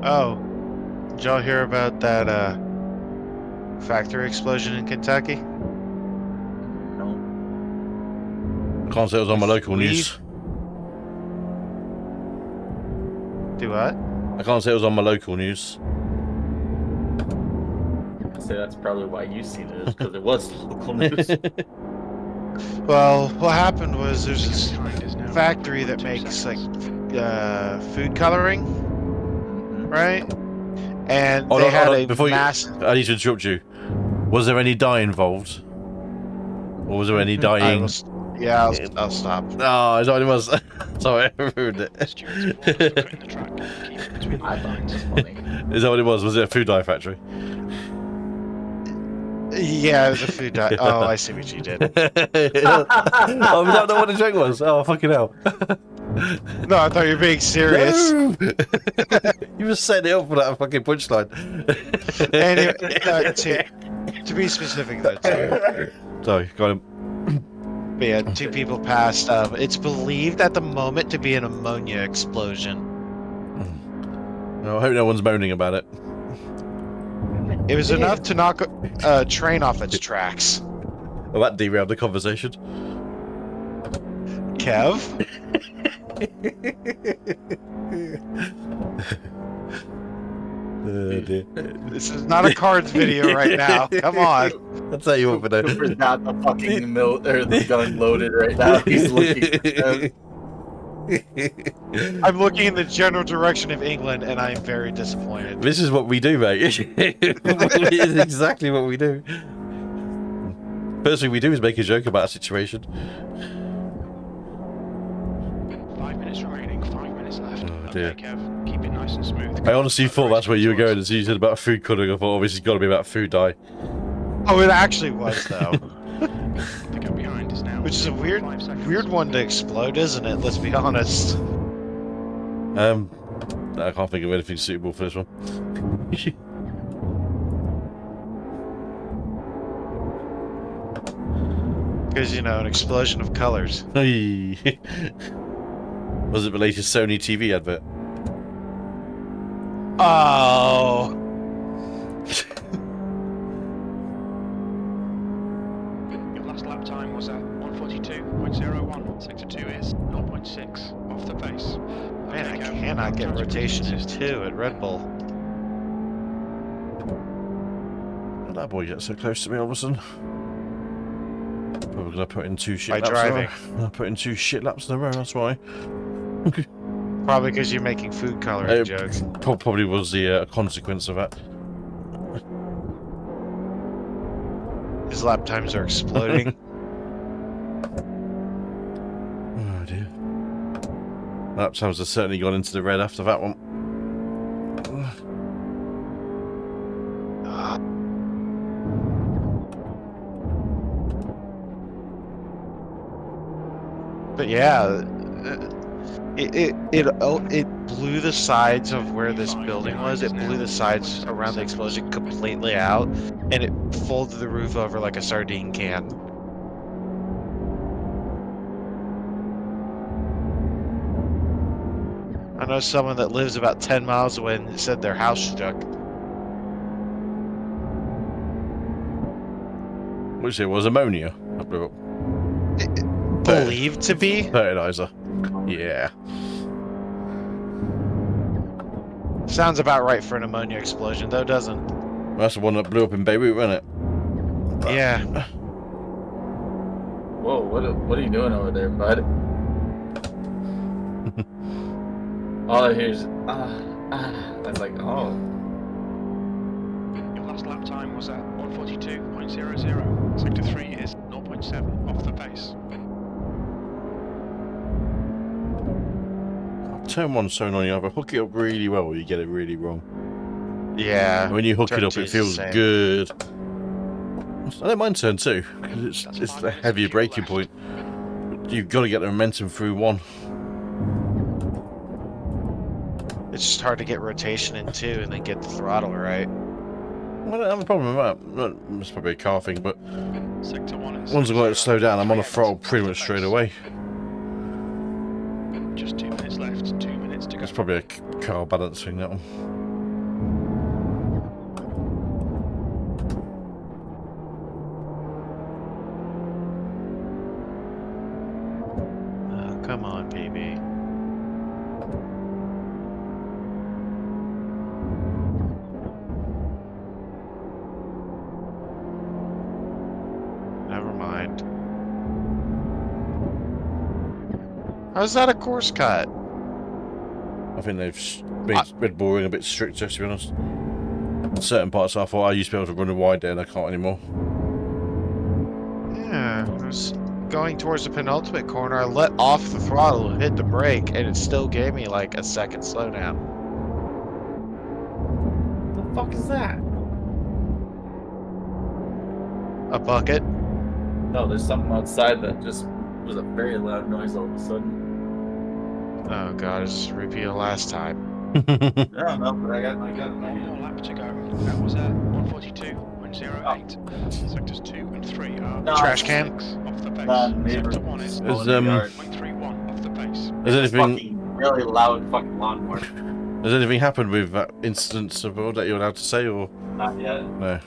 Oh, did y'all hear about that factory explosion in Kentucky? No. Can't say it was on my local We- news. Do what? I can't say it was on my local news. I say that's probably why you seen it, because it was local news. Well, what happened was there's this Behind is now factory that 2 makes like seconds. food coloring, Mhm. right? And Hold they on, had hold on, a before you- massive. I need to interrupt you. Was there any dye involved? Or was there any I dying? will, yeah, I'll stop. No, is that what it was? Sorry, I ruined it. Stewards will also quit the track. Keep it between the I thought it lines. was funny. Is that what it was? Was it a food dye factory? Yeah, it was a food dye. Oh, I see what you did. Oh, was that not what the joke was? Oh, fucking hell. No, I thought you were being serious. No! You were setting it up for that fucking punchline. Anyway, to be specific though, too. Sorry, got him. But yeah, 2 people passed. It's believed at the moment to be an ammonia explosion. Well, I hope no one's moaning about it. It was enough to knock a train off its tracks. Well, that derailed the conversation. Kev? Oh, dear. This is not a cards video right now. Come on. I'll tell you what, but Cooper's got the fucking the gun loaded right now. He's looking. I'm looking in the general direction of England and I am very disappointed. This is what we do, mate. It's exactly what we do. First thing we do is make a joke about a situation. 5 minutes remaining, 5 minutes left. Oh, dear. Okay, Kev, keep it nice and smooth. I honestly thought that's where you were going as you said about food coloring. I thought, oh, this has got to be about food dye. Oh, it actually was though. The gap behind is now. Which is a 5 seconds. weird one to explode, isn't it? Let's be honest. I can't think of anything suitable for this one. Because, you know, an explosion of colors. Hey. Was it the latest Sony TV advert? Oh. Your last lap time was at 1:42.01. Sector 2 is 0.6 off the pace. Man, I Okay, Kev, cannot lap get times rotation in consistent. 2 at Red Bull. How'd that boy get so close to me all of a sudden? Probably gonna put in 2 shit By laps driving. in a row. I put in 2 shit laps in a row, that's why. Probably because you're making food coloring Uh, jokes. Probably was the consequence of that. His lap times are exploding. Oh dear. Lap times have certainly gone into the red after that one. But yeah, it blew the sides of where this building was. It blew the sides around the explosion completely out, and it folded the roof over like a sardine can. I know someone that lives about 10 miles away and said their house struck. Which it was ammonia. I blew up. Believed to be? Fertilizer. Yeah. Sounds about right for an ammonia explosion, though, doesn't? That's the one that blew up in Beirut, wasn't it? Yeah. Whoa, what are you doing over there, bud? All I hear is I was like, oh. Your last lap time was at 1:42.00. Sector 3 is 0.7 off the pace. Turn 1's so annoying. Either hook it up really well or you get it really wrong. Yeah. And when you hook turn it up, two it is the feels same. good. I don't mind turn 2 because That's it's 5 a minutes heavier of fuel braking left. point. You've got to get the momentum through 1. It's just hard to get rotation in 2 and then get the throttle right. Well, I don't have a problem with that. It's probably a car thing, but Sector 1 is once I got it to slow down, I'm on a 0.38 throttle off pretty the much straight pace. away. Just 2 minutes left, 2 minutes to go. It's probably a car balance thing, that one. Oh, come on, PB. Never mind. How's that a course cut? I think they've made Red Bull Ring a bit stricter, to be honest. Certain parts I thought I used to be able to run a wide there and I can't anymore. Yeah, I was going towards the penultimate corner. I let off the throttle, hit the brake, and it still gave me like a second slowdown. What the fuck is that? A bucket. No, there's something outside that just was a very loud noise all of a sudden. Oh god, it's a repeat of last time. I don't know, but I got my One more lap to go. That was at 1:42.08. Sectors 2 and 3 are No. Trash can? 6 off the pace. Neighbor. Sector 1 is Is, 0.31 off the pace. Has anything Fucking really loud fucking lawnmower. has anything happened with that instance of all that you're allowed to say, or Not yet. no?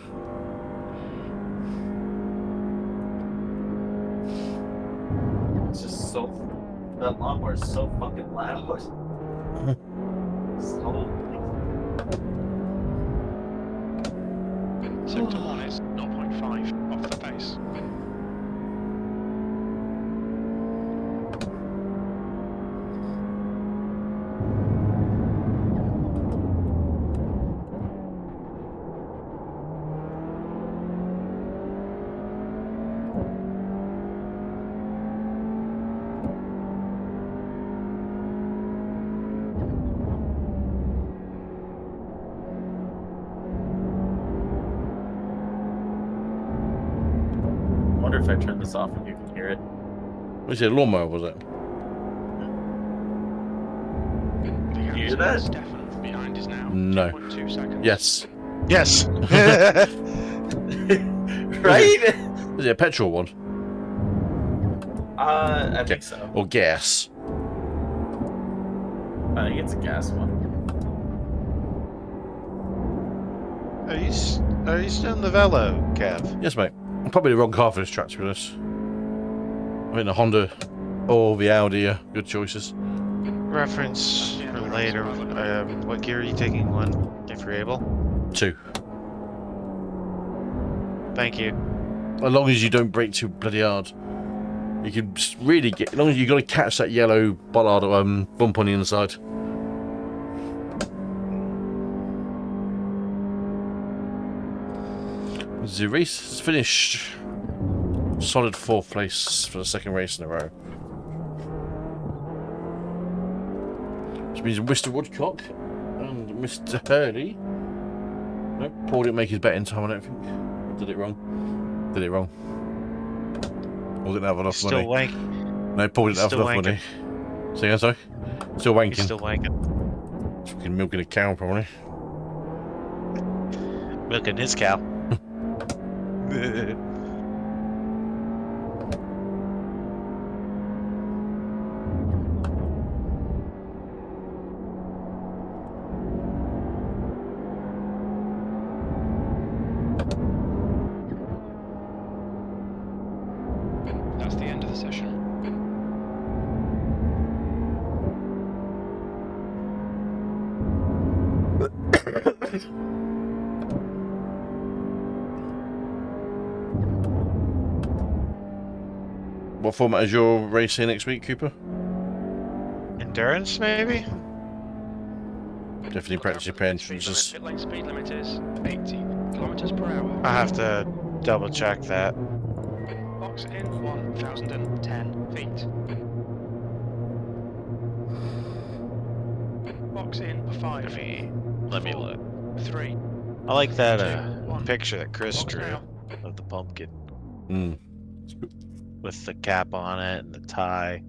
It's just so. That lawnmower is so fucking loud. So. Sector 1 is 0.5 off the pace. I wonder if I turn this off and you can hear it. Was it a lawnmower, was it? The You hear answer that? is definite. Behind is now No. 2.2 seconds. Yes. Yes. Right? Is it a petrol one? I think so. Or gas? I think it's a gas one. Are you still in the Velo, Kev? Yes, mate. I'm probably the wrong car for this track, to be honest. I think the Honda or the Audi are good choices. Reference for later. What gear are you taking? 1, if you're able. 2. Thank you. As long as you don't brake too bloody hard. You can really get, as long as you got to catch that yellow bollard bump on the inside. The race is finished. Solid 4th place for the 2nd race in a row. Which means Mr. Woodcock and Mr. Hurley. Nope, Paul didn't make his bet in time, I don't think. Did it wrong. Did it wrong. Paul didn't have enough Still money. wanking. No, Paul didn't have Still enough money. See, sorry? Still He's wanking. still wanking. Fucking milking a cow, probably. Milking his cow. That's the end of the session. What format is your race in next week, Cooper? Endurance, maybe? Definitely practice your entrances. Pit lane speed limit is 80 kilometers per hour. I'll have to double check that. Box in 1,010 feet. Box in 5 feet. Let me look. 3. I like that 2, 1. picture that Chris Box drew now. of the pumpkin Mm. with the cap on it and the tie.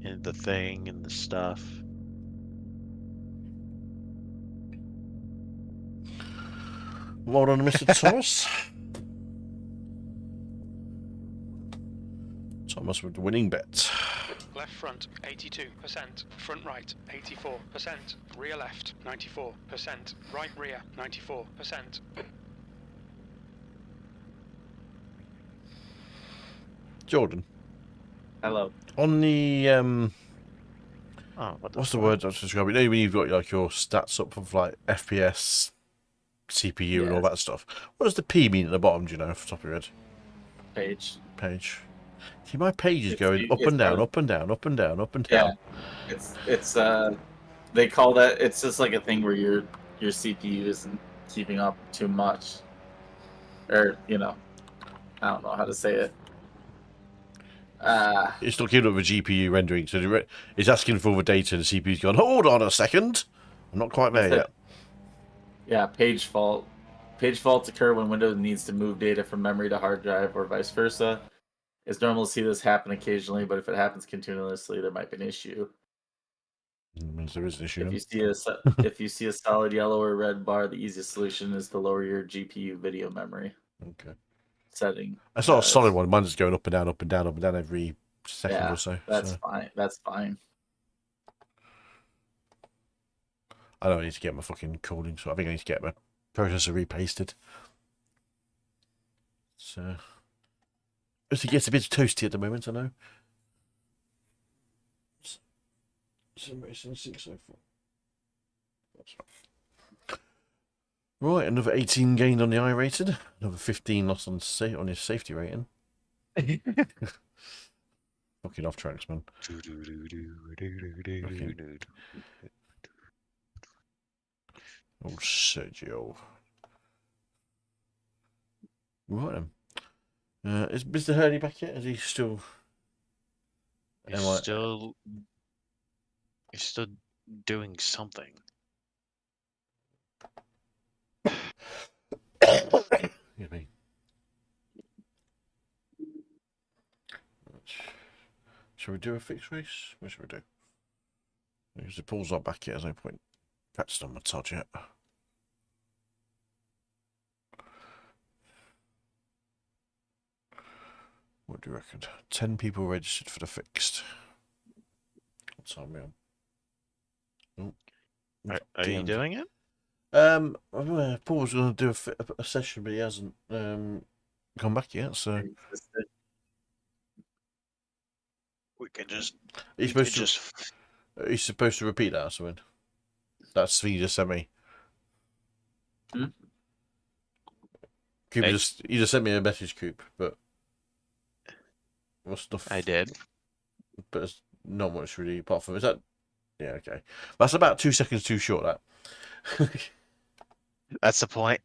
And the thing and the stuff. Well done, Mr. Thomas. Thomas with the winning bet. Left front 82%, front right 84%, rear left 94%, right rear 94%. Jordan, Hello. on the Oh, what's the word I was describing? You know when you've got like your stats up of like FPS, CPU, and all that stuff. What does the P mean at the bottom? Do you know off the top of your head? Page. Page. See, my page is It's going the- up it's and down, the- up and down, up and down, up and down. Yeah. It's they call that, it's just like a thing where your CPU isn't keeping up too much. Or, you know, I don't know how to say it. It's not keeping up with GPU rendering, so it's asking for all the data, and the CPU's going, hold on a second, I'm not quite there yet. Yeah, page fault. Page faults occur when Windows needs to move data from memory to hard drive or vice versa. It's normal to see this happen occasionally, but if it happens continuously, there might be an issue. Means there is an issue. If you see a solid yellow or red bar, the easiest solution is to lower your GPU video memory Okay. setting. That's not a solid one. Mine's just going up and down, up and down, up and down every second Yeah, or so. That's so fine. That's fine. I don't need to get my fucking cooling, so I think I need to get my processor repasted. So it gets a bit toasty at the moment, I know. SimRacing 604. Right, another 18 gained on the I rated, another 15 lost on his safety rating. Fucking off tracks, man. Oh, Sergio. Right then. Is Mr. Hurley back yet? Is he still? He's Am I- still doing something. Excuse me. Shall we do a fixed race? What should we do? Because the pool's not back yet, there's no point practicing on my Todd yet. What do you reckon? 10 people registered for the fixed. What time are we on? Are you DMs. doing it? Paul was going to do a session, but he hasn't come back yet. So We can just. he's supposed to repeat that or something. That's the thing you just sent me. Hmm? Coop, Hey. you just sent me a message, Coop, but what's stuff? I did. But it's not much really apart from is that. Yeah, okay. That's about 2 seconds too short. That. That's the point.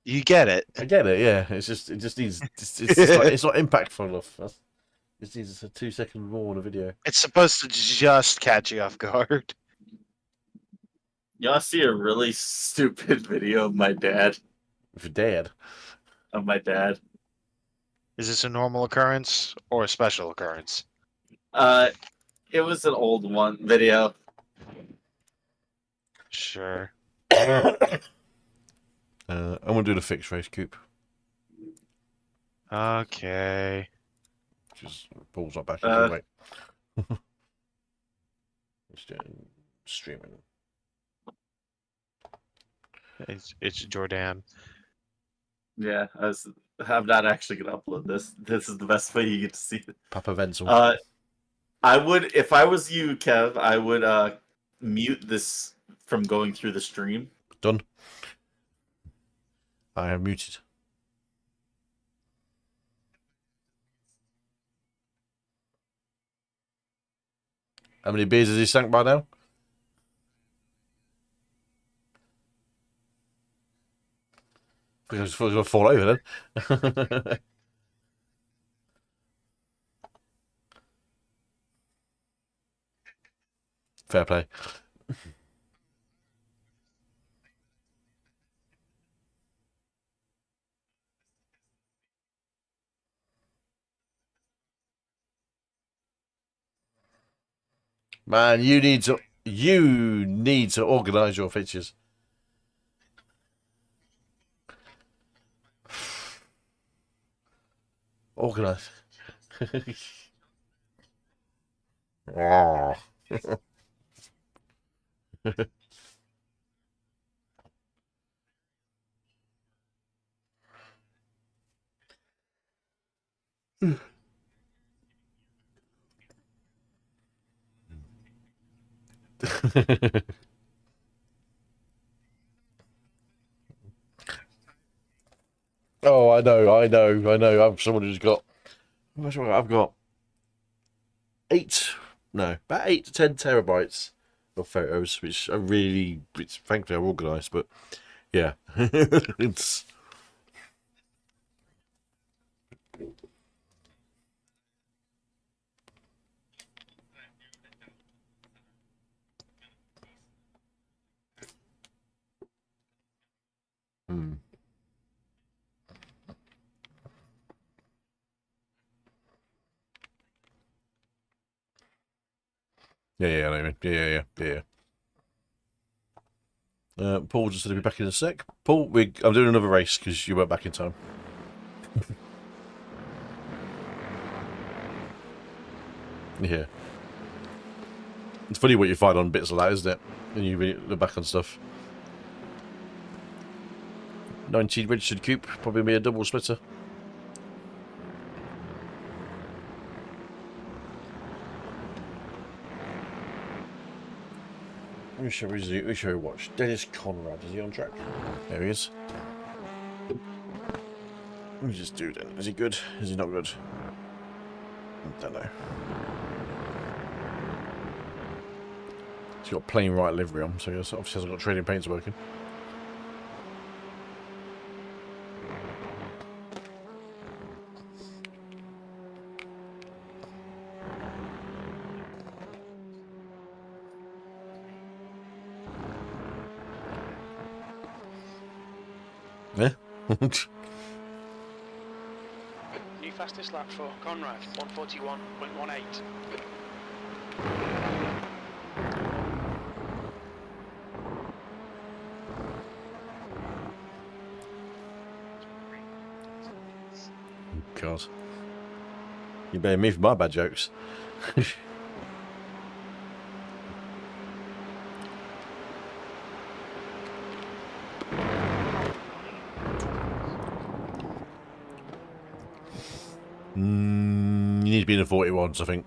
You get it. I get it. Yeah, it just needs. It's not impactful enough. It needs a 2 second more on a video. It's supposed to just catch you off guard. Y'all see a really stupid video of my dad. If you're dead. Of my dad. Is this a normal occurrence or a special occurrence? It was an old one video. Sure. I'm gonna do the fixed race, Coop. Okay. Just Paul's not back. Wait. Just doing streaming. It's Jordan. Yeah, I'm not actually gonna upload this. This is the best way you get to see it. Papa Venzel. I would, if I was you, Kev, I would mute this from going through the stream. Done. I am muted. How many beers has he sank by now? I was going to fall over then. Fair play. Man, you need to organise your features. Organise. Oh. Oh, I know. I'm someone who's got. I've got about 8 to 10 terabytes of photos, which are really, thankfully, are organised. But yeah, it's. Hmm. Yeah, I know what you mean. Yeah. Paul just said he'll be back in a sec. Paul, I'm doing another race because you weren't back in time. Yeah. It's funny what you find on bits like that, isn't it? When you look back on stuff. 19 registered coupe, probably be a double splitter. Let me show you watch. Dennis Conrad, is he on track? There he is. Let me just do that. Is he good? Is he not good? I don't know. He's got plain white livery on, so he obviously hasn't got trading paints working. Yeah. New fastest lap for Conrad, 141.18. God. You blame me for my bad jokes. You need to be in the 41s, I think.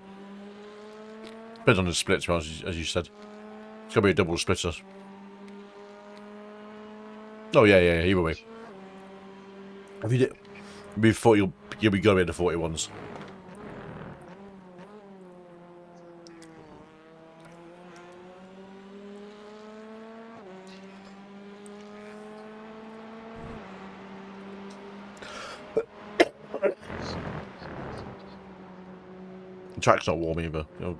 Depends on the splits, as you said. It's going to be a double splitter. Oh, yeah, he will be. Have you did... Before you'll be going in the 41s. The track's not warm either. You know,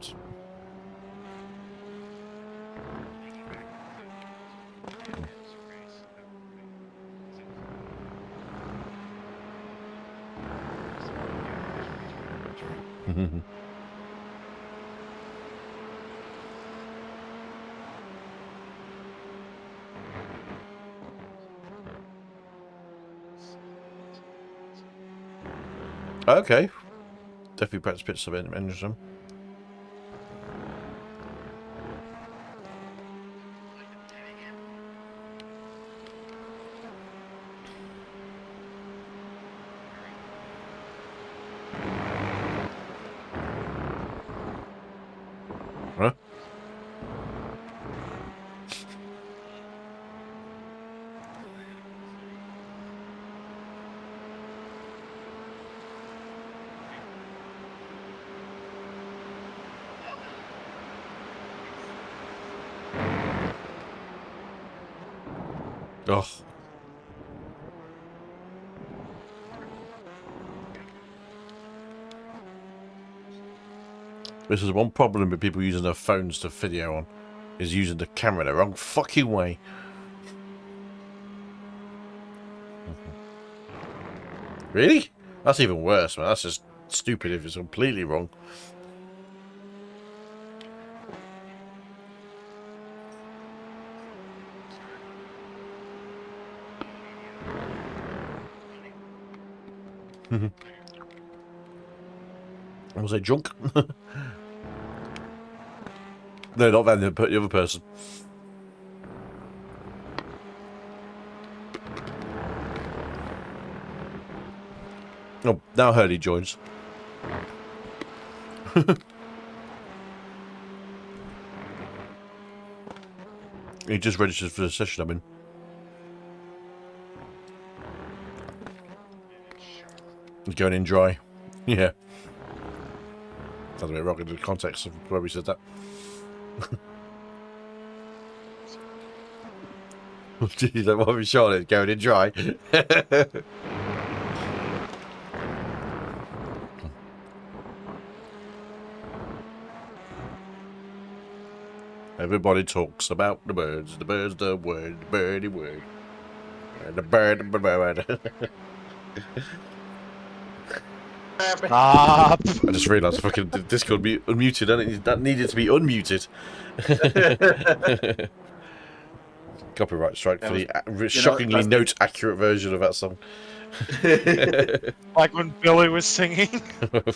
okay. Definitely practice bits of it. Interesting. Huh? Oh. This is one problem with people using their phones to video on, is using the camera the wrong fucking way. Really? That's even worse, man. That's just stupid if it's completely wrong. Was I drunk? No, not them, the other person. Oh, now Hurley joins. He just registered for the session I'm in. He's going in dry. Yeah. Sounds a bit wrong in the context of where we said that. Geez, that might be Charlotte going in dry. Everybody talks about the birds the word, the birdie word. And the bird. Stop. I just realised fucking Discord be unmuted, and that needed to be unmuted. Copyright strike for the shockingly note accurate version of that song. Like when Billy was singing.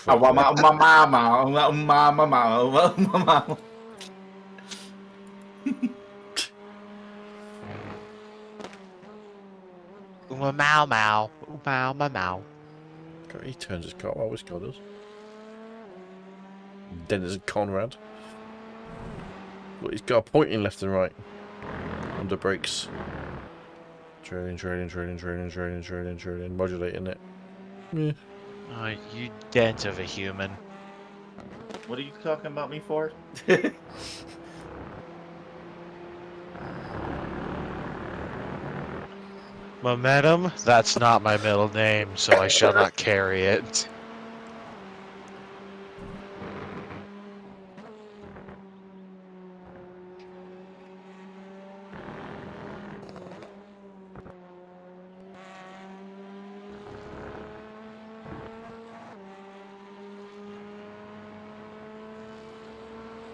Uma mau mau. Mau mau mau. He turns his car. Oh, his car does. Dennis Conrad. Look, he's got a pointing left and right. Under brakes. Trailing. Modulating it. Yeah. Oh, you dent of a human. What are you talking about me for? Momentum? That's not my middle name, so I shall not carry it.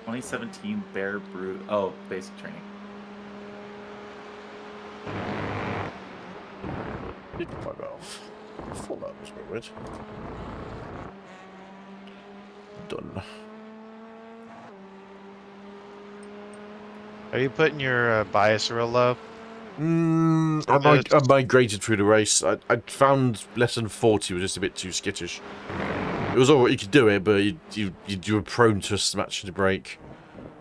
(2017) Bear Brew. Oh, basic training. Didn't fuck off. I thought that was weird. Done. Are you putting your bias real low? I migrated through the race. I found less than 40 was just a bit too skittish. It was alright, you could do it, but you were prone to smashing the brake.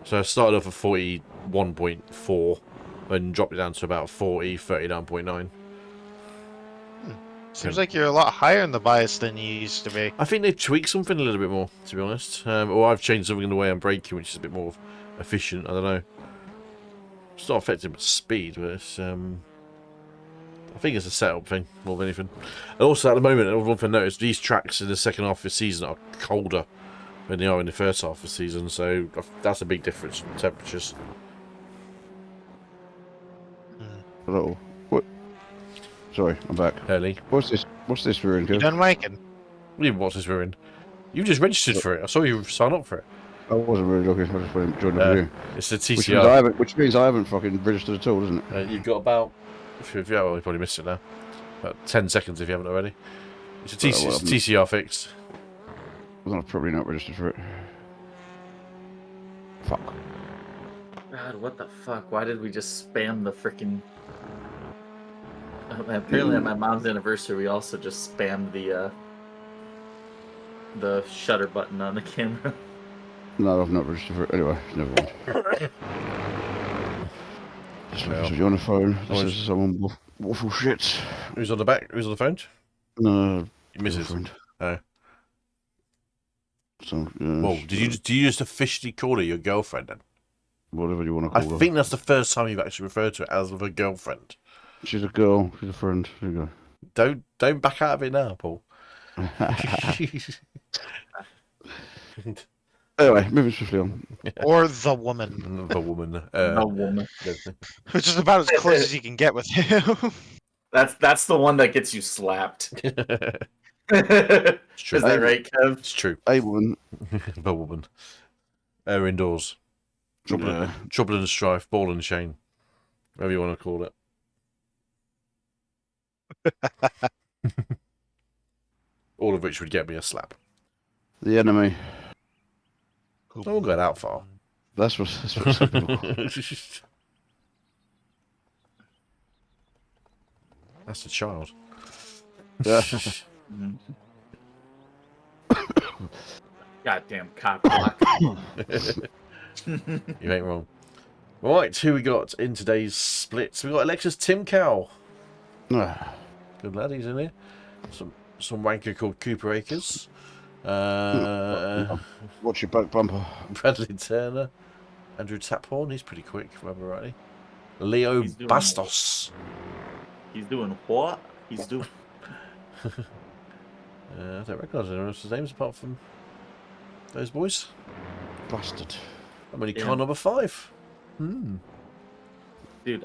So I started off at 41.4 and dropped it down to about 39.9. Seems like you're a lot higher in the bias than you used to be. I think they've tweaked something a little bit more, to be honest. Or I've changed something in the way I'm braking, which is a bit more efficient. I don't know. It's not affecting speed, but it's, I think it's a setup thing more than anything. And also, at the moment, one thing I noticed, these tracks in the second half of the season are colder than they are in the first half of the season, so that's a big difference in temperatures. Hello. What? Sorry, I'm back. Early. What's this ruin? You done making? What do you mean, what's this ruin? You just registered for it. I saw you sign up for it. I wasn't really looking. I just went and joined the video. It's the TCR. TCR. Which means I haven't fucking registered at all, doesn't it? You've got about, if you well, you probably missed it now. About 10 seconds if you haven't already. It's a TCR fix. I'm probably not registered for it. Fuck. God, what the fuck? Why did we just spam the frickin'... Apparently at my mom's anniversary we also just spammed the shutter button on the camera. No, I've not registered for it. Anyway, never mind. So you're on the phone. This is someone waffle shit. Who's on the back? Who's on the phone? No, Your missus. girlfriend. Oh. So, Well, do you just officially call her your girlfriend then? Whatever you want to I call her. think that's the first time you've actually referred to it as with a girlfriend. She's a girl. She's a friend. There you go. Don't back out of it now, Paul. Anyway, moving swiftly on. Or the woman. The woman. A woman. Which is about as close as you can get with him. That's the one that gets you slapped. It's true. Is that right, Kev? It's true. A woman. The woman. Air indoors. Trouble and strife, ball and chain. Whatever you want to call it. All of which would get me a slap. The enemy. I won't go that far. That's what's That's a child. Yeah. Goddamn cock block. You ain't wrong. Right, who we got in today's splits? We got Alexis Tim Cow. Good lad, he's in here. Some wanker called Cooper Akers. Watch your back bumper. Bradley Turner. Andrew Taphorn, he's pretty quick, if I remember rightly. Leo He's doing Bastos. He's doing what? He's doing. I don't recognise anyone else's names apart from those boys. Bastard. I'm only Yeah. car number 5. Dude,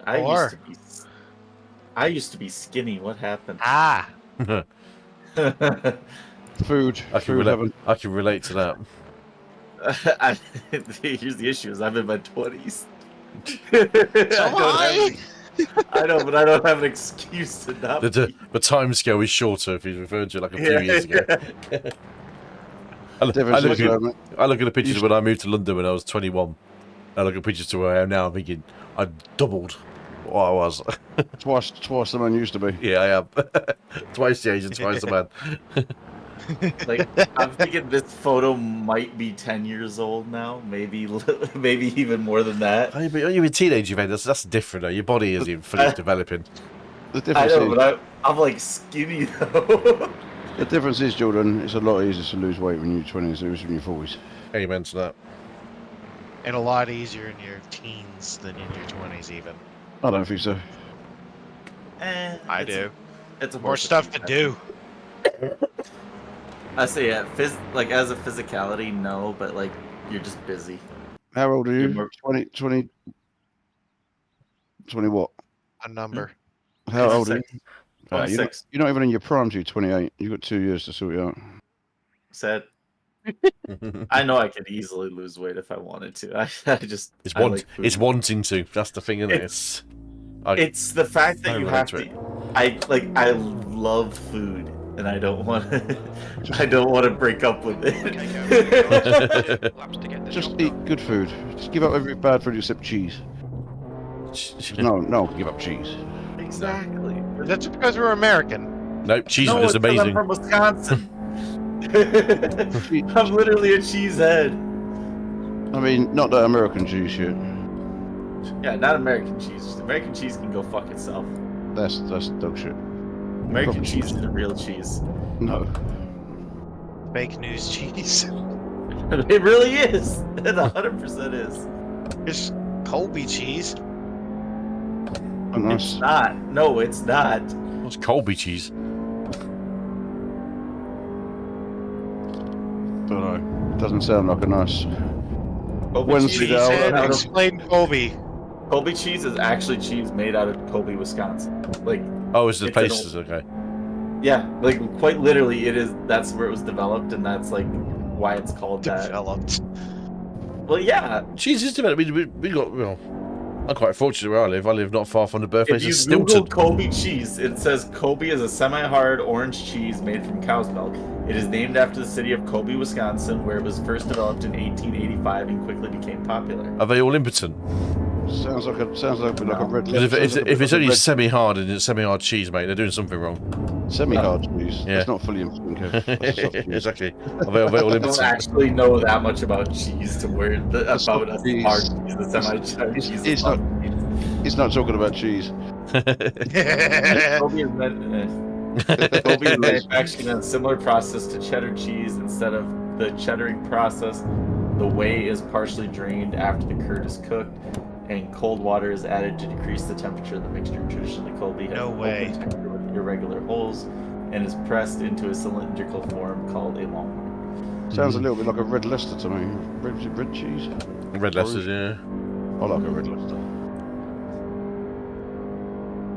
I used to be skinny. What happened? Ah. Food. I Food heaven. can relate to that. Here's the issue: is I'm in my 20s. I know, but I don't have an excuse to not. The time scale is shorter if he's referring to it like a few years ago. I look at the pictures when I moved to London when I was 21. I look at pictures to where I am now. I'm thinking I doubled what I was. Twice the man used to be. Yeah, I am. Twice the age and twice the man. Like, I'm thinking this photo might be 10 years old now, maybe even more than that. Are you a teenage event? That's different. Though. Your body isn't fully developing. The I difference know, is, but I'm like skinny though. the difference is, Jordan, it's a lot easier to lose weight when you're 20s than it is when you're 40s. Amen to that. And a lot easier in your teens than in your 20s, even. I don't think so. I do. It's a More stuff to do. I say, yeah, like as a physicality, no, but like you're just busy. How old are you? You're more- 20 what? A number. How old are you? 26. You're not even in your prime, you're 28. You've got 2 years to sort it out. Said. I know I could easily lose weight if I wanted to. I just It's wanting to. That's the thing, isn't it? It's the fact that I you relate have to to. I love food, and I don't want to. I don't want to break up with it. Laps to get the Just job eat done. good food. Just give up every bad food except cheese. No one can give up cheese. Exactly. That's because we're American. No, cheese No, is it's 'cause I'm amazing. from Wisconsin. I'm literally a cheesehead. I mean, not that American cheese shit. Yeah, not American cheese. American cheese can go fuck itself. That's dog shit. American Proper cheese is the real cheese. No. Fake news cheese. It really is. It 100% is. It's Colby cheese. Oh, nice. It's not. No, it's not. What's Colby cheese? Don't know. Doesn't sound like a nice. Colby Wednesday cheese now, is Cheesehead, made out of- explain Colby. Colby cheese is actually cheese made out of Colby, Wisconsin. Like, Oh, it's the It's an pastes. Okay. yeah, like quite literally, it is. That's where it was developed, and that's like why it's called that. Developed. Well, yeah. Cheese is developed. We got. Well, I'm quite fortunate where I live. I live not far from the If birthplace you of Stilton. Google Colby cheese, it says Colby is a semi-hard orange cheese made from cow's milk. It is named after the city of Colby, Wisconsin, where it was first developed in 1885 and quickly became popular. Are they all impotent? Sounds like a red. Because if sounds like it's a only red- semi-hard and it's semi-hard cheese, mate, they're doing something wrong. semi-hard cheese. Yeah. That's not fully impotent. Kev. That's soft cheese. Exactly. Are they all I don't impotent? actually know that much about cheese to where about a soft cheese. hard cheese, the semi-hard cheese. It's is not- soft cheese. He's not talking about cheese. Colby is Colby is manufactured in a similar process to cheddar cheese. Instead of the cheddaring process, the whey is partially drained after the curd is cooked. and cold water is added to decrease the temperature of the mixture. Traditionally, cold beer has No an way. open tanker with irregular holes and is pressed into a cylindrical form called a longhorn. Sounds a little bit like a red Leicester to me. Red cheese? Red Leicesters, yeah. I like a red Leicester.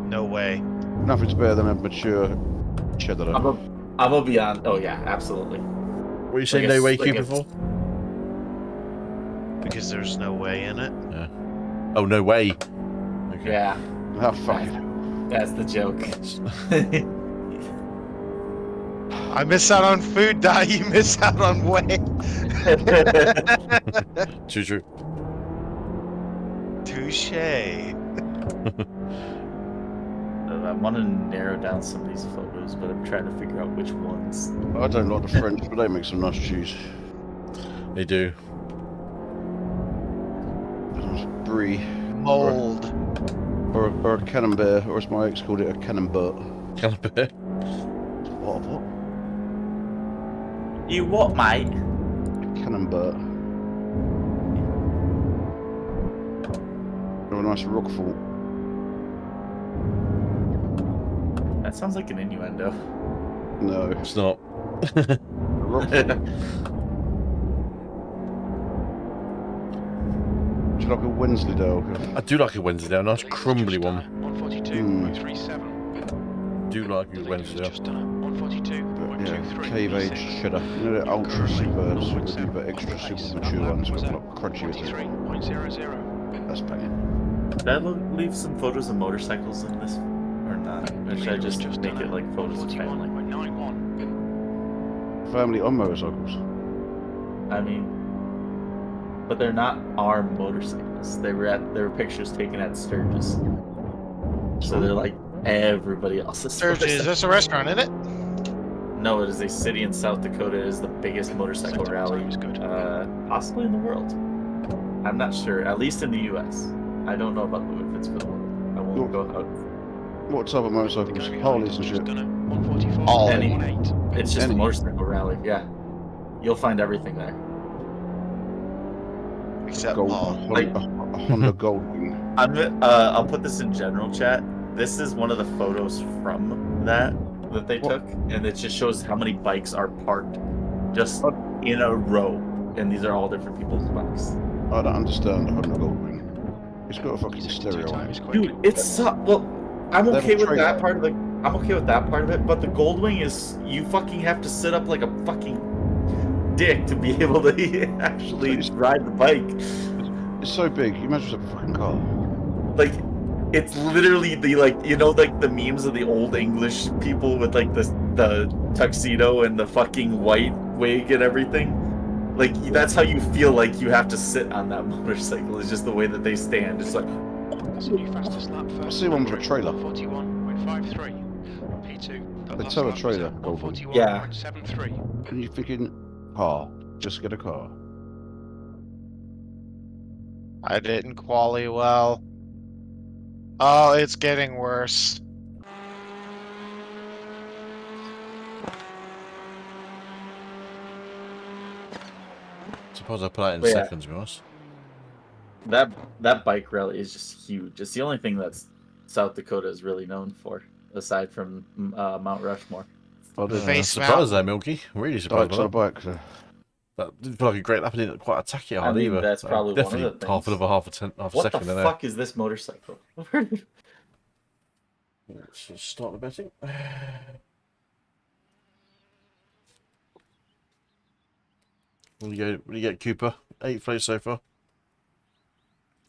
No way. Nothing's better than a mature cheddar. I'm gonna be on. Oh yeah, absolutely. What are you saying, no way, Cooper, for? Because there's no way in it. Yeah. Oh, no way. Okay. Yeah, How fucking. that's the joke. I miss out on food dye, you miss out on way. True. Touche. I want to narrow down some of these photos, but I'm trying to figure out which ones. I don't like the French, but they make some nice cheese. They do. Brie. Mold. Or a camembert, or as my ex called it, a camembert. Caliber. What? You what, mate? Camembert. Or a nice roquefort. That sounds like an innuendo. No. It's not. Roquefort. Do you like a Wensleydale? I do like a Wednesday, a nice crumbly one. 142.37. Do like a Wednesday. Just done 142.23. Cave age cheddar. You know the ultra super extra super mature ones with like crunchy with it. 43.00. That's banging. Did I leave some photos of motorcycles in this, or not? Or should I just make it like photos of family? 41.91. Family on motorcycles. I mean, but they're not our motorcycles. They were pictures taken at Sturgis, so they're like everybody else's. Sturgis, is this a restaurant, isn't it? No, it is a city in South Dakota. It is the biggest motorcycle rally, possibly in the world. I'm not sure. At least in the U.S. I don't know about if it's for the world. I won't go out. What type of motorcycles? Harleys and shit. All. Any. It's just a motorcycle rally. Yeah, you'll find everything there. Except Gold, all. a Honda Goldwing. I'll put this in general chat. This is one of the photos from that they took, and it just shows how many bikes are parked just in a row, and these are all different people's bikes. I don't understand the Honda Goldwing. It's got a fucking stereo on it. Dude, it's well. I'm They have okay a with trailer. that part of it. I'm okay with that part of it, but the Goldwing is you fucking have to sit up like a fucking dick to be able to actually ride the bike. It's so big. You imagine it's a fucking car. Like, it's literally the like the memes of the old English people with like the tuxedo and the fucking white wig and everything. Like that's how you feel like you have to sit on that motorcycle. It's just the way that they stand. It's like That's the new fastest lap for I see one with a trailer. 41.53. P2. They tell a trailer, Goldwing. 141.73. And you're thinking, car. Just get a car. I didn't quali well. Oh, it's getting worse. Suppose I put that in Yeah. seconds, Ross. that bike rally is just huge. It's the only thing that South Dakota is really known for, aside from Mount Rushmore. I did. Face Surprised there, Milky. Really surprised Bikes by on a that. bike. So. That didn't feel like a great lap. I didn't quite attack it I hard mean, either. that's probably one of definitely the half things. a What second the in fuck is this motorcycle? there. Let's just start the betting. What do you get, Cooper? 8th place so far.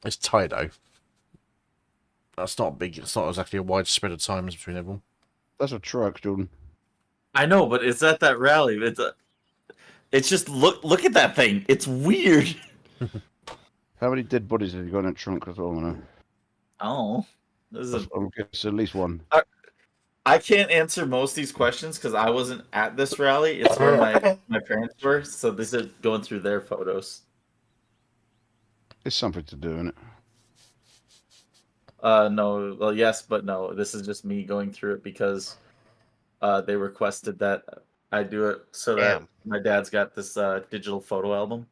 It's tight though. That's not big. It's not exactly a wide spread of times between everyone. That's a truck, Jordan. I know, but it's at that rally. It's just look at that thing. It's weird. How many dead bodies have you got in that trunk? That's all I know. Oh, this is I'm guessing at least one. I can't answer most of these questions because I wasn't at this rally. It's where my parents were, so this is going through their photos. It's something to do, isn't it? No, well, yes, but no. This is just me going through it because they requested that I do it so that Damn. my dad's got this digital photo album.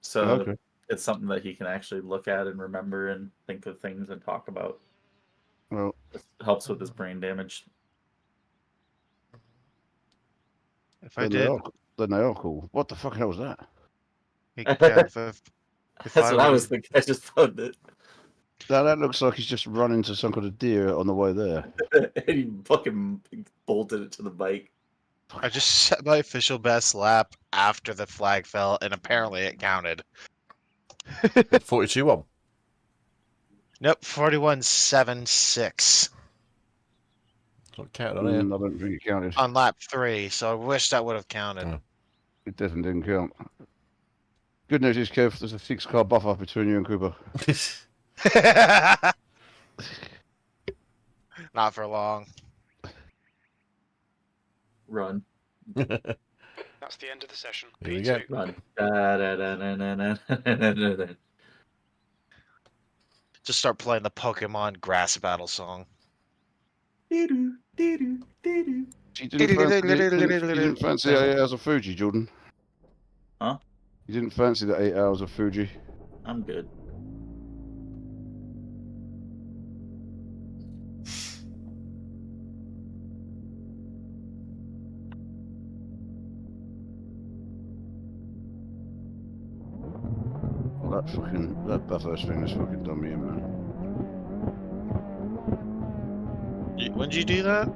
So Okay. it's something that he can actually look at and remember and think of things and talk about. Well, It helps with his brain damage. If I did, then they are cool. What the fuck hell was that? hey, Kev, if That's what I was would've- thinking. I just found it. Now that looks like he's just run into some kind of deer on the way there. And he fucking bolted it to the bike. I just set my official best lap after the flag fell, and apparently it counted. 42-1. Nope, 41.76 Not counted on here. I don't think it counted. on lap 3, so I wish that would have counted. Oh. It definitely didn't count. Good news is, Kev, there's a 6-car buffer between you and Cooper. Not for long. Run. That's the end of the session. Here we go. P2. Run. Just start playing the Pokemon Grass Battle song. You didn't fancy 8 hours of Fuji, Jordan? Huh? You didn't fancy the 8 hours of Fuji? I'm good. Well, that Bathurst thing has fucking done me in, man. When'd you do that?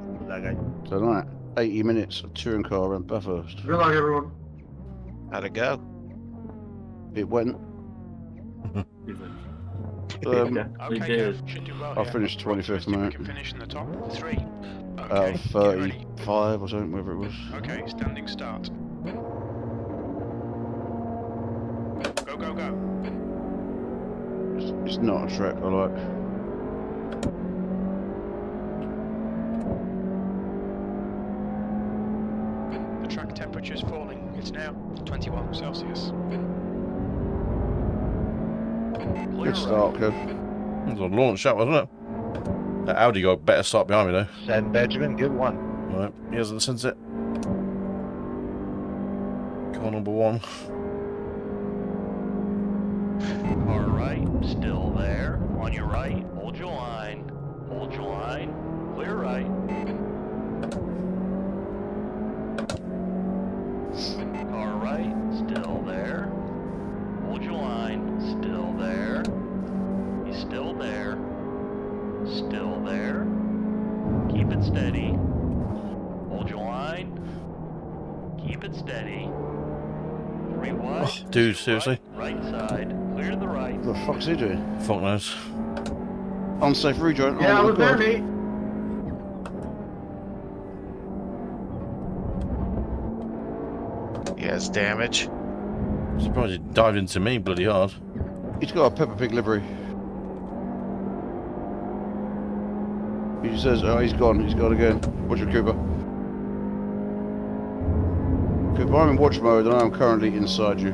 Tonight, 80 minutes of touring car around Bathurst. Good luck, everyone. How'd it go? It went. He's like, Um, we Okay, did. Kev, should do well I here. finished 25th, We mate. can finish in the top 3. Out Okay, of get ready. 35 or something, whatever it was. Okay, standing start. Go, go, go. It's not a track I like. The track temperature is falling. It's now 21 Celsius. Good start, Kev. It was a launch shot, wasn't it? That Audi got a better start behind me, though. Send Benjamin, good one. Right, he hasn't sent it. Car number 1. Car right, still there. On your right, hold your line. Hold your line. Clear right. Car right, still there. Hold your line. Still there. He's still there. Still there. Keep it steady. Hold your line. Keep it steady. 3 wide. Oh, dude, seriously? Right side. Clear to the right. What the fuck's he doing? Fuck knows. Unsafe rejoin. Yeah, I oh my was there, God. mate. He has damage. Surprised he dived into me bloody hard. He's got a Peppa Pig livery. He says, oh, he's gone. He's gone again. Watch your Cooper. Cooper, I'm in watch mode and I'm currently inside you.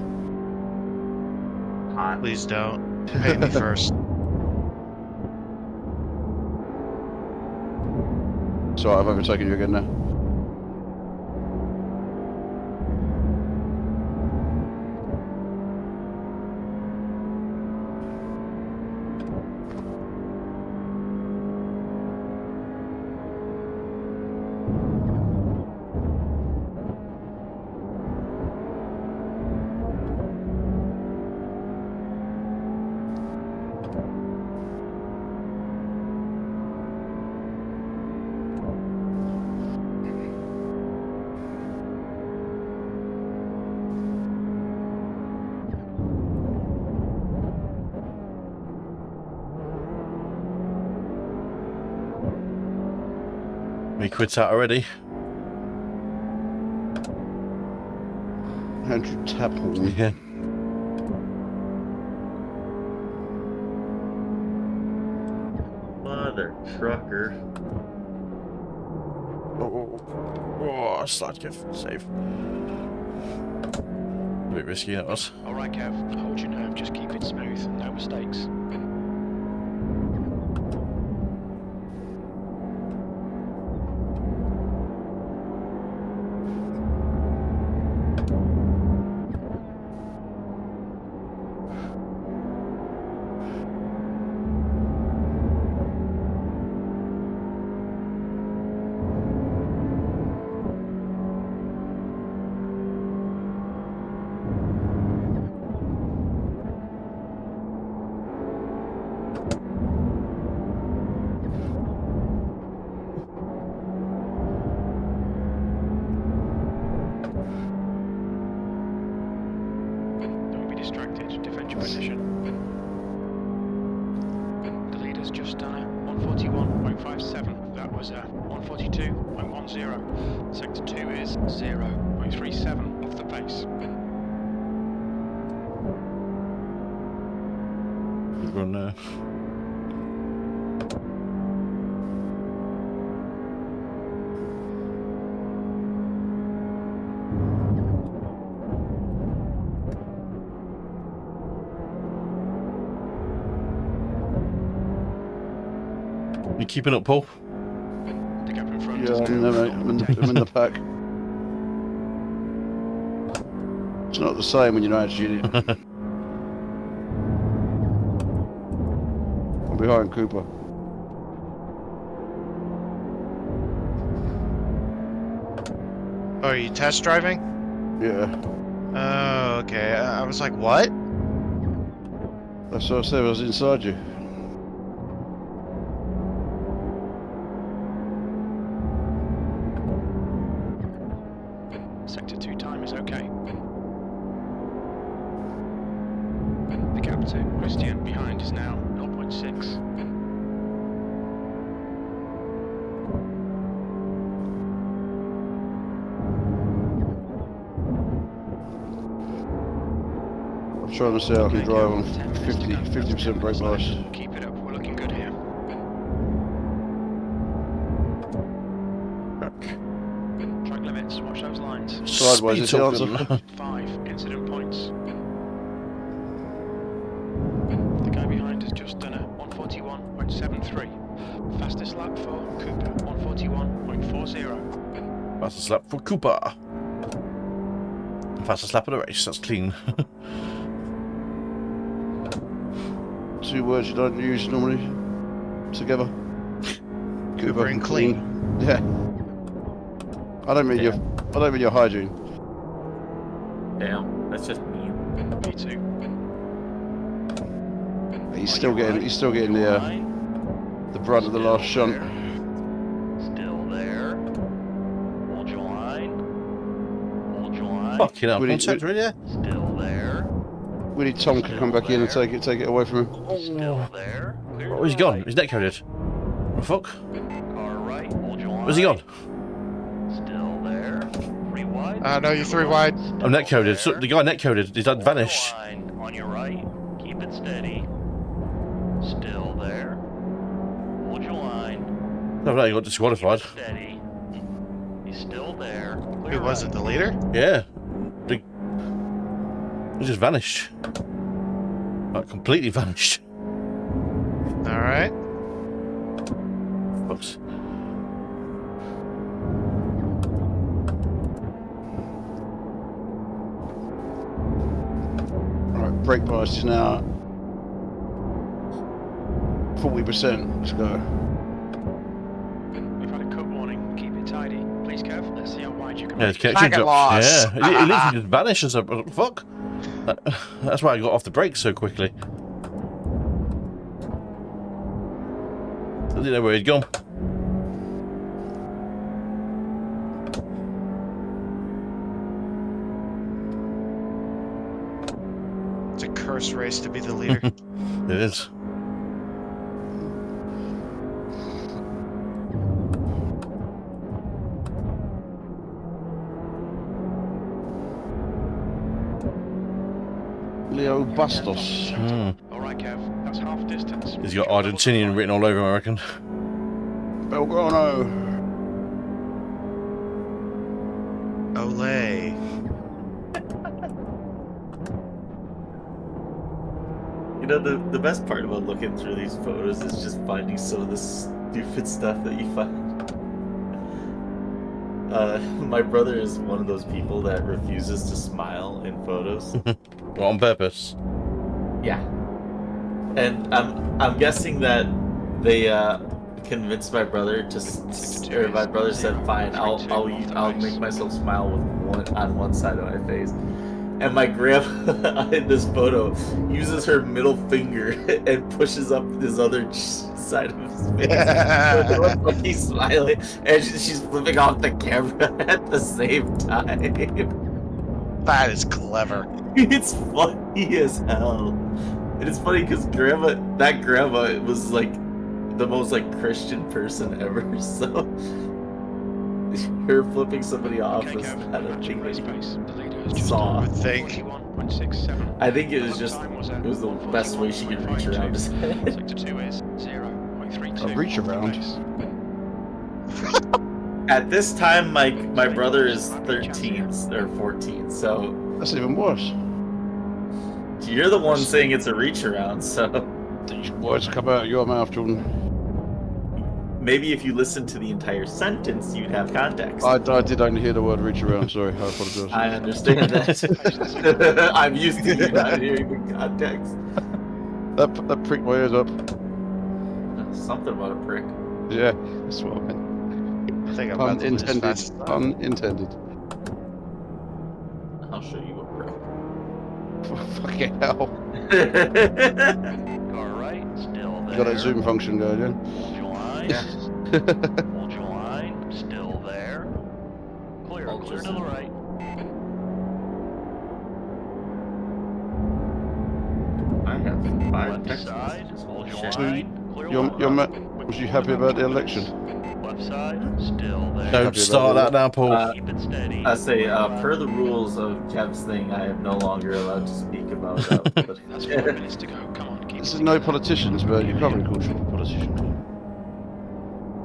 Hot. Please don't. Pay me first. Sorry, I've overtaken you again now. He quit out already. Andrew Taphorn. Yeah. Mother trucker. Oh, slide Kev, safe. A bit risky that was. Alright, Kev, hold your nerve, just keep it smooth, no mistakes. Don't be distracted. Defend your position. The leader's just done a 141.57. That was a 142.10. Sector 2 is 0.37 off the pace. Good run there. You keeping up, Paul? The gap in front Yeah, is I'm now there, mate. I'm in the pack. It's not the same when you're not actually in it. I'm behind Cooper. Oh, are you test driving? Yeah. Oh, okay. I was like, what? That's what I said, I was inside you. Sector 2 time is okay. The gap to Christian behind is now 0.6. I'm trying to see how I can Okay, drive go. on 10 minutes to go. 50% brake bias. Keep it up, we're looking good here. Track limits, watch those lines. Sideways is the answer. 5 incident points. The guy behind has just done a 141.73. Fastest lap for Cooper, 141.40. Fastest lap for Cooper. Fastest lap of the race. That's clean. 2 words you don't use normally together. Cooper and clean. Yeah. I don't mean your hygiene. Damn, that's just mean. P2. He's still getting the brunt of the last shunt. Still there. Hold your line. Hold your line. Fucking hell. Would he- One sector, yeah? Still there. We need Tom to come back in and take it away from him. Still there. Clear Oh, to he's the gone. right. He's neck coded. Oh, fuck. Car right. Hold your line. Where's he gone? Still there. 3 wide. No, you're 3 wide. I'm neck coded. So the guy neck coded. He's had Hold vanished. your line on your right. Keep it steady. Still there. Hold your line. No, no, he got disqualified. Steady. He's still there. Clear Who was it, right. the leader? Yeah. He just vanished. Like, completely vanished. Alright. Oops. Right, brake bias is now 40%. Let's go. We've had a cut warning. Keep it tidy. Please, Kev. Let's see how wide you can Yeah, make his it. connection Packet dropped. loss. Yeah, he literally just vanished as a fuck. That's why I got off the brakes so quickly. I didn't know where he'd gone. It's a curse race to be the leader. It is. Leo Bastos. All right, Kev. That's half distance. He's got Argentinian written all over him, I reckon. Belgrano. Olay. You know, the best part about looking through these photos is just finding some of the stupid stuff that you find. My brother is one of those people that refuses to smile in photos. Well, on purpose. Yeah. And I'm guessing that they convinced my brother to, or my brother said, "Fine, I'll make myself smile with on one side of my face." and my grandma in this photo uses her middle finger and pushes up his other side of his face. So it looks like he's smiling, and she's flipping off the camera at the same time. That is clever. It's funny as hell. And it's funny because that grandma was like the most like Christian person ever, so her flipping somebody off Okay, was Kev, not a matching thing race that pace. The leader you has just saw. I would think. 41.67. I think it was The just time it was the best way she could reach around his head. Sector 2 is 0.32. A reach off the around? pace. At this time, my brother is 13 or 14, so That's even worse. you're the one saying it's a reach around. So These words come out of your mouth, Jordan. maybe if you listen to the entire sentence, you'd have context. I did only hear the word reach around, sorry, I apologise. I understand that. I'm used to you not hearing the context. That pricked my ears up. Something about a prick. Yeah, that's what I meant. I think I'm about to lose Unintended. fast. Unintended. I'll show you a Fucking hell. prick. Car right, still there. You got that zoom function going, yeah? Hold your line. Yeah. Hold your line, still there. Clear, Hold clear your to the zoom. right. I have 5 Left text side, messages. hold your Shit. line. Clear Your left. was you happy about the election? Left side, still there. Don't Happy start about that now, Paul. Keep it steady. I say, Clear left. per the rules of Kev's thing, I am no longer allowed to speak about That's 5 minutes to go. Come on, keep This it is no together. politicians, but you can't really call yourself a politician.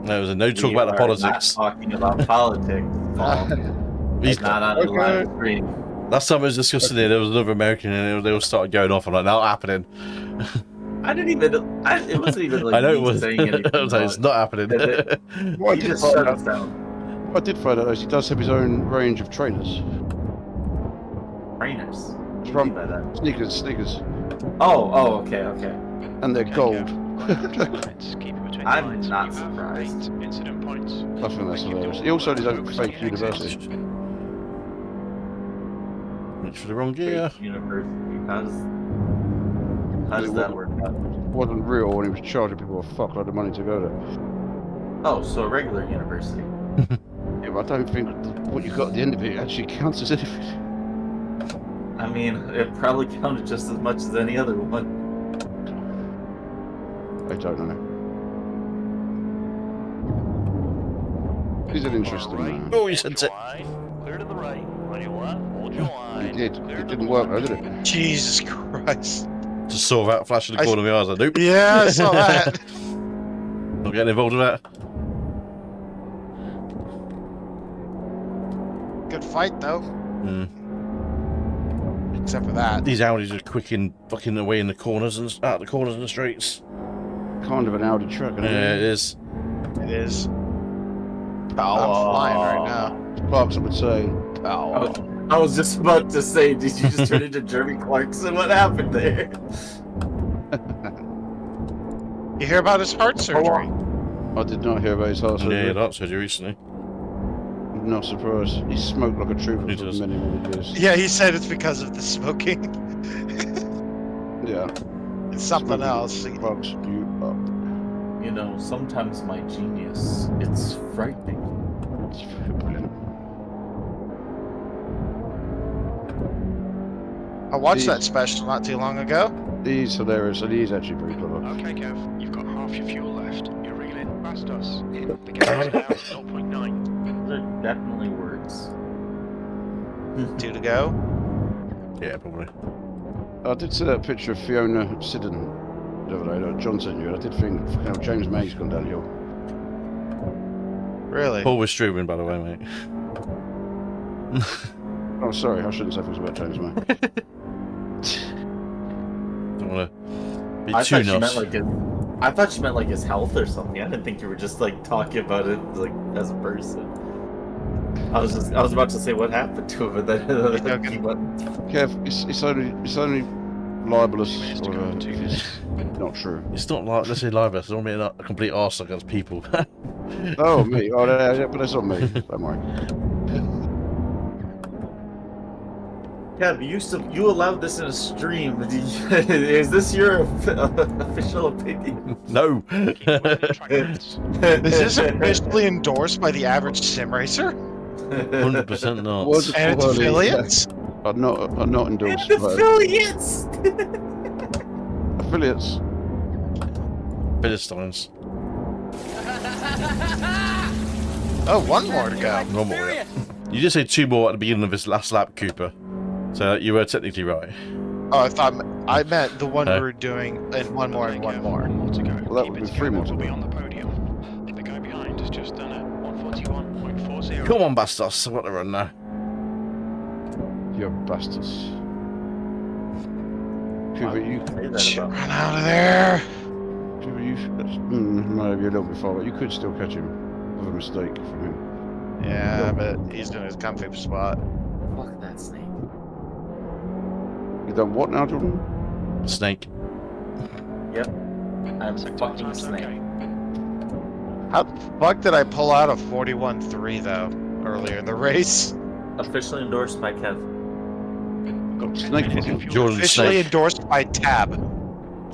There was a no talk We about the are politics. Not talking about politics. Paul. He's- Not on the live stream. Last time I was discussing it, there was another American and they all started going off. I'm like, not happening. I didn't even. It wasn't even like I know me it was. saying anything. I was like, it's not happening. What I He did just find shut out- us down. what I did find out is he does have his own range of trainers. Trainers. What do you From- mean by that? Sneakers. Oh, okay. And they're Okay, gold. Kev, left 2 minutes. Keep it between the I'm lines. not You have surprised. 8 incident points. I think that's Keep hilarious. your He also had his own focus fake on the exits. university. Reach for the wrong gear. Fake University. How does that work out? Wasn't real when he was charging people a fuckload of money to go there. Oh, so a regular university. Yeah, but I don't think what you got at the end of it actually counts as anything. I mean, it probably counted just as much as any other one. I don't know. He's an interesting Right. man. Oh, you Hold said your it. line. Clear to the right. On your left, hold your line. He did. Clear It to didn't the work left. though, did it? Jesus Christ. Just saw that flash in the I- corner of my eyes. Like, nope. Yeah, I saw that. Not getting involved with that. Good fight, though. Mm. Except for that. These Audis are quick in fucking away in the corners and out the corners and the streets. Kind of an Audi truck, isn't Yeah, it it? is. It is. I'm flying right now. Clarkson would say, power. I was just about to say, did you just turn into Jeremy Clarkson? What happened there? You hear about his heart surgery? I did not hear about his heart Yeah, surgery. that's surgery recently. Not surprised. He smoked like a trooper He for does. many, many years. Yeah, he said it's because of the smoking. Yeah. It's something Smoking else. Fucks you up. You know, sometimes my genius, it's frightening. It's very brilliant. I watched Jeez. that special not too long ago. He's hilarious, and he's actually very clever. Okay, Kev, you've got half your fuel left. You're reeling past us. The gap is now 0.9. Those are definitely words. 2 to go. Yeah, probably. I did see that picture of Fiona Sidden the other day that John sent you, and I did think how James May's gone downhill. Really? Paul was streaming, by the way, mate. Oh, sorry, I shouldn't say things about James May. Don't want to be I too thought she meant nice. like his. I thought she meant like his health or something. I didn't think you were just like talking about it like as a person. I was about to say what happened to him, but then Okay. he went. Kev, it's only libelous Minutes to or go, 2 if minutes. it's not true. It's not like, let's say live, it's not being a complete arse against people. Oh, me. Oh, yeah, but that's not me. Don't worry. Kev, you allowed this in a stream. Is this your official opinion? No. Keep moving the track limits. Is this officially endorsed by the average sim racer 100% not. Was and its poorly, affiliates? yeah. I'm not endorsed. And by affiliates! affiliates. Philistines. Oh, one more to go. One more, yeah. You just said 2 more at the beginning of this last lap, Cooper. So you were technically right. Oh, I meant the one Oh. we were doing, and one more and one more. One more to go. Well, that Keep would it be 3 more together, to we'll be go. on the podium. The guy behind has just done a 141.40. Come on, bastards. I've got to run now. You bastards. Cooper, you. Say that about Run out of there! Cooper, you. No, you're a little bit far, but you could still catch him. With a mistake from him. Yeah, but he's in his comfy spot. fuck that snake. You done what now, Jordan? Snake. Yep. I'm Sector fucking time's snake. okay. How the fuck did I pull out a 41.3 though earlier in the race? Officially endorsed by Kev. Got 10 Snake minutes fucking of fuel. Jordan Officially Snake. endorsed by Tab.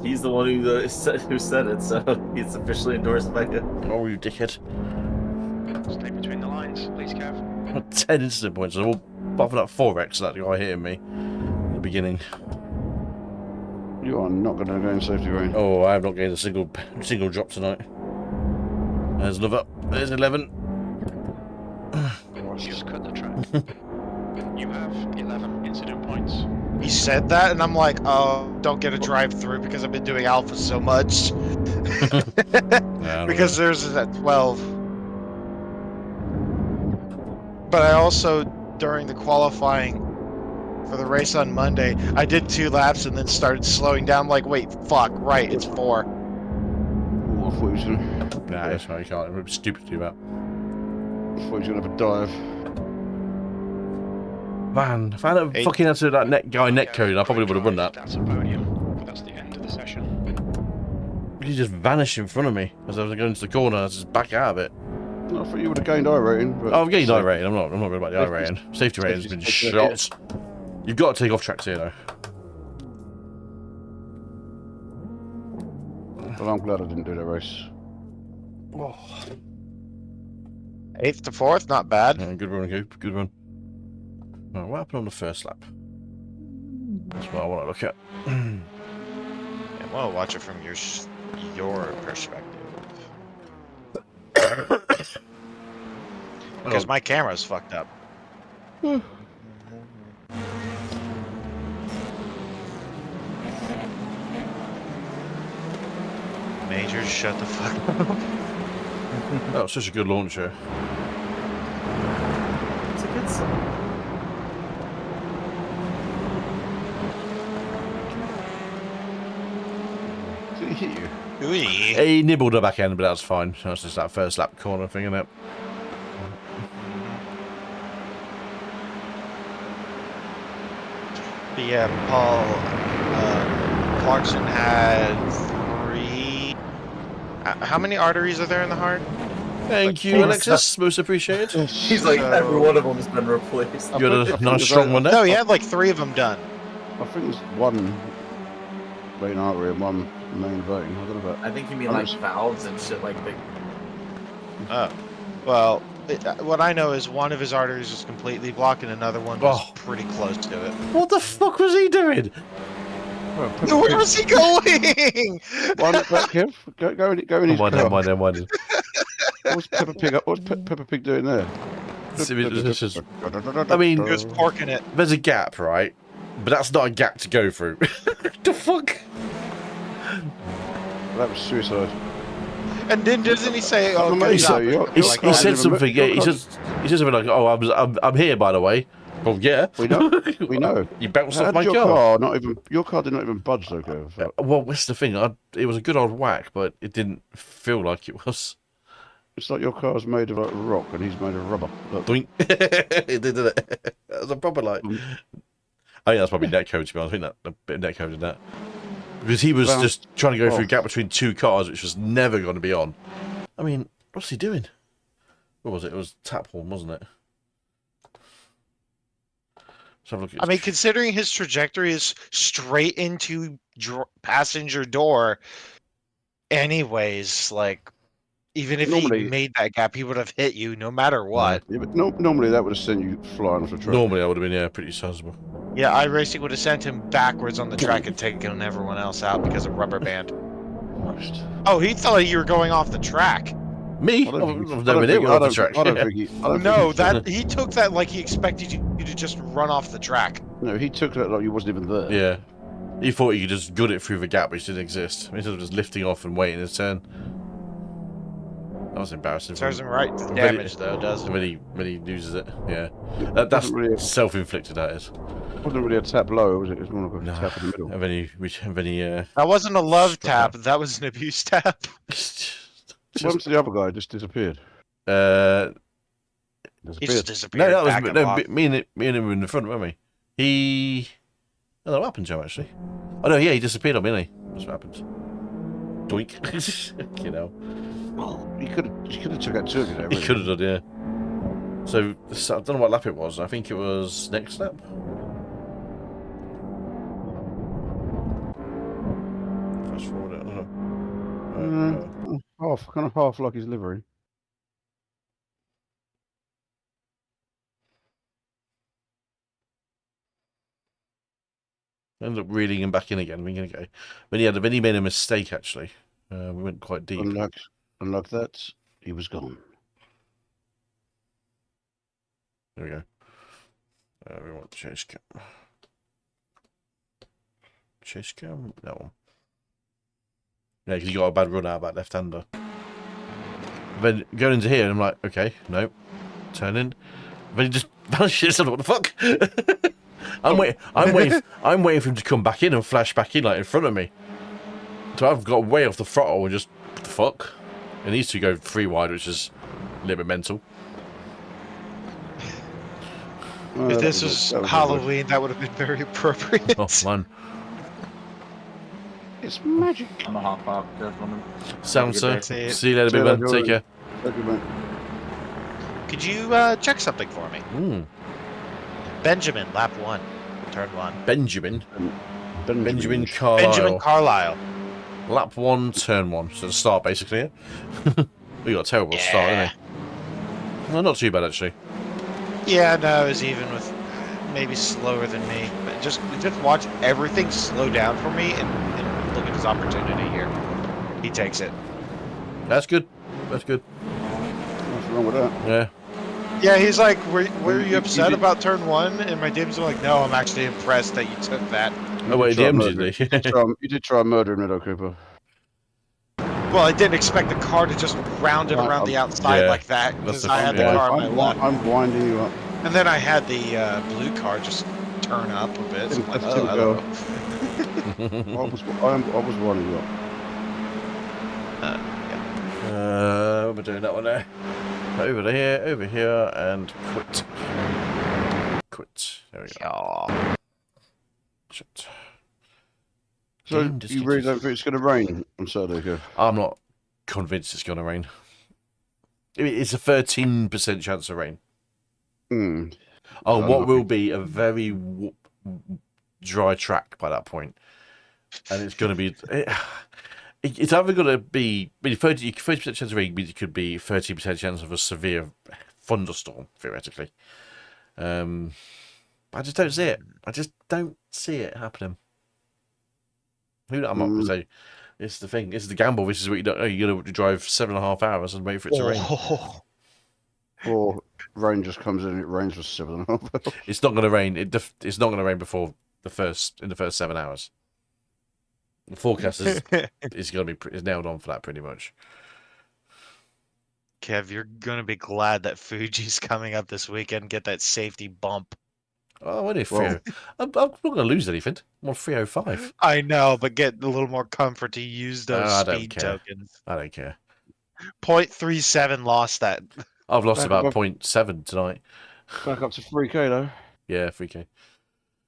He's the one who said it, so he's officially endorsed by him. Oh, you dickhead. Stay between the lines, please, Kev. 10 incident points. I'm all buffing up 4x that guy hitting me at the beginning. You are not going to go in safety range. Oh, I have not gained a single drop tonight. There's another. There's 11. Just cut the track. You have 11 incident points. He said that, and I'm like, oh, don't get a drive-through because I've been doing alpha so much. Because there's at 12. But I also, during the qualifying for the race on Monday, I did 2 laps and then started slowing down. I'm like, wait, fuck, right, it's 4. Ooh, I thought he was going to. Nah, it's fine. You can't. It's stupid to do that. I thought he was going to have a dive. Man, if I hadn't Eight. fucking answered that netcode, I probably would have won that. That's a podium. But that's the end of the session. He just vanished in front of me as I was going to the corner. I was just back out of it. No, I thought you would have gained I rating. But Oh, I'm getting so- I rating. I'm not worried about the I rating. Safety rating's been shot. You've got to take off tracks here, though. Well, I'm glad I didn't do that race. 8th to 4th, not bad. Yeah, good run, Coop. Good run. Right, what happened on the first lap? That's what I want to look at. Yeah, well, watch it from your perspective. Because my camera's fucked up. Major, shut the fuck up. Oh, it's such a good launcher. It's a good song. Did he hit you? Ooh. He nibbled the back end, but that's fine. That's just that first lap corner thing, isn't it? But yeah, Paul Clarkson had 3. How many arteries are there in the heart? Thank you, Alexis. Most appreciated. He's like, So- every one of them has been replaced. You had a nice strong one there. No, he had like 3 of them done. I think there's one main artery and one main vein. I don't know about. I think you mean like valves and shit like that. Oh. Well, what I know is one of his arteries was completely blocked and another one was Oh. pretty close to it. What the fuck was he doing? Where was he going? One back here. Go in his Mind car. him. What's Peppa Pig? What's Peppa Pig doing there? This is- I mean- He was porking it. There's a gap, right? But that's not a gap to go through. The fuck? That was suicide. And then doesn't he say, "Oh, I'm good amazed, job." though, you're- He, Like, he oh, said never something. met- Yeah, your he car- says something like, "Oh, I'm here, by the way." Well, yeah. We know. We know. You bounced How off my did your car. car not even? Your car did not even budge, though, Kev. Well, that's the thing. It was a good old whack, but it didn't feel like it was. It's like your car's made of like rock and he's made of rubber. Look. Doink. It did it. That was a proper like. I think that's probably netcode, to be honest. I think that a bit of netcode in that. Because he was Well, just trying to go through oh. a gap between 2 cars, which was never going to be on. I mean, what's he doing? What was it? It was tap horn, wasn't it? Let's have a look at I mean, considering his trajectory is straight into passenger door, anyways, like, even if he Normally- made that gap, he would have hit you no matter what. Yeah, but normally that would have sent you flying off the track. Normally, I would have been pretty sizable. Yeah, iRacing would have sent him backwards on the track and taken everyone else out because of rubber band. Christ. Oh, he thought you were going off the track. Me? I don't think- I've I never don't been think- off I the don't track. think- I don't think he- I don't No, think that he took that like he expected you to just run off the track. No, he took that like he wasn't even there. Yeah. He thought he could just gut it through the gap which didn't exist. Instead of just lifting off and waiting his turn. That was embarrassing. for Serves him. him right. Damage though, does. When he loses it. Yeah. It That's wasn't really a- self-inflicted, that is. wasn't really a tap low, was it? It was more like a No. tap in the middle. Have any That wasn't a love Stop tap. That was an abuse tap. What happened to the other guy? Just disappeared. He just disappeared. No, that was back and no, off. me and him were in the front, weren't we? He. I don't know what happened to him actually. Oh no, yeah, he disappeared on me, didn't he? That's what happened. Doink. You know. Well, he could have took that turkey there. He really. could have done, yeah. So I don't know what lap it was. I think it was next lap. Fast forward it. I don't know. Kind of half like his livery. Ended up reeling him back in again. We're gonna go. But yeah, then he made a mistake actually. We went quite deep. Unlike that, he was gone. There we go. We want chase cam. Chase cam? That one. Yeah, because he got a bad run out of that left-hander. Then going into here, and I'm like, okay, no. Turn in. Then he just vanishes. I don't know what the fuck. I'm waiting for him to come back in and flash back in like in front of me. So I've got way off the throttle and just, what the fuck? It needs to go 3 wide, which is a little bit mental. If this was Halloween, that would have been very appropriate. Oh, man. It's magic. I'm a hop off. Sound, sir. See See you later, big man. Take care. Thank you, mate. Could you check something for me? Benjamin, lap 1, turn 1. Benjamin Benjamin Carlisle. Benjamin Carlisle. Lap 1, turn 1. So the start, basically, yeah? We got a terrible start, didn't we? No, not too bad, actually. Yeah, no, it was even with maybe slower than me. But just watch everything slow down for me and look at his opportunity here. He takes it. That's good. That's good. What's wrong with that? Yeah. Yeah, he's like, were you You upset did- about turn 1? And my DMs are like, no, I'm actually impressed that you took that. Oh, wait, try DMs, murder. did they? You did try murdering Meadow Cooper. Well, I didn't expect the car to just round it Right, around the outside yeah, like that, that's because the I had the thing, yeah. car on my left. I'm winding you up. And then I had the blue car just turn up a bit. So I'm like, Let's oh, do it, hello. I was winding you up. What am I doing that one there? Over here, and quit. Quit. There we go. Yeah. Shit. So Game you really don't discontinued. think it's going to rain on Saturday, Kev? I'm not convinced it's going to rain. It's a 13% chance of rain. Hmm. Oh, I'm what not will be a very dry track by that point. And it's going to be... It's either going to be... 30% chance of rain means it could be 30% chance of a severe thunderstorm, theoretically. I just don't see it. I just don't see it happening. I'm not going to say... It's the thing. It's the gamble. This is what you don't know. You're going to drive 7.5 hours and wait for it to rain. Oh. Or rain just comes in and it rains for 7.5 hours. It's not going to rain. It's not going to rain before in the first 7 hours. The forecast is going to be is nailed on for that pretty much. Kev, you're gonna be glad that Fuji's coming up this weekend. Get that safety bump. Oh, only Well- 3. I'm not going to lose anything. I'm on 305. I know, but get a little more comfort to use those I don't speed care. tokens. I don't care. 0.37 lost that. I've lost Back about up. 0.7 tonight. Back up to 3K though. Yeah, 3K.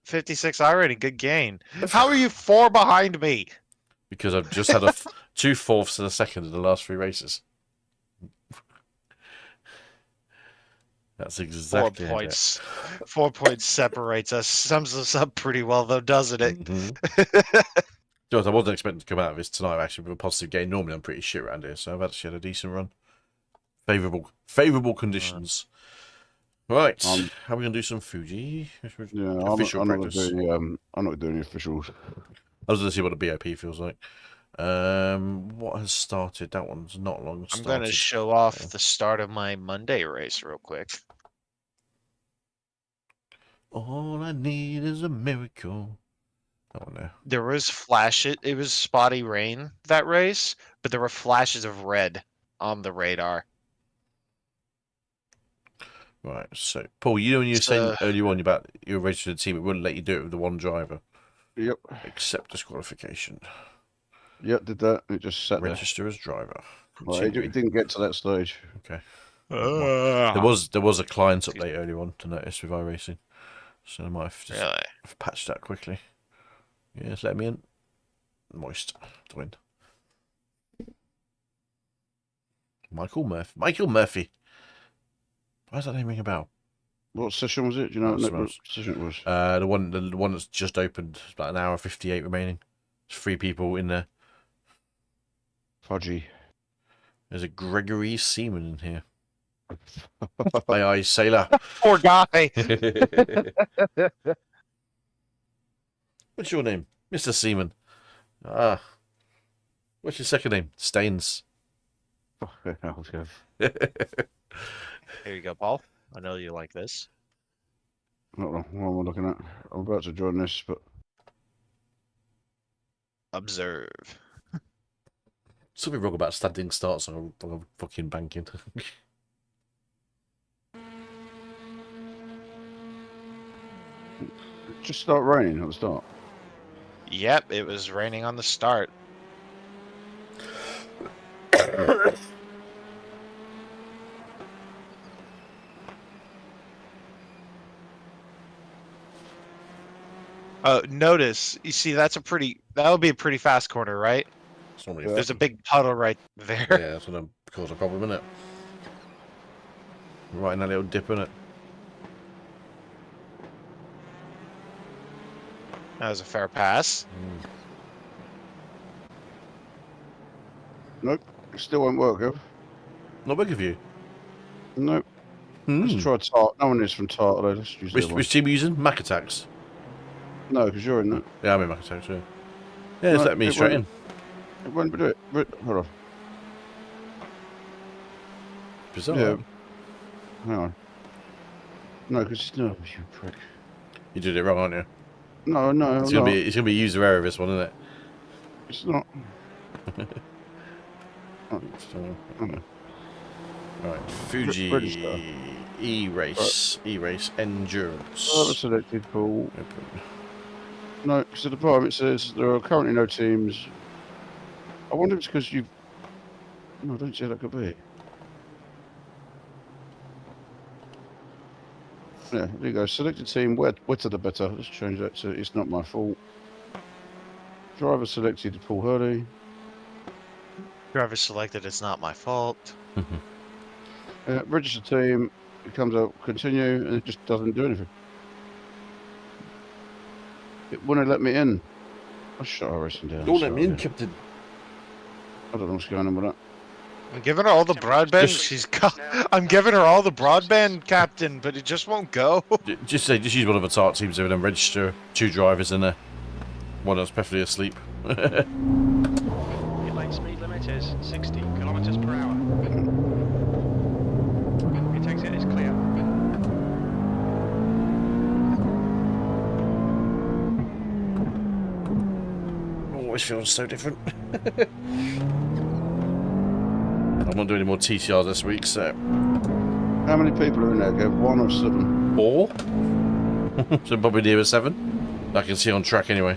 56 already, good gain. How are you 4 behind me? Because I've just had 2/4 of a second in the last 3 races. That's exactly 4 points. 4 points separates us. Sums us up pretty well, though, doesn't it? George, I wasn't expecting to come out of this tonight actually with a positive game. Normally I'm pretty shit around here, so I've actually had a decent run. Favourable conditions. Right, how are we gonna do some Fuji? Yeah, Official I'm not practice. doing I'm not doing the officials. I was gonna see what the BOP feels like. What has started? That one's not long started. I'm gonna show off the start of my Monday race real quick. All I need is a miracle. That one there. There was flashes. It was spotty rain that race, but there were flashes of red on the radar. Right, so Paul, you know when you were saying earlier on about your registered team, it wouldn't let you do it with the one driver. Yep. Accept disqualification. Yep, did that. It just sat there. Register as driver. Well, it didn't get to that stage. Okay. There was a client update earlier on to notice with iRacing, so I might have just have patched that quickly. Yes, let me in. Moist to win. Michael Murphy. Why does that name ring a bell? What session was it? Do you know what session it was? The one that's just opened. It's about an hour 58 remaining. There's 3 people in there. Fudgy. There's a Gregory Seaman in here. Aye, sailor. Poor guy. What's your name? Mr. Seaman. Ah. What's your second name? Staines. Here you go, Paul. I know you like this. I don't know what am I looking at. I'm about to join this, but Observe. Something wrong about standing starts on a fucking banking. just start raining at the start. Yep, it was raining on the start. Notice, you see, that would be a pretty fast corner, right? There's a big puddle right there. Yeah, that's gonna cause a problem, isn't it? Right in that little dip, in it. That was a fair pass. Nope, it still won't work, Ev. Not big of you. Nope. Let's try Tart. No one is from Tart, though. Let's use which team are you using? Mac Attacks? No, because you're in that. Yeah, I'm in Mac Attacks, yeah. Yeah, just let me straight in. It won't do it. Hold on. Bizarre. Yeah. Hang on. No, because no, you prick. You did it wrong, aren't you? No, it's gonna be user error, this one, isn't it? It's not. Right, Fuji E-Race Endurance. Selected pool. No, because at the bottom it says there are currently no teams. I wonder if it's because you. No, I don't see how that could be. Yeah, there you go. Selected team, wetter the better. Let's change that to it's not my fault. Driver selected, Paul Hurley. Driver selected, it's not my fault. Register team, it comes out continue, and it just doesn't do anything. It wouldn't let me in. I'll shut iRacing down. Don't let me in, Captain. I don't know what's going on with that. I'm giving her all the broadband she's got. I'm giving her all the broadband, Captain, but it just won't go. Just use one of the Tart teams over and register 2 drivers in there. One that's perfectly asleep. Your lane speed limit is 60 kilometers per hour. It takes it is clear. Always feels so different. I'm not doing any more TCRs this week, so. How many people are in there, Gav? 1 or 7? 4? So probably nearer 7. I can see on track anyway.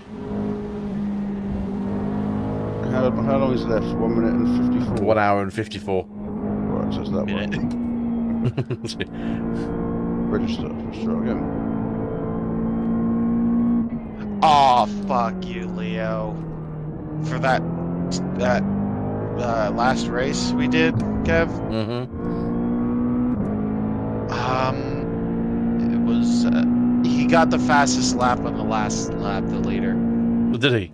How long is left? 1 minute and 54? 1 hour and 54. Right, so it's that one. Register. Let's try again. Oh, fuck you, Leo. For that last race we did, Kev? It was he got the fastest lap on the last lap, the leader. Well, did he?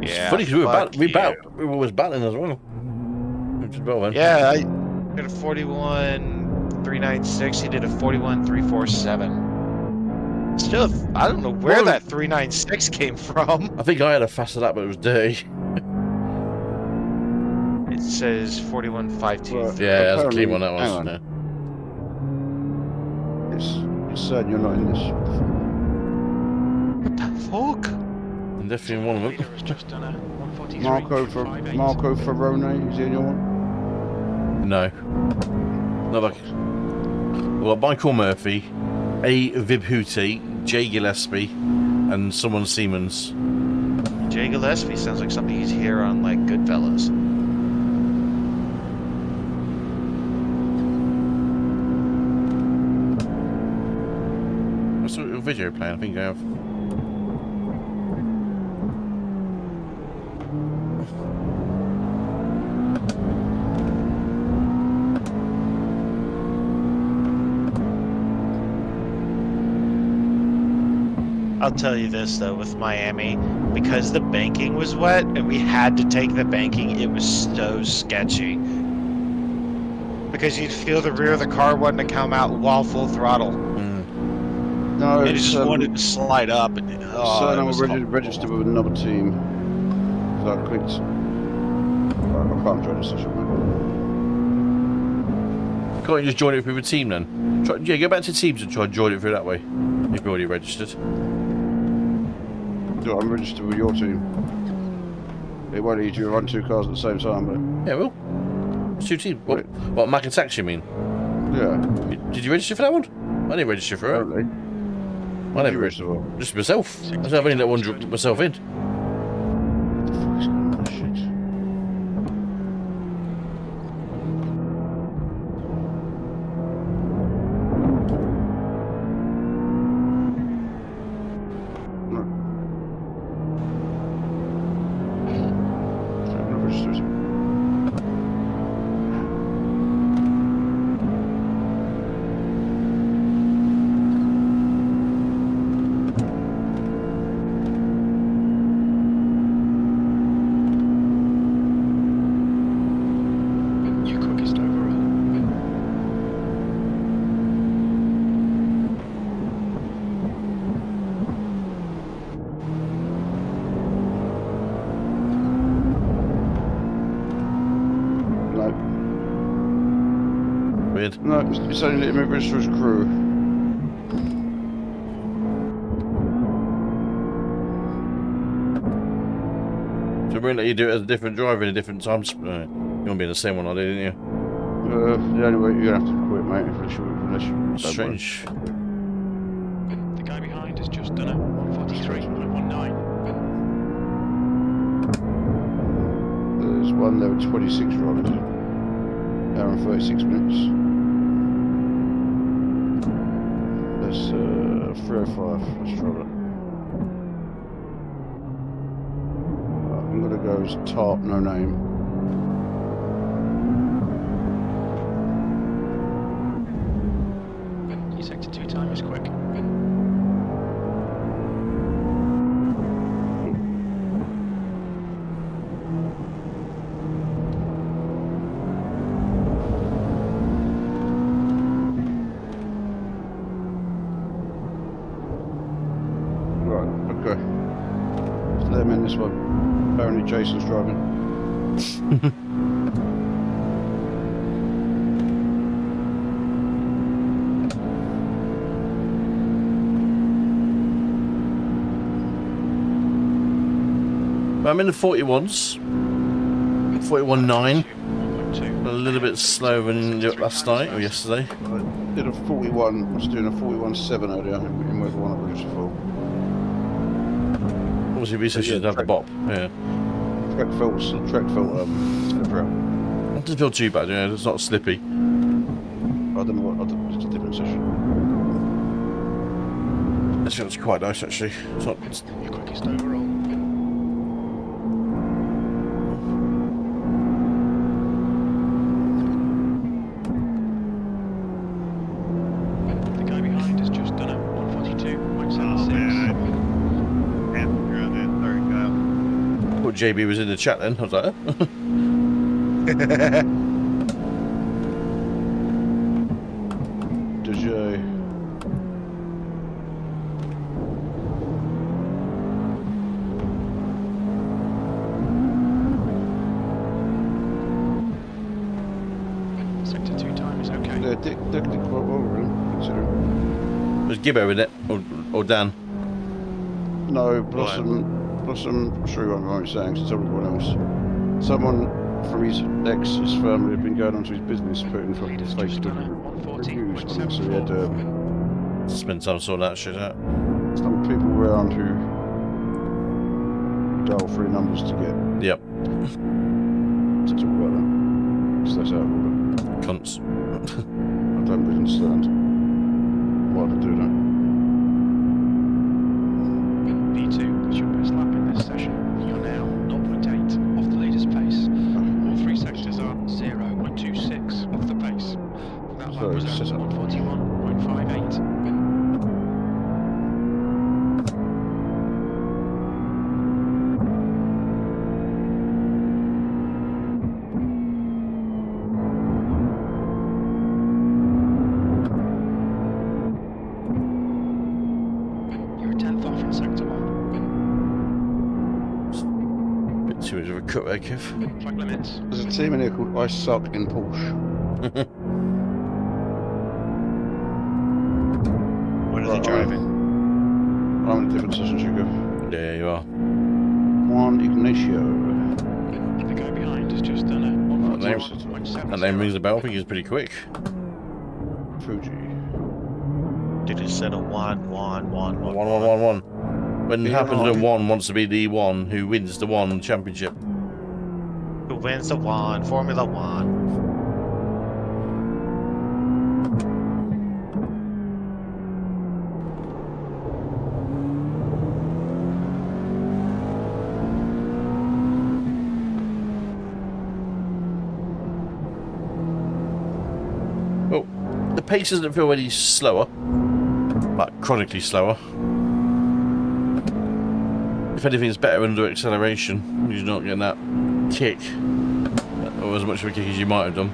It's Yeah, funny because we fuck were always battling as well. Which is well then. Yeah, I did a 41.396. He did a 41.347. Still, I don't know where Well, that 396 came from. I think I had a faster lap, but it was dirty. It says 41.523. Well, Yeah, that's a apparently- clean one, that hang was. on. Yeah. It's saying you're not in this. What the fuck? I'm definitely in one of Leader them. has just done a 143. Marco Ferrone, is he in your one? No. Not like. Well, Michael Murphy, A. Vibhuti, J. Gillespie, and someone Siemens. Jay Gillespie sounds like something you'd hear on like Goodfellas. What's the video playing? I think I have. I'll tell you this though, with Miami, because the banking was wet and we had to take the banking, it was so sketchy. Because you'd feel the rear of the car wanting to come out while full throttle. No, And it it's, just wanted to slide up. And so it I'm was registered with another team. So I clicked. I can't join the session, man. Can't you just join it through a team then? Yeah, go back to teams and try and join it through that way. If you're already registered. So I'm registered with your team. It won't let you run two cars at the same time, but Yeah, well. It's two teams. What, Mac and Tax, you mean? yeah, Did you register for that one? I didn't register for it. apparently. I never You registered. registered for Just myself. I've only let one drop myself in. what the fuck is going on? Shit. So I'm not registered. Your quickest overall. No, Weird. no, it's only letting me register as crew. So we won't let you do it as a different driver in a different time. You want to be in the same one I did, didn't you? The only way you're gonna have to quit, mate, unless you don't Strange. The guy behind has just done a 143.19. There's one there with 26 drivers. Hour and 36 minutes. That's 305. Let's try that. I'm gonna go as top, no name. Your sector 2 time is quick. Right, okay. Let's let him in this one. Apparently Jason's driving. I'm in the 41s. 41.9. 1.2. A little bit slower than last night or yesterday. I did a 41, I was doing a 41.7 earlier in whether one I registered for. Obviously, we said she didn't have the bop. Yeah. Trek felt slippery. It doesn't feel too bad, yeah. It's not slippy. I don't know what, it's a different session. This feels quite nice, actually. It's not. Your quickest overall. JB was in the chat then. I was like, oh. DJ. Sector 2 time is okay. Yeah, Dick did quite well, really, considering. Was Gibbo in it? Or Dan? No, Blossom, Shrew, I'm only saying, to tell everyone else. Someone from his his family had been going onto his business, putting fucking Leaders fake just done it. reviews on it, so he 140.74. had Spend time sorting that shit out. some people around who dial 3 numbers to get Yep. to talk about that. So that's out of order. Cunts. I don't really understand why they do that. P2 was your best lap in this session. You're now 0.8 off the leader's pace. All 3 sectors are 0.26 off the pace. That lap was at 141.58. You're a 10th off in sector 1. Bit too much of a cut there, Kev. Track limits. There's a team in here called I Suck in Porsche. What are Right, they driving? I'm in a different session, Sugar. There you are. Juan Ignacio. The guy behind has just done a name- 141.7. That name rings a bell. I think he's pretty quick. Fuji. Did it set a 1-1-1-1? 1-1-1-1. When Yeah, happens that right. one wants to be the one who wins the one championship. Who wins the one? Formula One. Well, the pace doesn't feel any slower, like chronically slower. If anything, it's better under acceleration. You're not getting that kick, or as much of a kick as you might have done.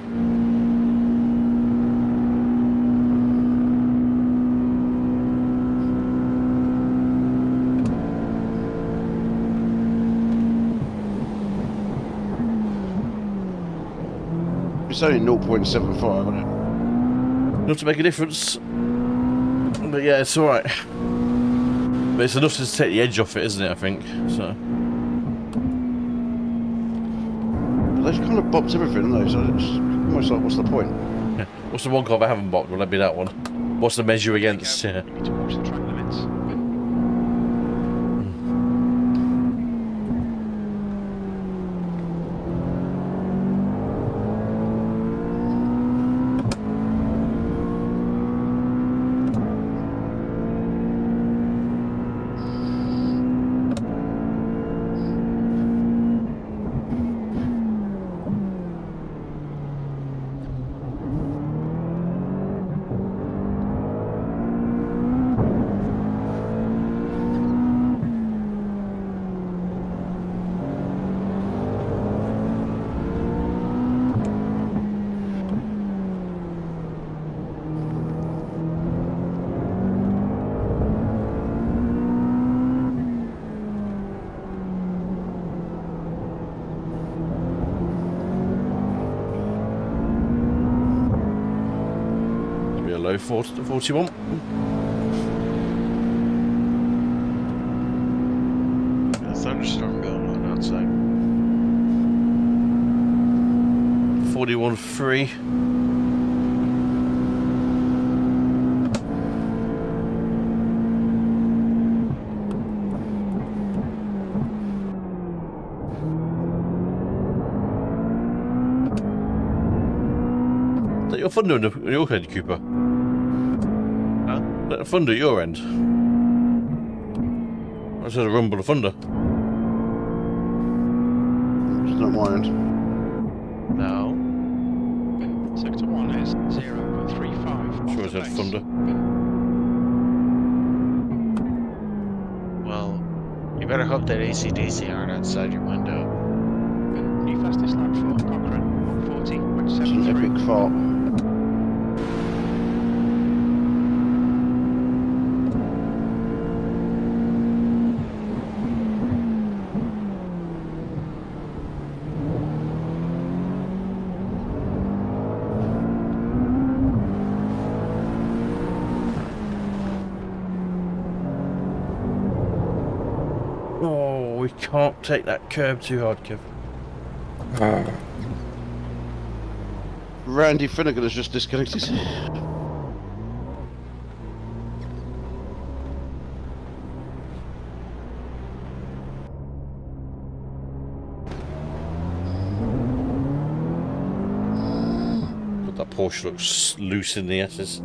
It's only 0.75, isn't it? Not to make a difference, but yeah, it's alright. But it's enough to take the edge off it, isn't it, I think, so... But they've kind of bopped everything, haven't they? So it's almost like, what's the point? What's the one car I haven't bought? Will that be that one? What's the measure against? Yeah. You need to watch the track limits. Be a low 41. A thunderstorm going on outside. 41.3. Is that your thunder in your head, Cooper? Huh? Is that thunder at your end? I said a rumble of thunder. It's not my end. No. Sector 1 is 0.35 Sure, off I the said base. thunder. Well, you better hope that AC/DC aren't outside your window. New fastest lap for Cochrane, 140, It's an 173. epic fart. Oh, we can't take that curb too hard, Kev. Randy Finnegan has just disconnected. But that Porsche looks loose in the S's.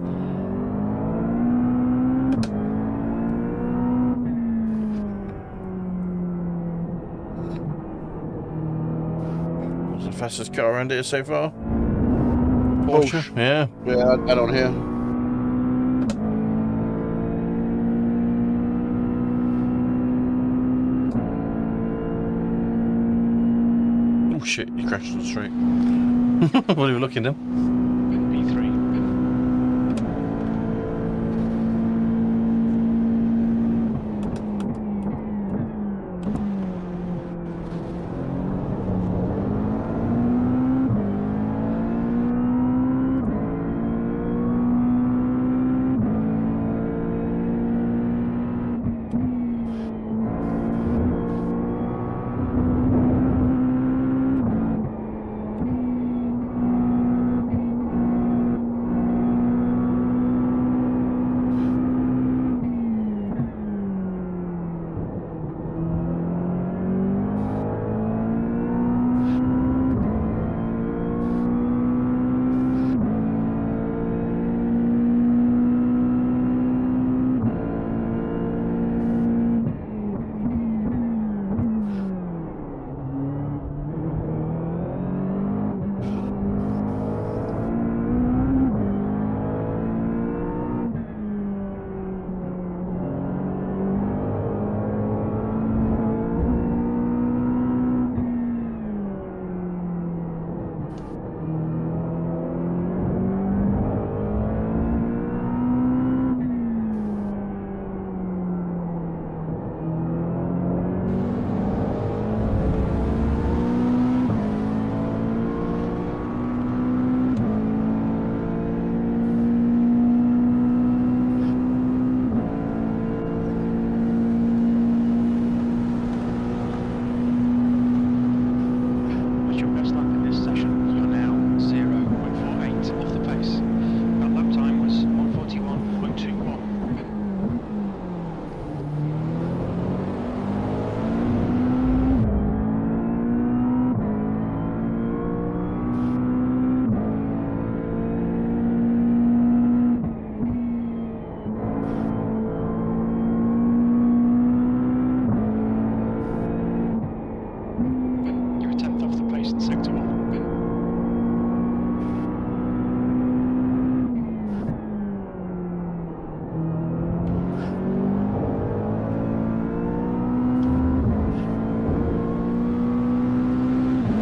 What's the fastest car around here so far? Porsche. Yeah. Yeah, add on here. Oh shit, you crashed on the street. What are you looking at? P3.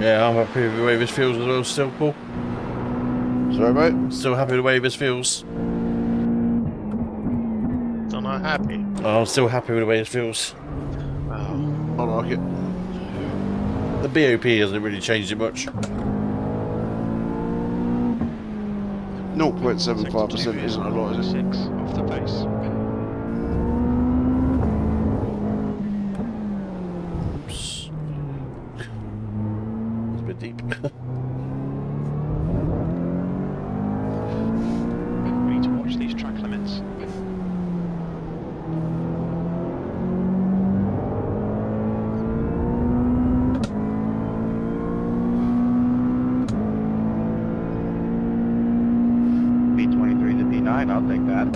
Yeah, I'm happy with the way this feels as well still, Paul. Sorry, mate? Still happy with the way this feels. Still not happy. Oh, I'm still happy with the way this feels. Oh. I like it. The BOP hasn't really changed it much. 0.75% isn't a lot, is it? 6 off the pace. Oops. It's a bit deep. We need to watch these track limits. B23 to D9, I'll take that.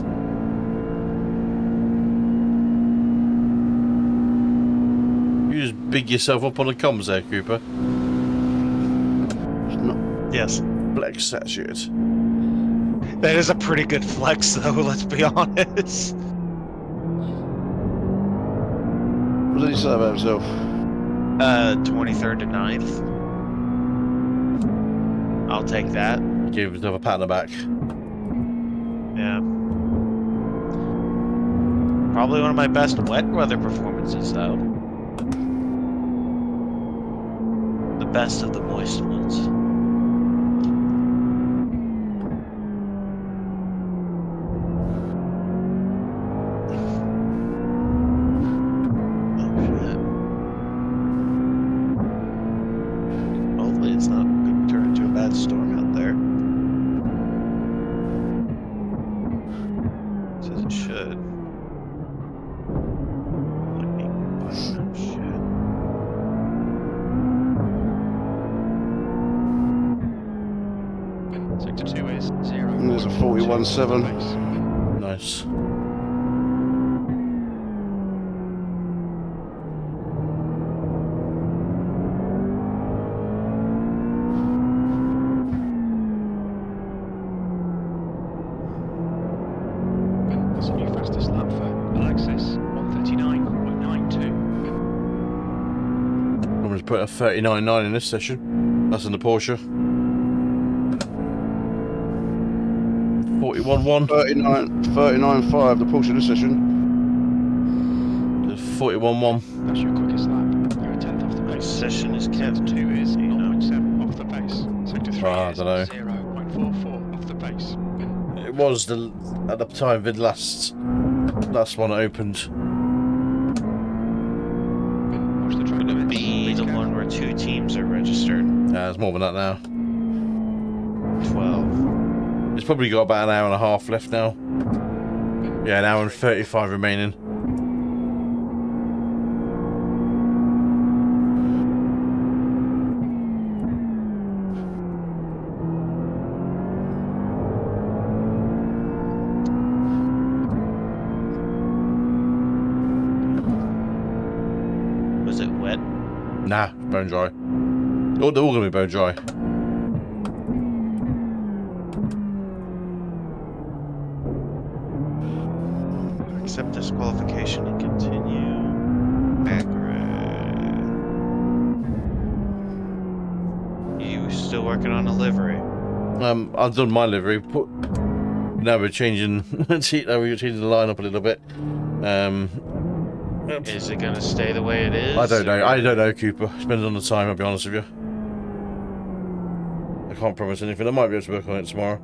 You just big yourself up on the comms there, Cooper. It's not. Yes. Black statute. That is a pretty good flex, though, let's be honest. What did he say about himself? 23rd to 9th. I'll take that. Give himself a pat on the back. Yeah. Probably one of my best wet weather performances, though. The best of the moist ones. Oh, shit. Hopefully it's not going to turn into a bad storm out there. Says it should. Sector 2 is 0. And there's a 41.7. Nice. That's a new fastest lap for Alexis, 139.92. I'm going to put a 39.9 in this session. That's in the Porsche. 41.1. 39.5, the Porsche this session. 41.1. That's your quickest lap. You're a 10th off the pace. Session is Sector kept. 2 is 0.7 off the pace. Sector 3 I is dunno. 0.44 off the pace. It was at the time the last one opened. Watch the track Could it limits. be Please the careful. one where 2 teams are registered? There's more than that now. 12. It's probably got about an hour and a half left now. Yeah, an hour and 35 remaining. Was it wet? Nah, bone dry. Oh, they're all going to be bone dry. Accept disqualification and continue. Accurate. You still working on a livery? I've done my livery. Now we're changing. Now we're changing the lineup a little bit. Is it gonna stay the way it is? I don't know. or- I don't know, Cooper. Depends on the time. I'll be honest with you. I can't promise anything. I might be able to work on it tomorrow.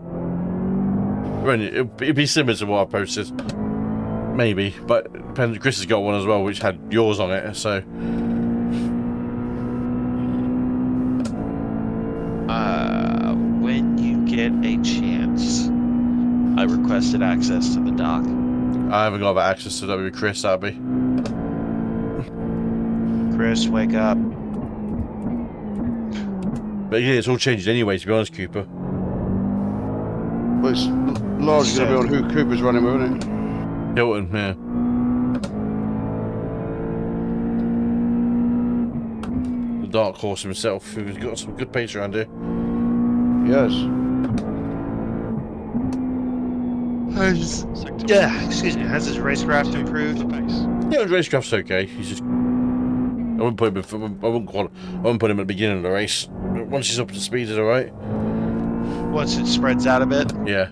It'd be similar to what I posted. Maybe, but depends. Chris has got one as well, which had yours on it. So When you get a chance, I requested access to the dock. I haven't got that access to that with Chris. That'd be. Chris, wake up. But yeah, it's all changed anyway. To be honest, Cooper. Well, it's largely going to be on who Cooper's running with, isn't it? Hilton, yeah. The dark horse himself, who's got some good pace around here. Yes. Sector Yeah, excuse me. Has his racecraft improved? the pace. Yeah, the racecraft's okay. He's just. I wouldn't put him. I wouldn't put him at the beginning of the race. But once he's up to speed, it's all right. Once it spreads out a bit. Yeah.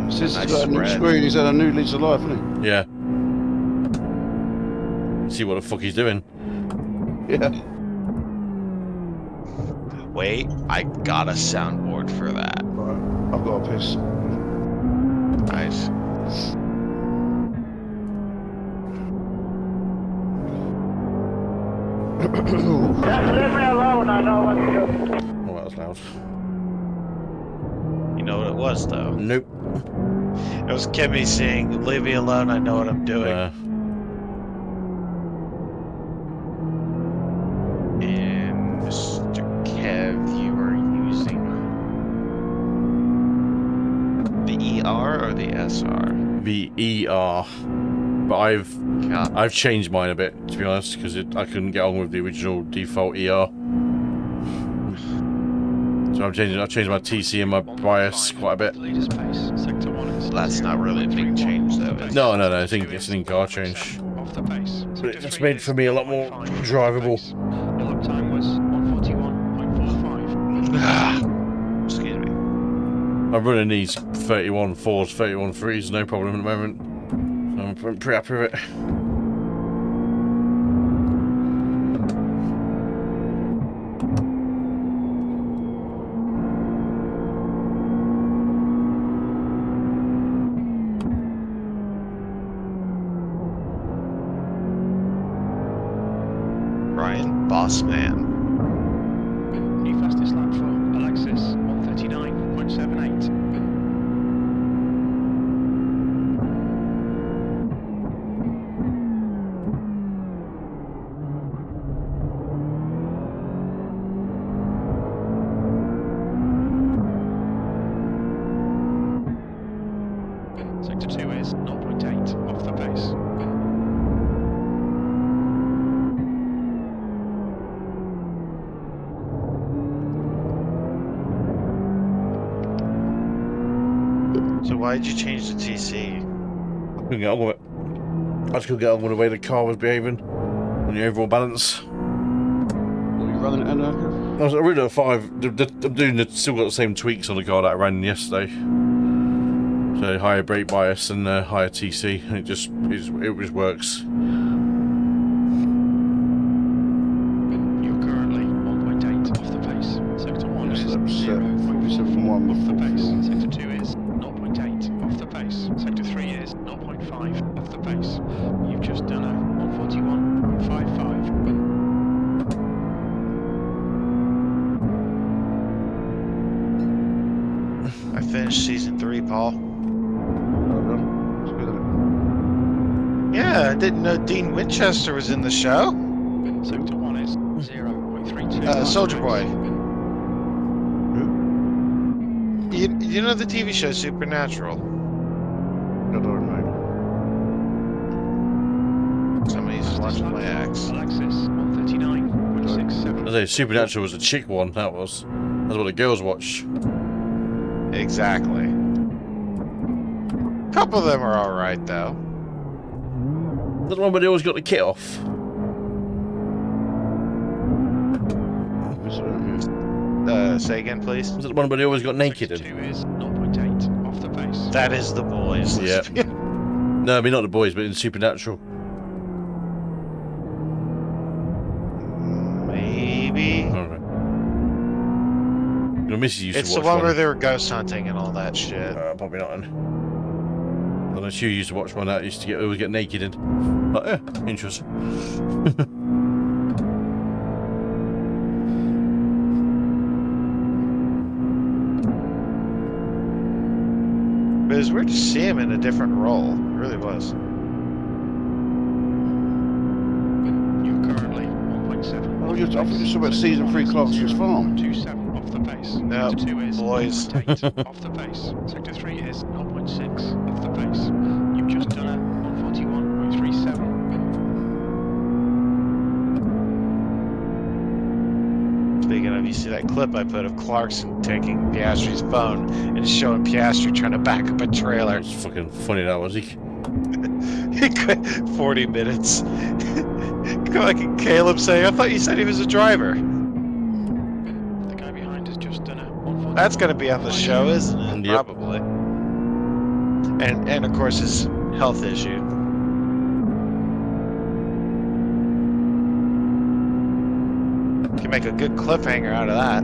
Since Nice he's got a new spread. screen, he's had a new lease of life, hasn't Yeah. See what the fuck he's doing. he? Yeah. Wait, I got a soundboard for that. Right. I've got a piss. Nice. Oh, that was loud. You know what it was, though? Nope. It was Kimmy saying, "Leave me alone, I know what I'm doing." And Mr. Kev, you are using the ER or the SR? The ER. But God. I've changed mine a bit, to be honest, because I couldn't get on with the original default ER. So I've changed my TC and my bias quite a bit. The leader's pace. Sector 1 is That's not really a big change, though. Is it? No, I think it's an in-car change. Off the pace. But it just made for me a lot more drivable. Your lap time was 141.45. Excuse me. I'm running these 31 4s, 31 3s, no problem at the moment. So I'm pretty happy with it. Brian, boss man. New fastest lap for Alexis, 139.78. Sector 2 is 0.8 off the pace. So why did you change the TC? Couldn't get on with it. I just couldn't get on with the way the car was behaving on the overall balance. What are you running it at now? I was running at 5. I'm doing still got the same tweaks on the car that I ran yesterday. So higher brake bias and higher TC, and it just works. You're currently 1.8 off the pace. Sector 1 is Yes, 0.4 1 off the before. pace. Sector 2 is 0.8 off the pace. Sector 3 is 0.5 off the pace. You've just done a 141.55. I finished season 3, Paul. Yeah, I didn't know Dean Winchester was in the show. Sector 1 is 0.32. Soldier Boy. You know the TV show Supernatural? I don't know. Somebody's just watching my axe. Alexis, 139.67. I say Supernatural was a chick one. That's what the girls watch. Exactly. A couple of them are alright, though. That's the one where they always got the kit off. Say again, please. Was that the one where they always got naked Sector in? 2 is 0.8 off the pace. That is the boys. Yeah. No, I mean not the boys, but in Supernatural. Maybe. Alright. Your missus used It's to the watch one where they were ghost hunting and all that shit. Probably not. I don't know, she used to watch one that used to always get naked in. Like, interesting. But it was weird to see him in a different role. It really was. You're currently 1.7. Oh, I thought you saw about season 3 Clarkson's Farm. 0.27 off the pace. No, Sector 2 is boys. 0.8 off the pace. Sector 3 is 0.6 off the pace. You've just done a 141.37. Speaking of, you see that clip I put of Clarkson taking Piastri's phone and showing Piastri trying to back up a trailer. That's fucking funny, that was he? He quit 40 minutes. Like Caleb saying, I thought you said he was a driver. The guy behind has just done a 141. That's going to be on the show, isn't it? Yep. Probably. And of course his health issue. Can make a good cliffhanger out of that.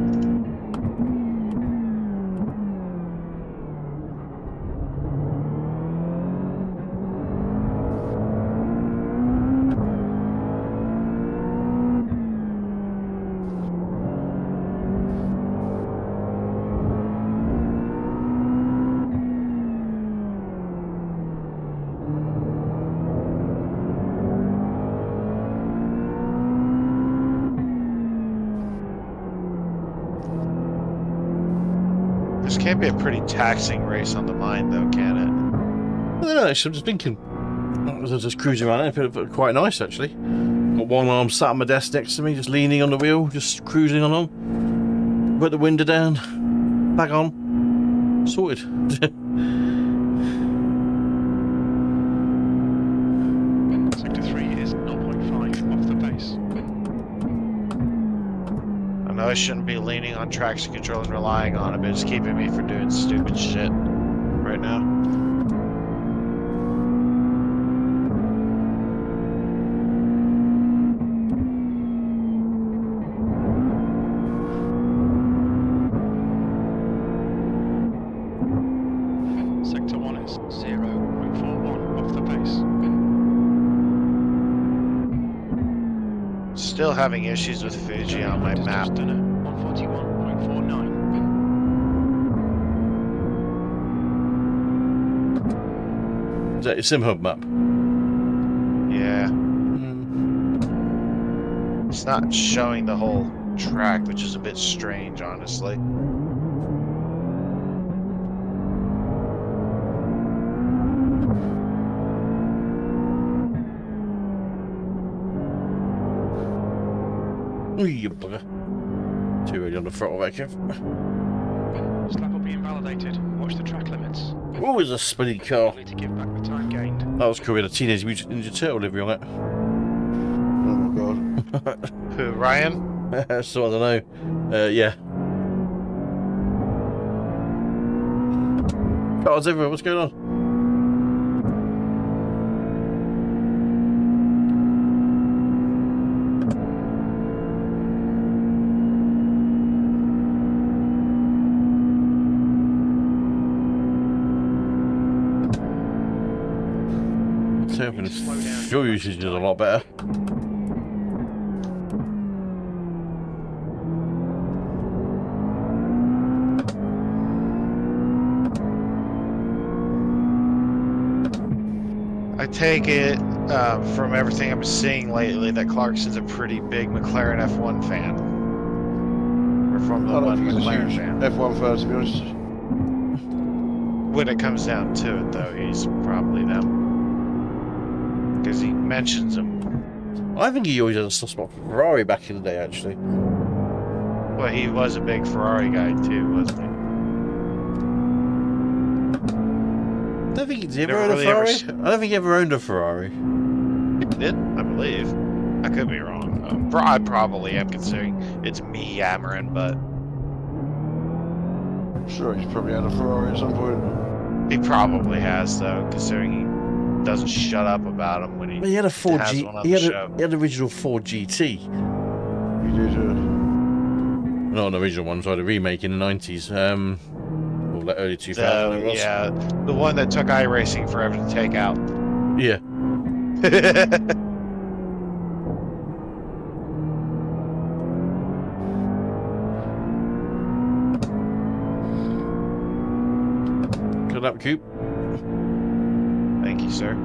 This can't be a pretty taxing race on the mind, though, can it? I don't know, actually, I'm just thinking. I was just cruising around, it felt quite nice, actually. Got one arm sat on my desk next to me, just leaning on the wheel, just cruising on. Put the window down, back on, sorted. I know I shouldn't be leaning on traction control and relying on it, but it's keeping me from doing stupid shit right now. Sector 1 is 0.41 off the pace. Still having issues with Fuji on my map. 141.49. Is that your Simhub map? Yeah. It's not showing the whole track, which is a bit strange, honestly. Ooh, you bugger. Too early on the throttle there, Kev. This lap will be invalidated. Watch the track limits. Oh, it's a spinning car. Only to give back the time gained. That was cool with a Teenage Mutant Ninja Turtle livery on it. Oh my god. Who, Ryan? So I don't know. Yeah. Cars everywhere, what's going on? Fuel usage is a lot better. I take it from everything I'm seeing lately that Clarkson's a pretty big McLaren F1 fan. Or Formula I don't 1 think he's a McLaren huge fan. F1 fan, to be honest. When it comes down to it, though, he's probably them. Because he mentions them. I think he always had a soft spot for Ferrari back in the day, actually. Well, he was a big Ferrari guy, too, wasn't he? I don't think he's ever Never owned really a ever Ferrari. I don't think he ever owned a Ferrari. He did, I believe. I could be wrong. I probably am, considering it's me yammering, but I'm sure he's probably had a Ferrari at some point. he probably has, though, considering he doesn't shut up about them when He had a 4G. has one on He the had show. he had the original 4GT. He did, Not an original one, sorry, the remake in the 90s. Or the early 2000s. it was. Yeah, the one that took iRacing forever to take out. Yeah. Good up, Coop. Thank you, sir.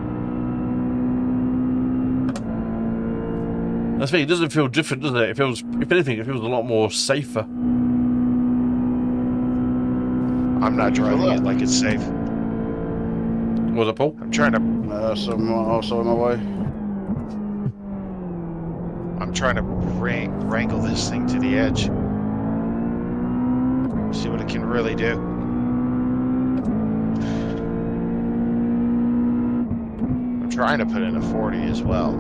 That's the thing, it doesn't feel different, does it? It feels, if anything, it feels a lot more safer. I'm not driving it like it's safe. Was it, Paul? I'm trying to so I'm also on my way. wrangle this thing to the edge. See what it can really do. I'm trying to put in a 40 as well.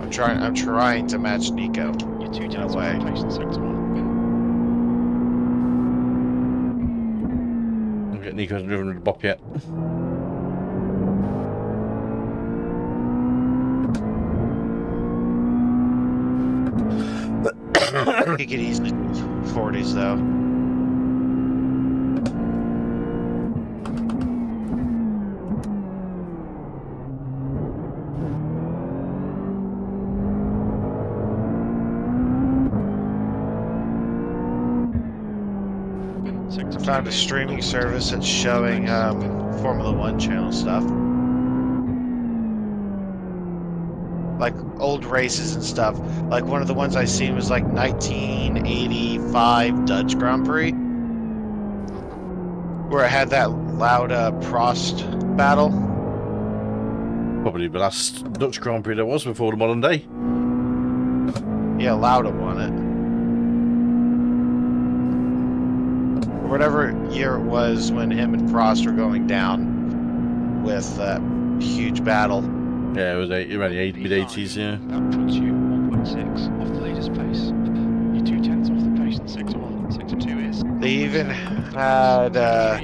I'm trying to match Nico. You're 2 in a tenths way. off the pace in sector 1. I'll get Nico hasn't driven with the bop yet. He could easily do 40s though. Sector I found a streaming service that's showing Formula 1 channel stuff. Like old races and stuff. Like one of the ones I seen was like 1985 Dutch Grand Prix, where I had that loud Prost battle. Probably the last Dutch Grand Prix there was before the modern day. Yeah, Lauda won it. Or whatever year it was when him and Prost were going down with that huge battle. Yeah, it was around the mid-80s, yeah. That puts you 1.6 off the leader's pace. You're 2/10 off the pace in Sector 1. Sector 2 is... They even had the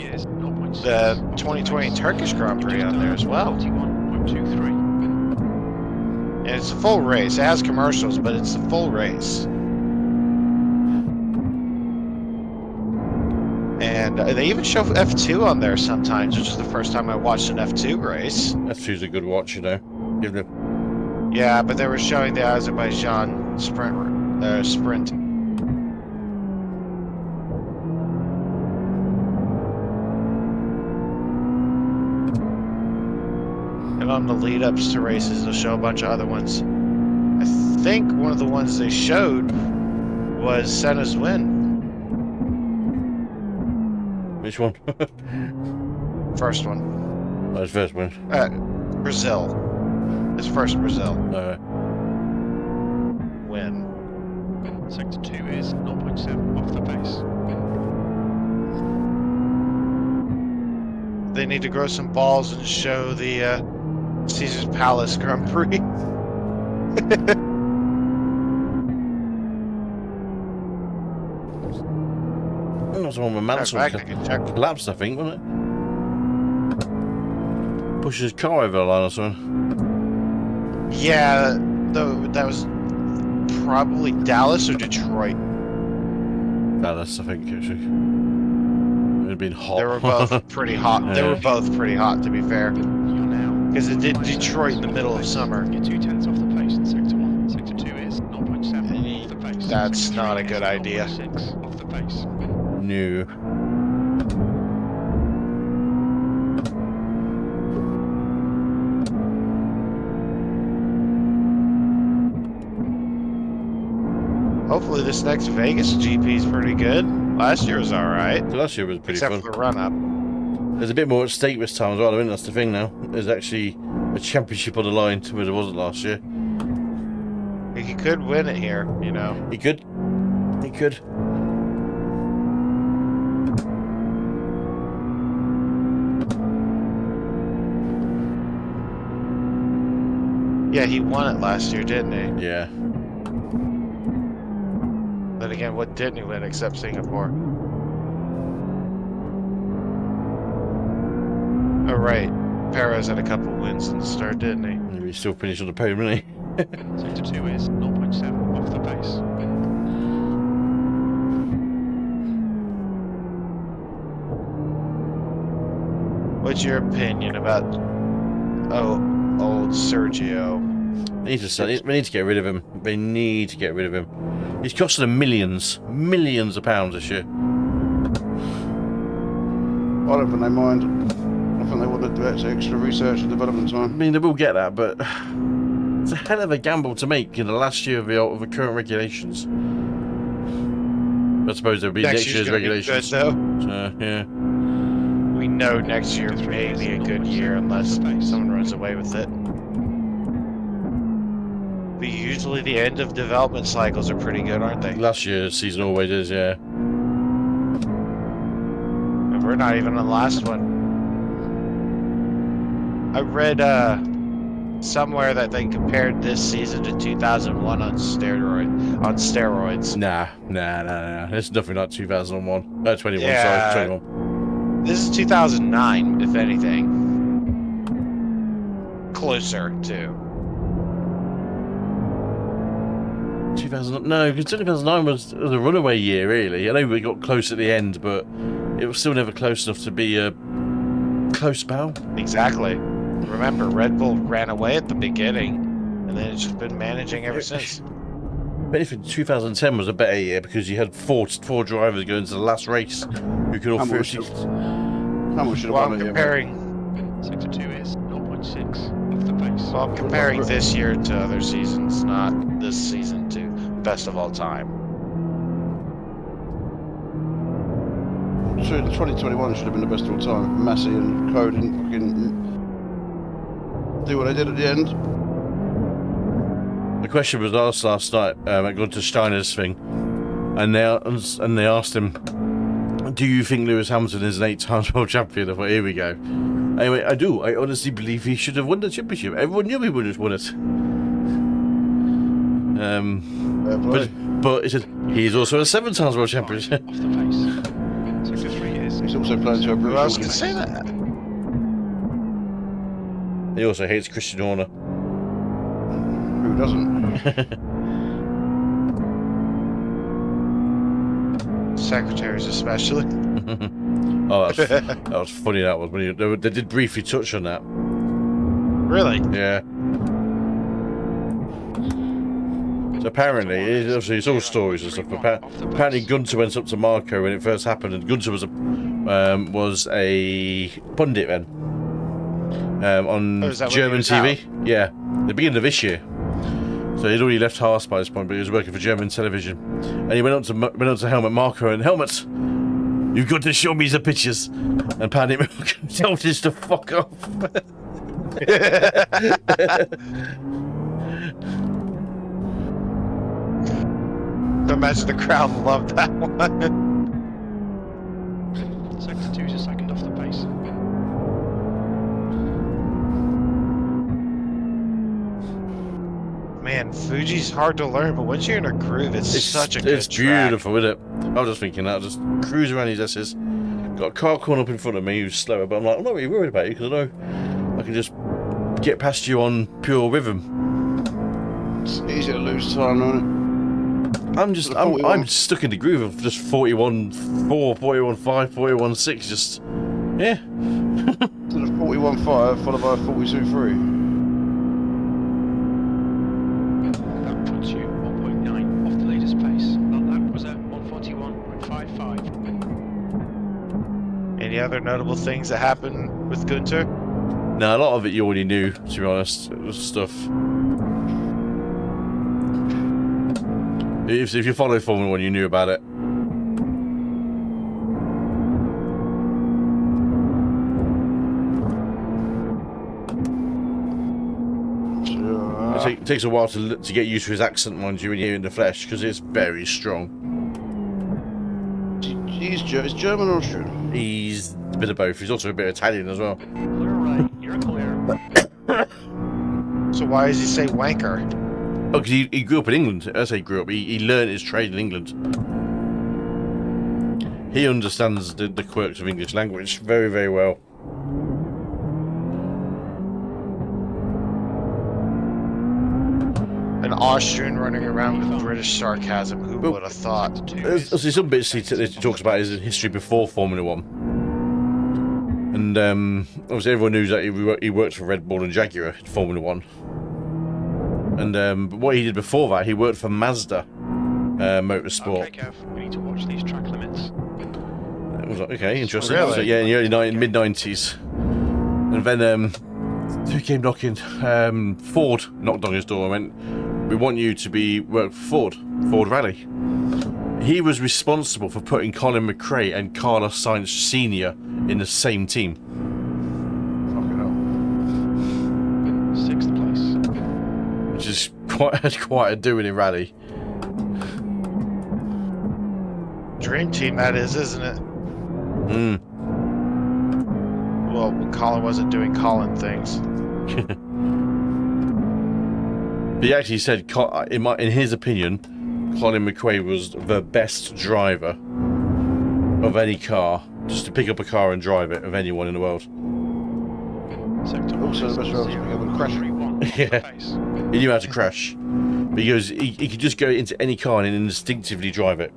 2020 Turkish Grand Prix on there as well. 41.23. And it's a full race. It has commercials, but it's a full race. And they even show F2 on there sometimes, which is the first time I watched an F2 race. F2's a good watch, you know. Give it. Yeah, but they were showing the Azerbaijan sprint. And on the lead-ups to races, they'll show a bunch of other ones. I think one of the ones they showed was Senna's win. Which one? First one. Oh, his first one. Brazil. His first Brazil. Win. Sector 2 is 0.7 off the pace. They need to grow some balls and show the Caesar's Palace Grand Prix. That was one with Mansell collapsed, I think, wasn't it? Pushed his car over the line or something. Yeah, that was probably Dallas or Detroit. Dallas, I think, actually. It had been hot. They were both pretty hot. Yeah. They were both pretty hot, to be fair. You're now... Because it did Detroit in the middle of summer. You're 2/10 off the pace in Sector 1. Sector 2 is 0.7 off the pace. That's Sector not 3 a good is idea. 0.6 off the pace. No. Hopefully this next Vegas GP is pretty good. Last year was alright. Last year was pretty Except fun. for the run-up. There's a bit more at stake this time as well, I think that's the thing now. There's actually a championship on the line, where there wasn't last year. He could win it here, you know. He could. He could. Yeah, he won it last year, didn't he? Yeah. Then again, what didn't he win except Singapore? Oh, right. Perez had a couple wins in the start, didn't he? Maybe he still finished on the podium, didn't he? Sector 2 is 0.7 off the pace. What's your opinion about old Sergio? They need to get rid of him. They need to get rid of him. He's costing them millions of pounds this year. I don't think they mind. I think they want to do extra research and development I time. mean, they will get that, but it's a hell of a gamble to make in the last year of the current regulations. I suppose there'll be next year's gonna be regulations. good, though. So, yeah. We know next year may be a good year unless someone runs away with it. But usually the end of development cycles are pretty good, aren't they? Last year's season always is, yeah. And we're not even on the last one. I read somewhere that they compared this season to 2001 on steroids. Nah. It's nothing like 2001. 21, Yeah. sorry, 21. This is 2009, if anything. Closer to. 2000, no, because 2009 was a runaway year, really. I know we got close at the end, but it was still never close enough to be a close spell. Exactly. Remember, Red Bull ran away at the beginning, and then it's just been managing ever since. But if 2010 was a better year because you had four drivers going to the last race who could all How much finish. should Well, I I'm want comparing. Sector 2 is 0.6 off the pace. Well, I'm comparing this year to other seasons, not this season to best of all time. So 2021 should have been the best of all time. Massey and Co didn't fucking do what they did at the end. The question was asked last night at Gunter Steiner's thing, and they asked him, "Do you think Lewis Hamilton is an 8 times world champion?" I thought, here we go. Anyway, I do. I honestly believe he should have won the championship. Everyone knew he would have won it. But it said he's also a 7 times world champion. Off the pace. Sector 3 is. He's also playing to a Who else British can audience. say that? He also hates Christian Horner. Who doesn't? Secretaries especially. Oh, that was funny. That was when they did briefly touch on that. Really? Yeah. So apparently, it's all stories and stuff. But apparently, Gunter went up to Marco when it first happened, and Gunter was a pundit then on German TV. Yeah, the beginning of this year. So he'd already left Haas by this point, but he was working for German television. And he went up to Helmut Marko and Helmut, you've got to show me the pictures. And apparently Marko told us to fuck off. Imagine the crowd loved that one. Sector 2 is a second off the pace. Man, Fuji's hard to learn, but once you're in a groove, it's such a good It's beautiful, isn't it? I was just thinking that, just cruise around his S's. Got a car coming up in front of me who's slower, but I'm like, I'm not really worried about you because I know I can just get past you on pure rhythm. It's easy to lose time, isn't it? I'm stuck in the groove of just 41.4, 41.5, 41.6, just yeah. To the 41.5 followed by a 42.3. That puts you 1.9 off the latest pace. That lap was at 141.55. Any other notable things that happened with Gunter? No, a lot of it you already knew, to be honest. It was stuff. If you follow Formula 1, you knew about it. It takes a while to get used to his accent, mind you, when you're in the flesh, because it's very strong. He's German or Austrian? He's a bit of both. He's also a bit Italian as well. Clear right. You're clear. So why does he say wanker? Oh, because he grew up in England. I say grew up. He learned his trade in England. He understands the quirks of English language very, very well. An Austrian running around with British sarcasm. Who would have thought? There's some bits he talks about his history before Formula 1. And obviously everyone knows that he worked for Red Bull and Jaguar in Formula 1. And but what he did before that, he worked for Mazda Motorsport. Okay, Kev, we need to watch these track limits. It was like, okay, interesting. Really? So, yeah, in the early mid-90s. And then who came knocking? Ford knocked on his door and went, we want you to work for Ford Rally. He was responsible for putting Colin McRae and Carlos Sainz Sr. in the same team. Fucking hell. 6th place. Which is quite a doing in rally. Dream team, that is, isn't it? Mm. Well, Colin wasn't doing Colin things. He actually said, in his opinion, Colin McRae was the best driver of any car, just to pick up a car and drive it, of anyone in the world. Sector 1 Also, is the best driver to be able to crash. 3.1 off Yeah. the pace. He knew how to crash. Because he could just go into any car and instinctively drive it.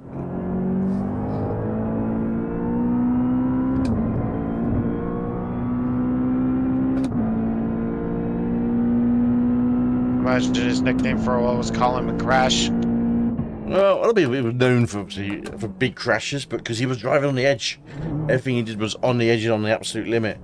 Imagine his nickname for a while was Colin McCrash. Well, a lot of people were known for big crashes, but because he was driving on the edge. Everything he did was on the edge and on the absolute limit.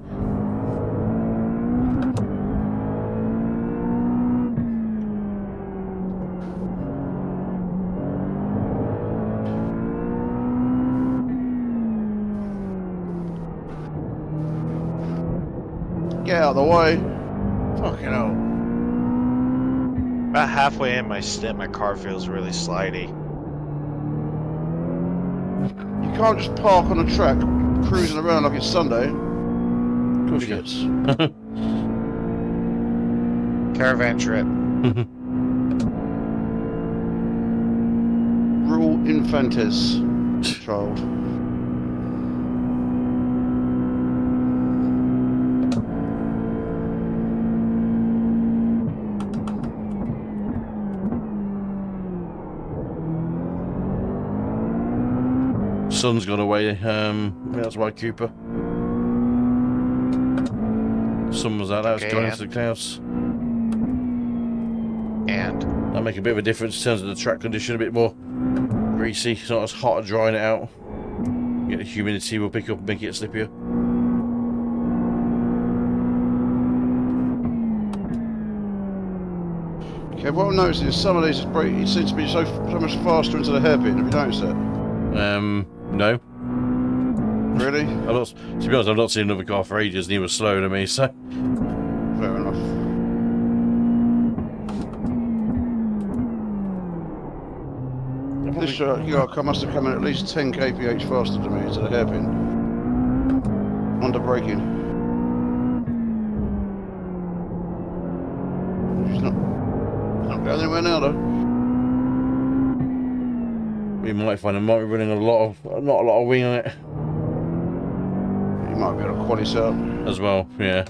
Get out of the way. Fucking hell. About halfway in my stint, my car feels really slidey. You can't just park on a track cruising around like it's Sunday. course you Idiots. Caravan trip. Rule infantes, child. Sun's gone away. That's why Cooper. Sun was out. That was Okay, going and- into the clouds. And That'll make a bit of a difference in terms of the track condition. A bit more greasy. It's not as hot drying it out. Get the humidity will pick up and make it slippier. Okay, what I'm noticing is some of these it seems to be so much faster into the hairpin. Have you noticed that? No. Really? To be honest, I've not seen another car for ages and he was slower than me, so. Fair enough. This car must have come in at least 10 kph faster than me into the hairpin. Under braking. She's not going anywhere now though. We might find it might be running not a lot of wing on it. You might be able to quad this out. As well, yeah.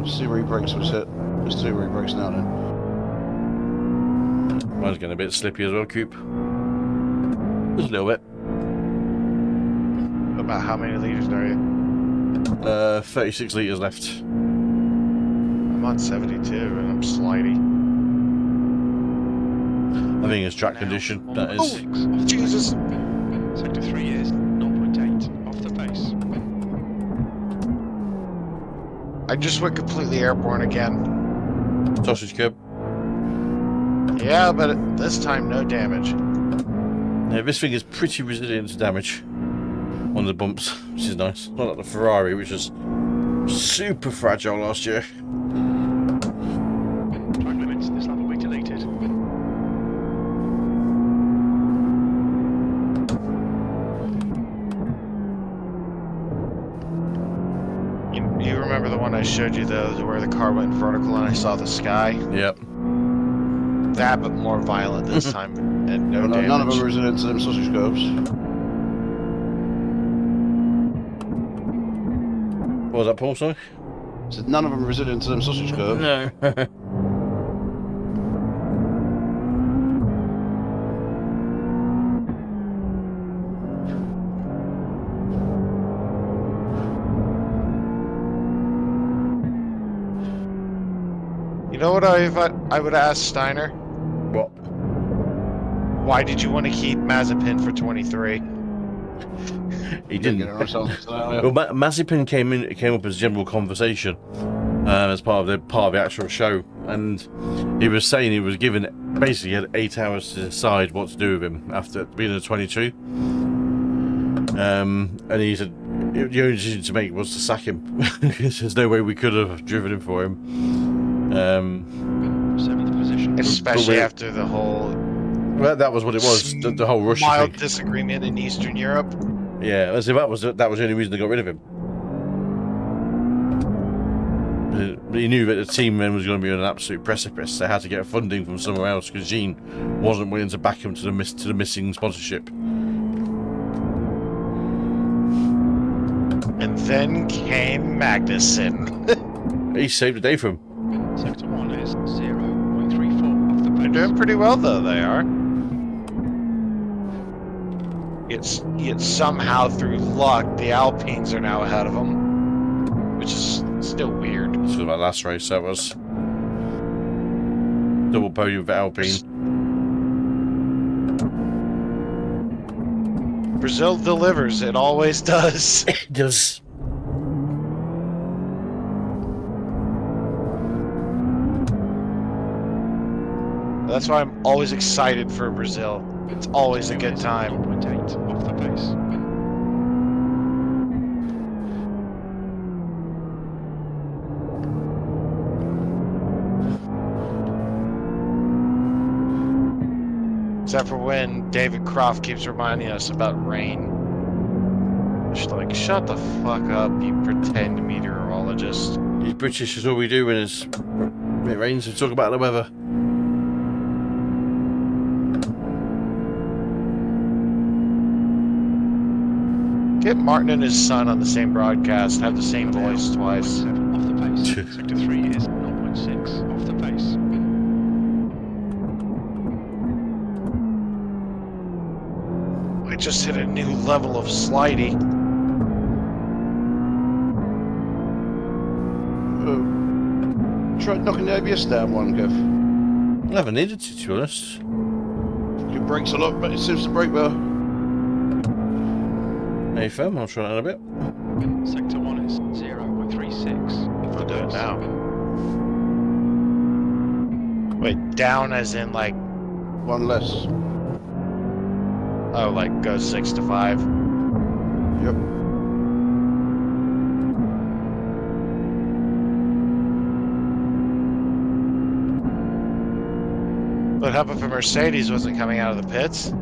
See where he brakes was hit. There's 2 where he brakes now then. Mine's getting a bit slippy as well, Coop. Just a little bit. about how many liters are you? 36 litres left. I'm on 72 and I'm sliding. I think it's track condition, that is. Jesus! Sector 3 is 0.8 off the pace. I just went completely airborne again. Sausage curb. Yeah, but this time no damage. Yeah, this thing is pretty resilient to damage on the bumps, which is nice. Not like the Ferrari, which was super fragile last year. Track limits, this lap will be deleted. You remember the one I showed you though, where the car went vertical and I saw the sky? Yep. That, but more violent this time, and no damage. None of them are resilient to them sausage curves. What was that, Paul, sorry? So none of them are resilient to them sausage curves. No. You know what I would ask Steiner? What? Why did you want to keep Mazepin for 23? He didn't. Get it ourselves. Well, Mazepin came up as general conversation as part of the actual show, and he was saying he was given basically he had 8 hours to decide what to do with him after being a 22. And he said the only decision to make was to sack him. There's no way we could have driven him for him. 7th position. Especially after the whole Well, that was what it was. The whole Russia mild thing. disagreement in Eastern Europe. Yeah, so that was the only reason they got rid of him. He knew that the team then was going to be on an absolute precipice. They had to get funding from somewhere else because Gene wasn't willing to back him to the missing sponsorship. And then came Magnussen. He saved the day for him. Sector 1 is 0.34 off the They're pace. doing pretty well though, they are. Yet somehow through luck, the Alpines are now ahead of them. Which is still weird. This was my last race, that was. Double podium for Alpine. Brazil delivers, it always does. It does. That's why I'm always excited for Brazil. It's always a good time. 0.8 off the pace. Except for when David Croft keeps reminding us about rain. Just like, shut the fuck up, you pretend meteorologist. He's British, is all we do when it rains. We talk about the weather. Get Martin and his son on the same broadcast, have the same voice twice. 0.7 off the pace. Sector 3 is 0.6 off the pace. I just hit a new level of slidey. Try knocking the ABS down one, Kev. I haven't needed to be honest. It brakes a lot, but it seems to brake better. Hey fam, I'll try that in a bit. Sector 1 is 0.36 off the I'll do it pace. now. Wait, down as in like, One less. oh, like go 6 to 5? Yep. What happened if a Mercedes wasn't coming out of the pits?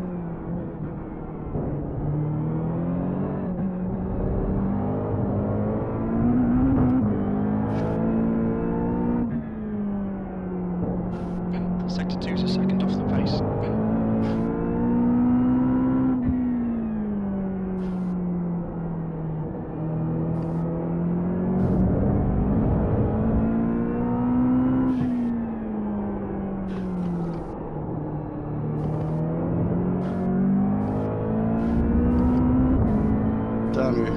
Sector 2 is a second off the pace. Damn you.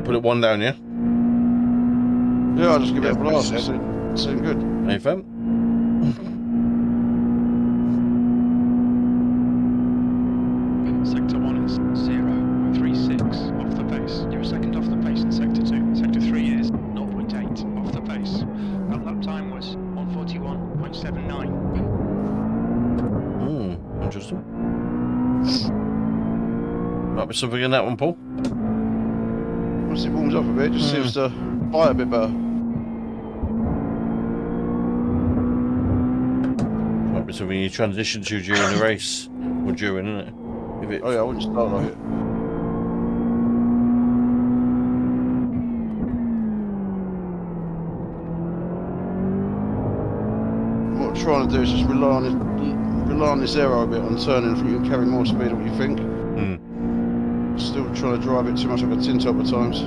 Put it one down, yeah? Yeah, I'll just give it a Yeah, blast. pretty It's doing good. Hey fam. Sector 1 is 0.36 off the pace. You're a second off the pace in Sector 2. Sector 3 is 0.8 off the pace. Our lap time was 141.79. Interesting. Might be something in that one, Paul. Once it warms up a bit, it just seems to bite a bit better. Might be something you transition to during the race. Or during, isn't it? If it Oh yeah, I wouldn't start like it. What I'm trying to do is just rely on this aero a bit on turning. I think you can carry more speed than what you think. Still trying to drive it too much like a tin top at times.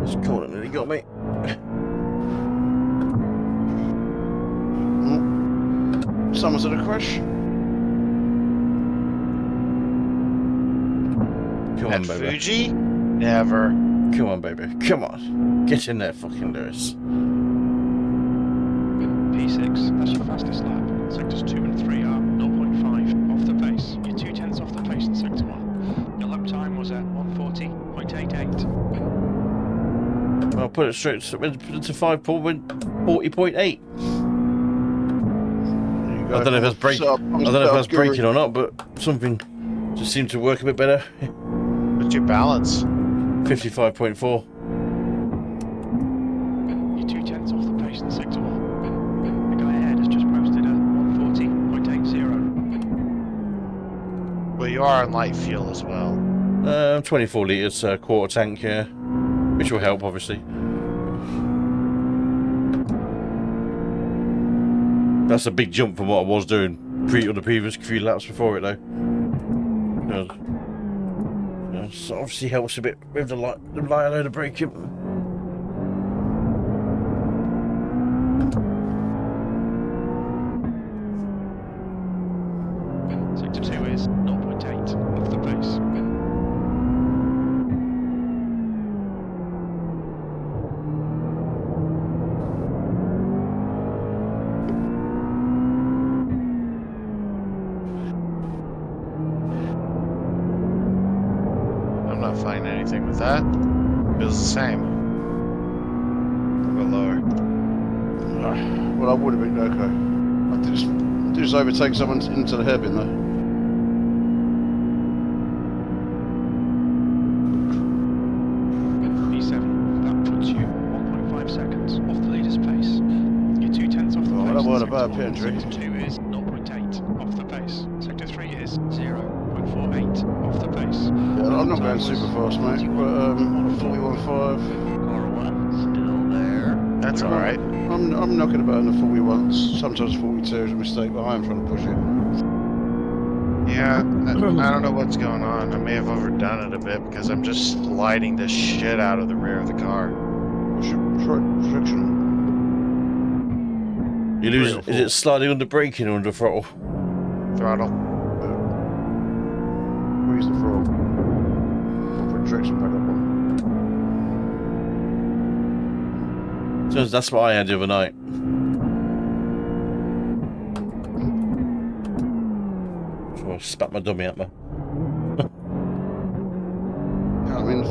This corner nearly got me. Someone's had a crash. Come At on, baby. Fuji? Never. Come on, baby. Come on. Get in there, fucking Lewis. P6, that's your fastest lap. Sectors 2 and 3 are 0.5 off the pace. You're 2/10 off the pace in Sector 1. Your lap time was at 140.88. I'll put it straight to 5, Paul. Went 40.8. I don't know if that's braking. I don't know if that's braking or not, but something just seemed to work a bit better. What's your balance? 55.4. You're 2/10 off the pace in Sector 1. The guy ahead has just posted a 140.80. Well, you are on light fuel as well. 24 litres, quarter tank here, which will help, obviously. That's a big jump from what I was doing the previous few laps before it, though. So obviously helps a bit with the light load of braking. Sector 2 is 0.8 off the pace. was the same. We'll go lower. Well, I would have been okay. I did just overtake someone into the hairpin though. P7. That puts you 1.5 seconds off the leader's pace. You're 2/10 off the pace. That wasn't a Sector bad one. pin, Sector 2 is 0.8 off the pace. Sector 3 is 0.48 off the pace. Yeah, I'm not going super fast, mate, but 41.5. Car 1, still there. That's Clear alright. I'm knocking about in the 41s, sometimes 42 is a mistake, but I am trying to push it. Yeah, I don't know what's going on. I may have overdone it a bit because I'm just sliding the shit out of the rear of the car. What's your friction? You lose. 3 or Is it sliding under braking or under throttle? Throttle. Where's the throttle? I'll put traction back up on. So that's what I had the other night. So I spat my dummy at me. Yeah, I mean, the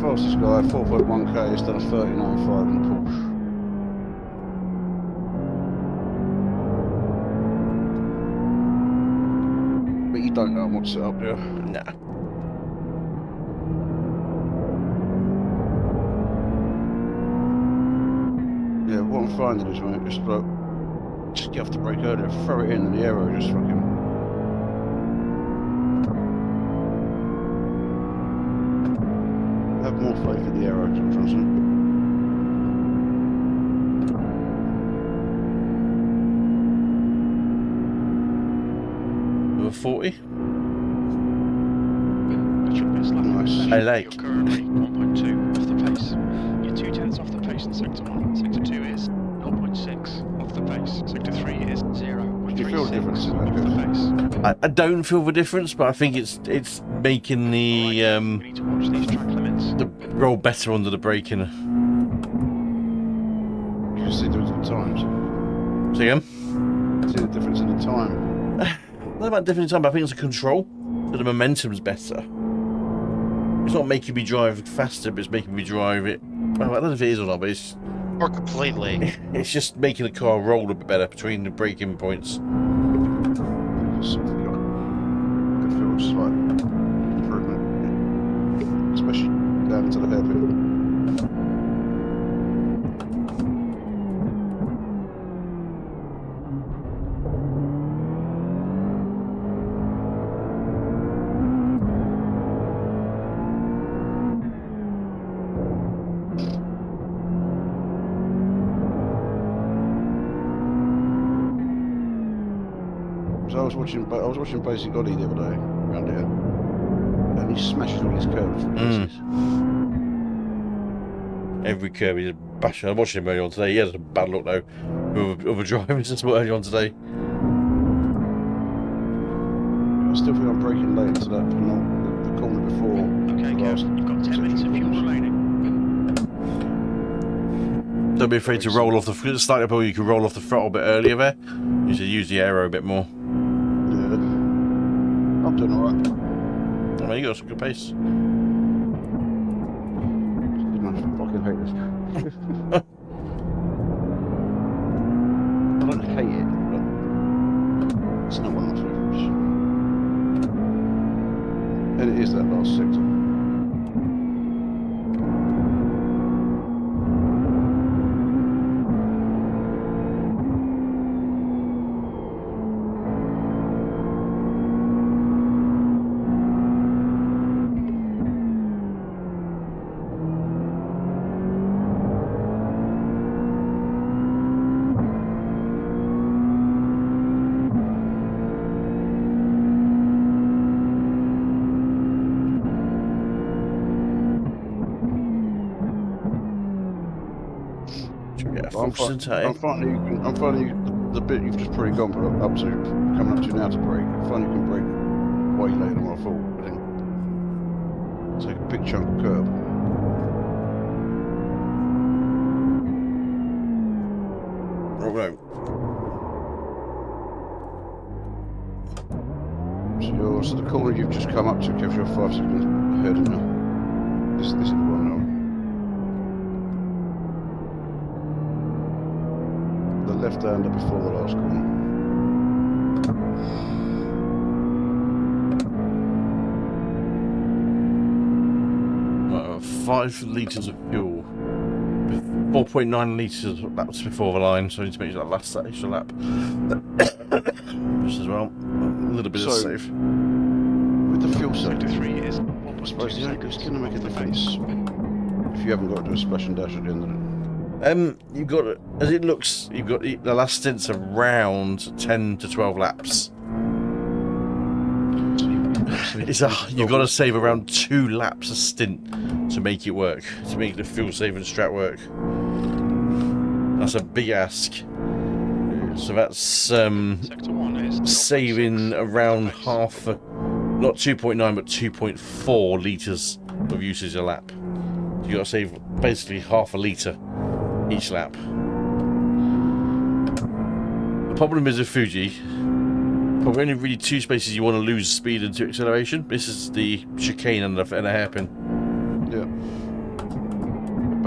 fastest guy, 4.1k, has done a 39.5 in the Porsche. But you don't know what's set up there. Nah. Yeah, what I'm finding is, mate, just get off the brake earlier, throw it in, and the aero just fucking. Have more faith in the aero, I'm trying to say. Over 40. That's your best lap in this Nice. session. I like. You're currently 1.2 off the pace. You're 2/10 off the pace in Sector 1. Sector 2 is 0.6 off the pace. Sector 3 is 0.36 Do you feel the difference in that? off the pace. I don't feel the difference, but I think it's making the We need to watch these track limits. roll better under the braking. You can see the difference in the times. So again, See the difference in the time. not about different time, but I think it's a control. So the momentum's better. It's not making me drive faster, but it's making me drive it. Well, I don't know if it is or not, but it's Or completely. it's just making the car roll a bit better between the braking points. Something like I could feel a slight improvement, especially down into the hairpin. So I was watching Basic Ollie the other day around here, and he smashes all his curves to pieces. Every curve he's bashing. I watched him earlier on today. He has a bad luck though. Other drivers just earlier on today. I still think I'm braking late into that the corner before. Okay, the last Kev, you've got 10 minutes of fuel second remaining. Don't be afraid to roll off the slightly up, or you can roll off the throttle a bit earlier there. You should use the aero a bit more. Yeah, I'm doing alright. I mean, you got some good pace. I fucking hate this. I don't hate it, but it's not one of my favourites. And it is that last sector. I'm finding the bit you've just probably gone up to, coming up to now to brake. I find you can brake way later than what I thought. But then take a big chunk of curb. Right. So the corner you've just come up to gives you 5 seconds ahead of now. This is the one now. left-hander before the last corner. 5 litres of fuel. 4.9 litres laps before the line, so I need to make that last extra lap. Just as well. A little bit of safe. With the fuel Sector sector, 3 is I suppose it's going to make a difference if you haven't got to do a splash and dash at the end of it. You've got, as it looks, you've got the last stint's around 10 to 12 laps. You've got to save around 2 laps a stint to make it work, to make the fuel saving strat work. That's a big ask. So that's saving around half, not 2.9 but 2.4 litres of usage a lap. So you've got to save basically half a litre each lap. The problem is with Fuji, probably only really 2 spaces you want to lose speed into acceleration. This is the chicane and a hairpin. Yeah.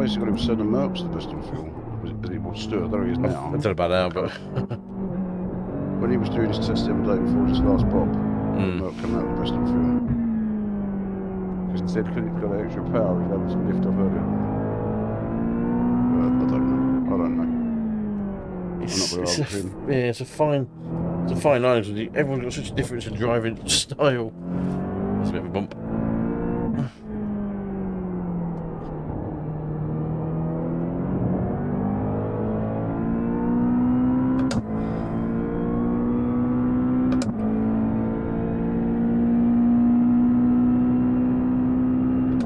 Basically, it was sending Merckx the best of fuel. It was Stuart, there he is now. I don't know about now, but when he was doing his test the other day before his last pop, Merckx came out with the best of fuel. Because he said because he'd got extra power, he'd have to lift off earlier. I don't know. It's a fine line because everyone's got such a difference in driving style. It's a bit of a bump.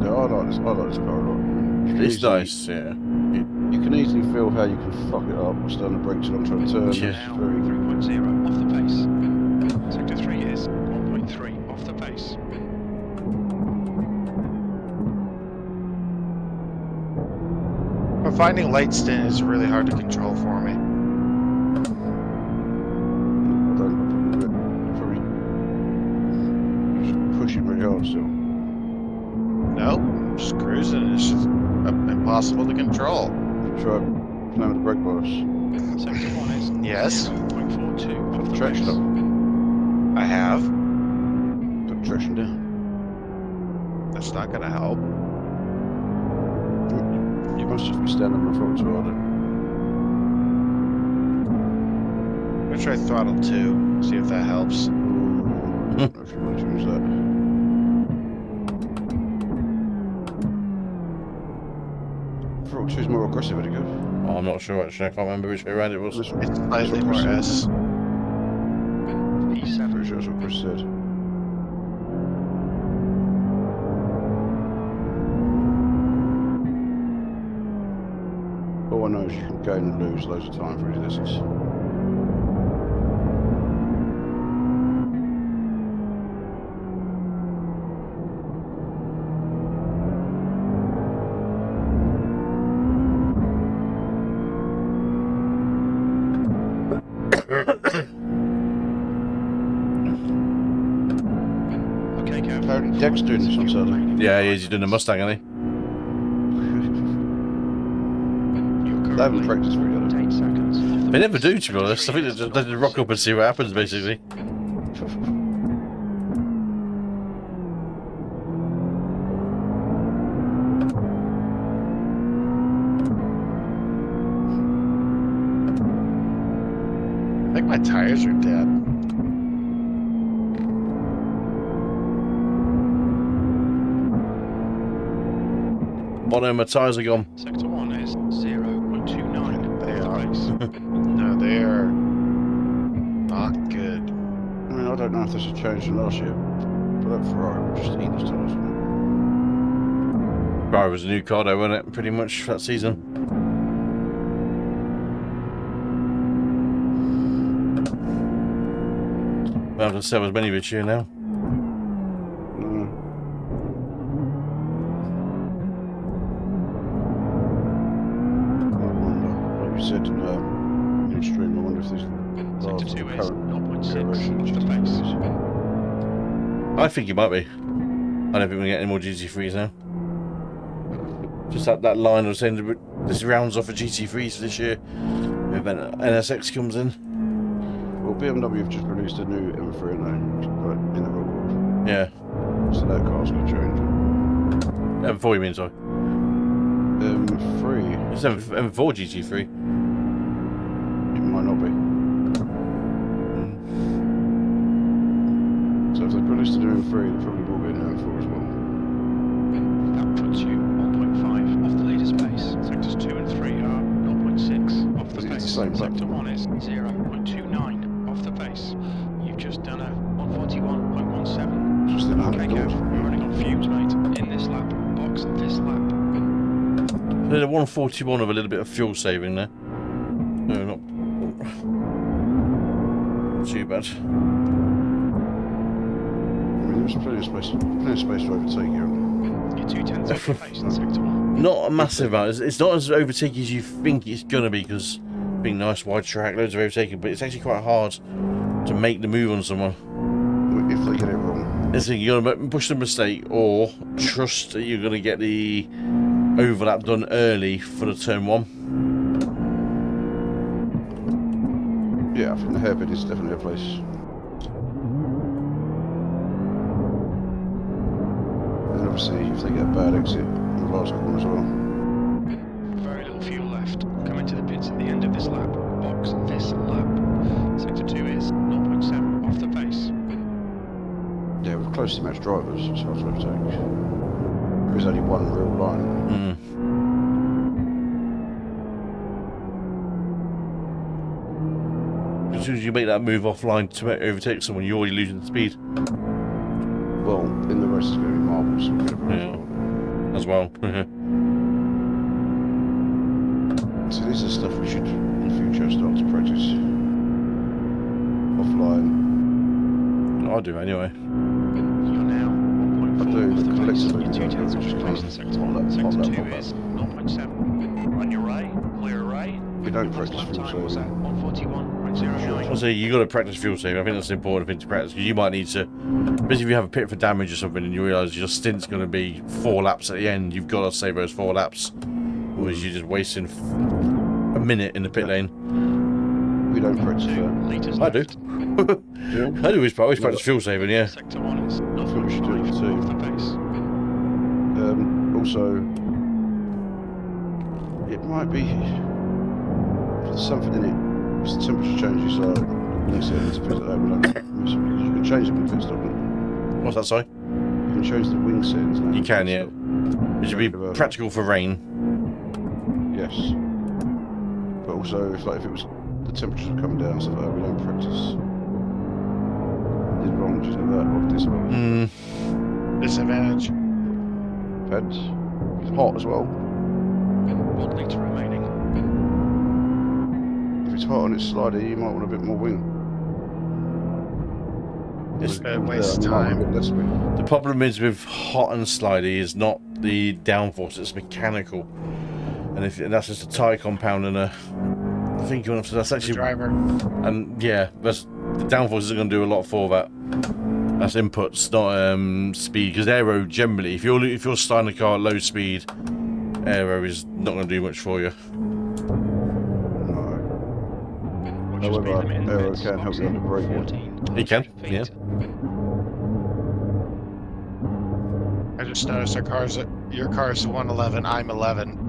Yeah, I like this car a lot. It's nice, yeah. You can easily feel how you can fuck it up or stand the brakes and try to turn. Yeah. Now 3.0 off the pace. Sector 3 is 1.3 off the pace. But finding late stint is really hard to control for me. Probably pushing really hard still. Nope, I'm just cruising. It's just impossible to control. Try playing with the brake bars. Sector 1 is Yes. 0.42 off Put the the traction pace. up. I have. Put the traction down. That's not going to help. You must just be standing on the front too hard. I'm going to try throttle 2, see if that helps. I don't know if you want to use that. Throttle 2 is more aggressive, would it go? Oh, I'm not sure actually. I can't remember which way around it was. This one. It's slightly more S. E7 Pretty sure that's what Chris said. All I know is you can gain and lose loads of time through this. Okay, Kev. Apparently Deck's doing this on Saturday. Yeah, he is. He's doing a Mustang, isn't They haven't practiced for each other. 8 seconds. off the he? They never pace. do, to be honest. I think they just rock up and see what happens, basically. I think my tires are dead. Mono, my tyres are gone. Sector 1 is 0.29 They off the are. pace. No, they are not good. I mean, I don't know if this has changed from last year, but that Ferrari would just eat this tyres. Ferrari was a new car, though, wasn't it? Pretty much that season. We haven't sell as many this year now. I wonder, like you said in stream, I wonder if there's Sector 2 is current 0.6 generation off the pace. I think it might be. I don't think we're going to get any more GT3s now. Just that line I was saying, this rounds off of GT3s this year. If NSX comes in. Well, BMW have just released a new M3 in the real world. Yeah. So that car's going to change. M4 you mean, sorry? M3. It's M4 GT3. It might not be. So if they've released a new M3, there probably will be an M4 as well. That puts you 1.5 off the leader's pace. Sectors 2 and 3 are 0.6 off the It's pace. the same Sector platform. 1 is 0.29 off the pace. You've just done a 141.17. Just in Okay, 100 Kev, doors. you're running on fumes, mate. In this lap, box this lap. There's a 141 of a little bit of fuel saving there. No, not too bad. I mean, there's plenty of space to overtake here. You're 2/10 off the pace in sector 1. Not a massive amount. It's not as overtaking as you think it's gonna be, because being nice wide track, loads of overtaking, but it's actually quite hard to make the move on someone. If they get it wrong. It's like you're gonna push the mistake or trust that you're gonna get the overlap done early for the turn 1. Yeah, I think the hairpin is definitely a place. And obviously, if they get a bad exit in the last corner as well. Very little fuel left. Come into the pits at the end of this lap. Box this lap. Sector 2 is 0.7 off the pace. Yeah, with closely matched drivers, it's hard to overtake. There is only one real line. As soon as you make that move offline to overtake someone, you're already losing the speed. Well, in the race it's going to be marbles. As well. So this is stuff we should, in future, start to practice offline. I do anyway. You're now 1.4 I do, off the pace. collectively, You're 2/10 off just the kind pace in of sector pop 1. that, Sector pop 2 that. is 0.7. On your right, clear right. We don't Last practice lap fuel time was at saving. 141.09. So you got to practice fuel saving. I think that's an important thing to practice, because you might need to, especially if you have a pit for damage or something and you realise your stint's going to be 4 laps at the end, you've got to save those 4 laps. Otherwise you're just wasting a minute in the pit lane. We don't practice that. Litres I do. left. I do always practice fuel saving, yeah. Sector 1 is I think we should do it 0.5 too. off the pace. Also, it might be there's something in it. If the temperature changes, you said it's things like that. We don't miss it, because you can change the wing pit stop. What's that, sorry? You can change the wing settings now. You can, yeah. It should be practical for rain. Yes. But also, if it was the temperatures were coming down, so that we don't practice. Did wrong, just know that, or disadvantage. Disadvantage. Depends. It's hot as well. 1 litre remaining. If it's hot and it's sliding, you might want a bit more wing. It's a waste of you might want a time. bit less wing. The problem is with hot and slidey is not the downforce, it's mechanical. And that's just a tyre compound and a... I think you want to... That's The actually... driver. And yeah, the downforce isn't going to do a lot for that. That's inputs, not speed. Because aero, generally, if you're starting a car at low speed, aero is not going to do much for you. However, aero can help you under braking. It can, yeah. I just noticed your car's 111, I'm 11.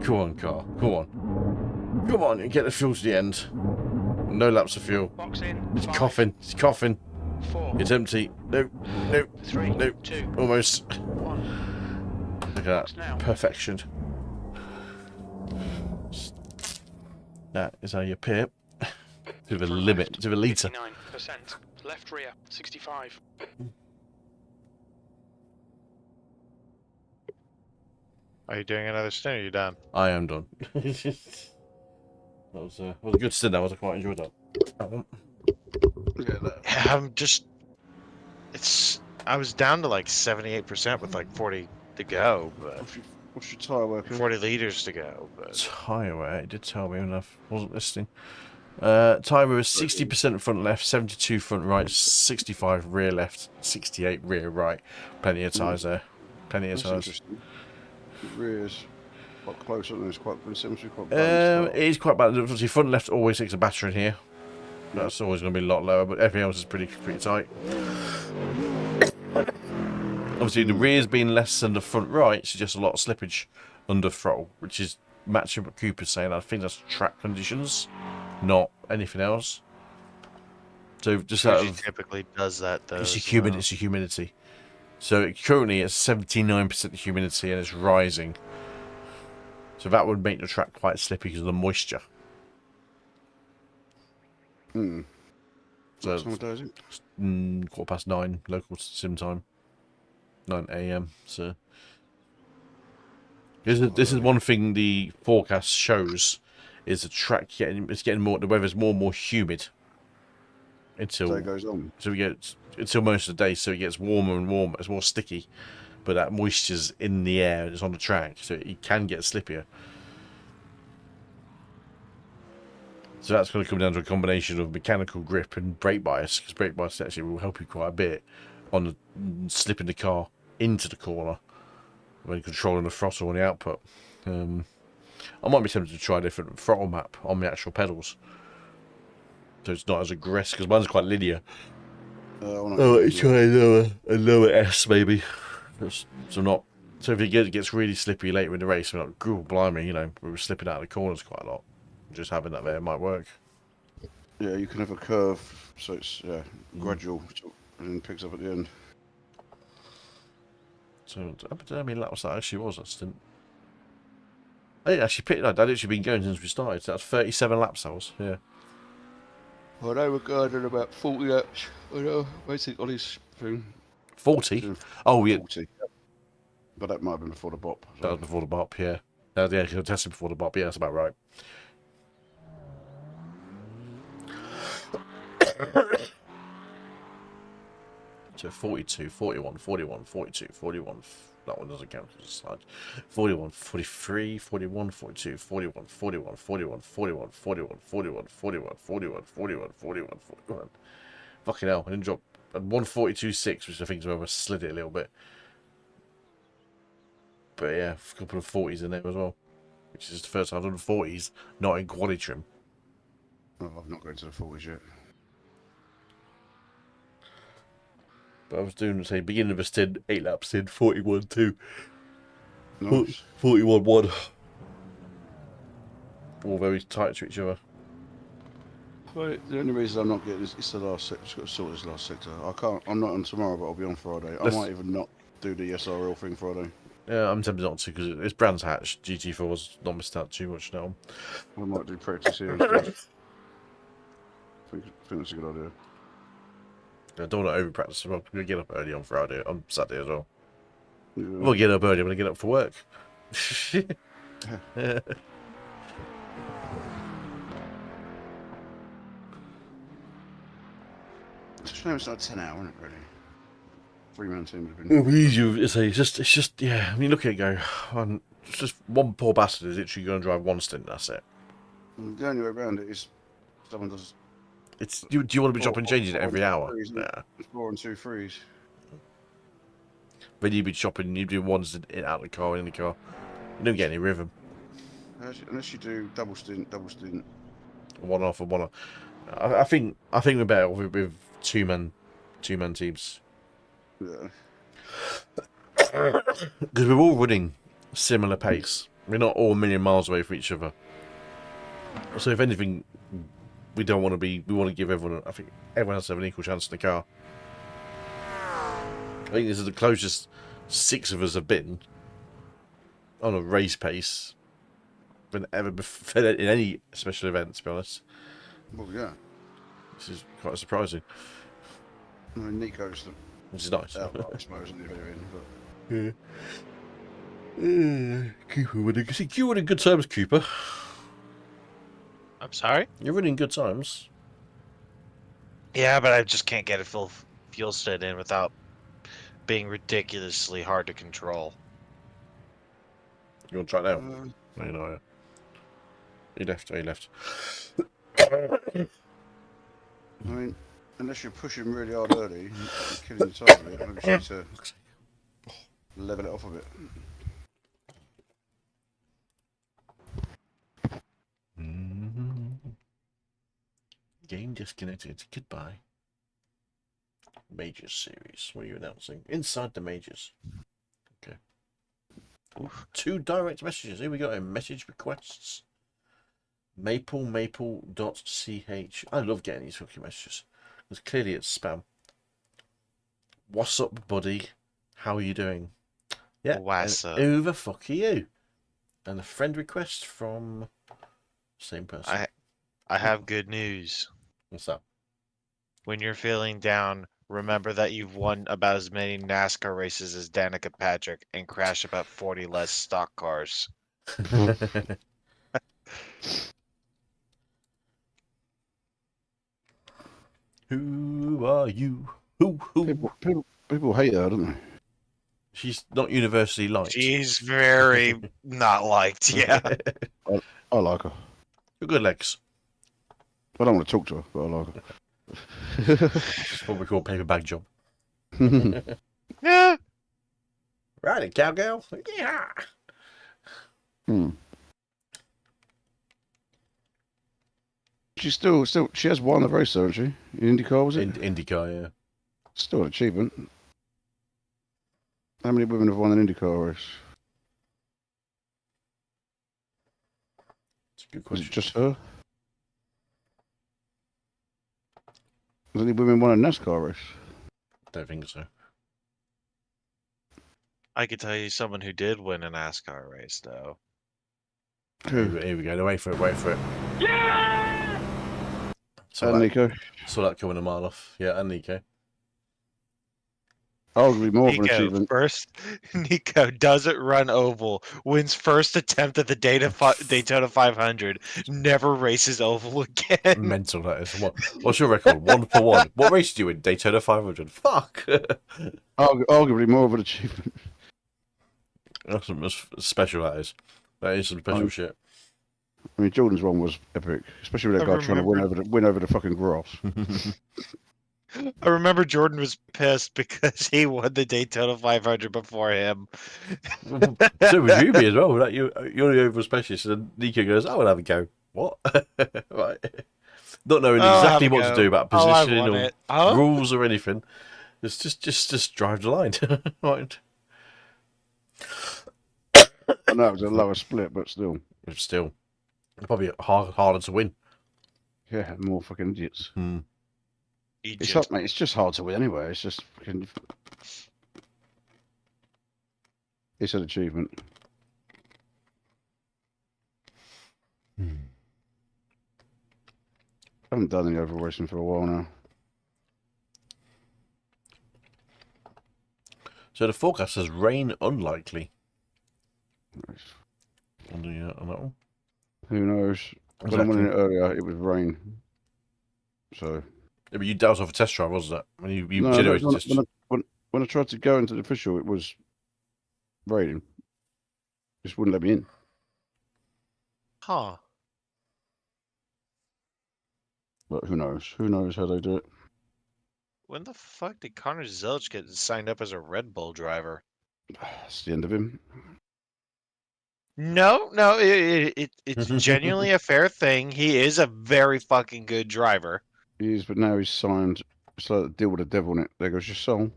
Come on, car. Come on. Come on, and get the fuel to the end. No laps of fuel. Box in. It's 5, coughing. It's coughing. 4, It's empty. No. No. 3, No. 2, Almost. 1. Look at Now. that. Perfection. That is how you pit. To the Front limit. left, To the litre. 59%. Left rear, 65. Are you doing another stint or are you done? I am done. That was a good stint. I quite enjoyed that. Yeah, I'm just... I was down to like 78% with like 40 to go, but... What's your tyre working? 40 liters to go, but... Tyre wear, it did tell me enough. Wasn't listening. Tyre wear was 60% front left, 72 front right, 65 rear left, 68 rear right. Plenty of tyres there. Plenty of That's tyres. interesting. The rears. Quite close, isn't it? It's quite, it seems to be quite balanced. It is quite balanced. Obviously, front left always takes a batter in here. That's always going to be a lot lower, but everything else is pretty tight. Obviously, the rear's being less than the front right suggests a lot of slippage under throttle, which is matching what Cooper's saying. I think that's track conditions, not anything else. So just out of typically does that though. It's the humidity. So currently it's 79% humidity and it's rising. So that would make the track quite slippy because of the moisture. Hmm. So what time of day is it? 9:15 local sim time. 9 AM. So this is one thing the forecast shows is the track getting more. The weather's more and more humid until Day goes on. So we get until most of the day. So it gets warmer and warmer. It's more sticky, but that moisture's in the air. It's on the track, so it can get slippier. So that's going to come down to a combination of mechanical grip and brake bias, because brake bias actually will help you quite a bit on the slipping the car into the corner when controlling the throttle and the output. I might be tempted to try a different throttle map on the actual pedals, so it's not as aggressive, because mine's quite linear. Try a lower S maybe. So if it gets really slippy later in the race, we're like, "Goo, blimey," you know, we were slipping out of the corners quite a lot. Just having that there might work. Yeah, you can have a curve, so it's gradual, and then picks up at the end. So how many laps that actually was, that stint? I actually picked that. I'd actually been going since we started. So that's 37 laps. That was, yeah. Well, they were going at about 40 laps. I know, basically on his thing. 40? Oh, yeah. 40. But that might have been before the bop. So. That was before the bop, yeah. Yeah, because I tested before the bop. Yeah, that's about right. So 42, 41, 41, 42, 41. That one doesn't count as a slide. 41, 43, 41, 42, 41, 41, 41, 41, 41, 41, 41, 41, 41, 41, 41. Fucking hell, I didn't drop. And 142.6, which I think is where I slid it a little bit. But yeah, a couple of 40s in there as well. Which is the first time I've done 40s, not in quality trim. Oh, I've not gone to the 40s yet. But I was doing, say, beginning of a stint, 8 laps in, 41-2. Nice. 41-1. All very tight to each other. Well, the only reason I'm not getting is it's the last sector. It's got to sort this last sector. I'm not on tomorrow, but I'll be on Friday. I might even not do the SRL thing Friday. Yeah, I'm tempted not to, because it's Brands Hatch. GT4's not missed out too much now. I might do practice here instead. I think that's a good idea. I don't want to over practice. I'm going to get up early on Friday, on Saturday as well. Yeah. I'm going to get up early. I'm going to get up for work. Yeah. It's a shame it's not 10 hour, isn't it, really? 3-man team would have been... It's just, yeah, I mean, look at it go. It's just one poor bastard is literally going to drive one stint, that's it. The only way around it is someone does... Do you want to be chopping and changing it every hour? Yeah. It's 4 and 2 3s. Then you'd be chopping, you'd do ones out of the car, in the car. You don't get any rhythm. Unless you do double stint. One off and one off. I think we're better with two-man teams. Yeah. Because we're all running similar pace. We're not all a million miles away from each other. So if anything, we don't want to be. We want to give everyone. I think everyone has to have an equal chance in the car. I think this is the closest 6 of us have been on a race pace than ever before in any special event. To be honest. Well, yeah. This is quite surprising. I mean, Nico's the... Which is nice. I suppose, in the very end, but... Cooper you're running good times, Cooper. I'm sorry? You're running good times. Yeah, but I just can't get a full fuel state in without being ridiculously hard to control. You want to try it now? No, you know. He left. He left. I mean, unless you're pushing really hard early, you're killing the time of it. Maybe you need to level it off a bit. Game disconnected. Goodbye. Majors series. What are you announcing? Inside the majors. Okay. Ooh, 2 direct messages. Here we go. Message requests. Maple.ch. I love getting these fucking messages. Because clearly it's spam. What's up, buddy? How are you doing? Yeah. What's up? Who the fuck are you? And a friend request from same person. I have good news. What's that? When you're feeling down, remember that you've won about as many NASCAR races as Danica Patrick and crashed about 40 less stock cars. Who are you? Who? People hate her, don't they? She's not universally liked. She's very not liked, yeah. I like her. You're good legs. I don't want to talk to her, but I like her. It's what we call paper bag job. Yeah. Right, cowgirl. Yeah. She's still, she has won the race, hasn't she? In IndyCar, was it? IndyCar, yeah. Still an achievement. How many women have won an IndyCar race? It's a good Was question. it just her? Has any women won a NASCAR race? Don't think so. I could tell you someone who did win a NASCAR race, though. Here we go. Wait for it. Wait for it. Yeah. And Nico. Saw that coming a mile off. Yeah, and Nico. Arguably more of an achievement. Nico doesn't run oval, wins first attempt at the Daytona 500, never races oval again. Mental, that is. What's your record? 1 for 1. What race do you win? Daytona 500. Fuck. Arguably more of an achievement. That's special, that is. That is some special shit. I mean, Jordan's one was epic, especially with that guy trying to win over the fucking grass. I remember Jordan was pissed because he won the Daytona 500 before him. So would you be as well. Like you're the over specialist, and Nico goes, "I will have a go." What? Right. Not knowing exactly what to do about positioning or rules or anything. It's just drive the line. Right. I know it was a lower split, but still. It's still probably harder to win. Yeah, more fucking idiots. Egypt. It's hard, mate. It's just hard to win anyway. It's just fucking. It's an achievement. I haven't done any oval racing for a while now. So the forecast says rain unlikely. Nice. On that one. Who knows? Exactly. When I went in earlier, it was rain. So. Yeah, but you that was off a test drive, wasn't it? When you No, generated when I tried to go into the official, it was raining. Just wouldn't let me in. Huh. But who knows? Who knows how they do it? When the fuck did Connor Zilch get signed up as a Red Bull driver? That's the end of him. No, it's genuinely a fair thing. He is a very fucking good driver. He is, but now he's signed. It's like a deal with the devil in it. There goes your soul.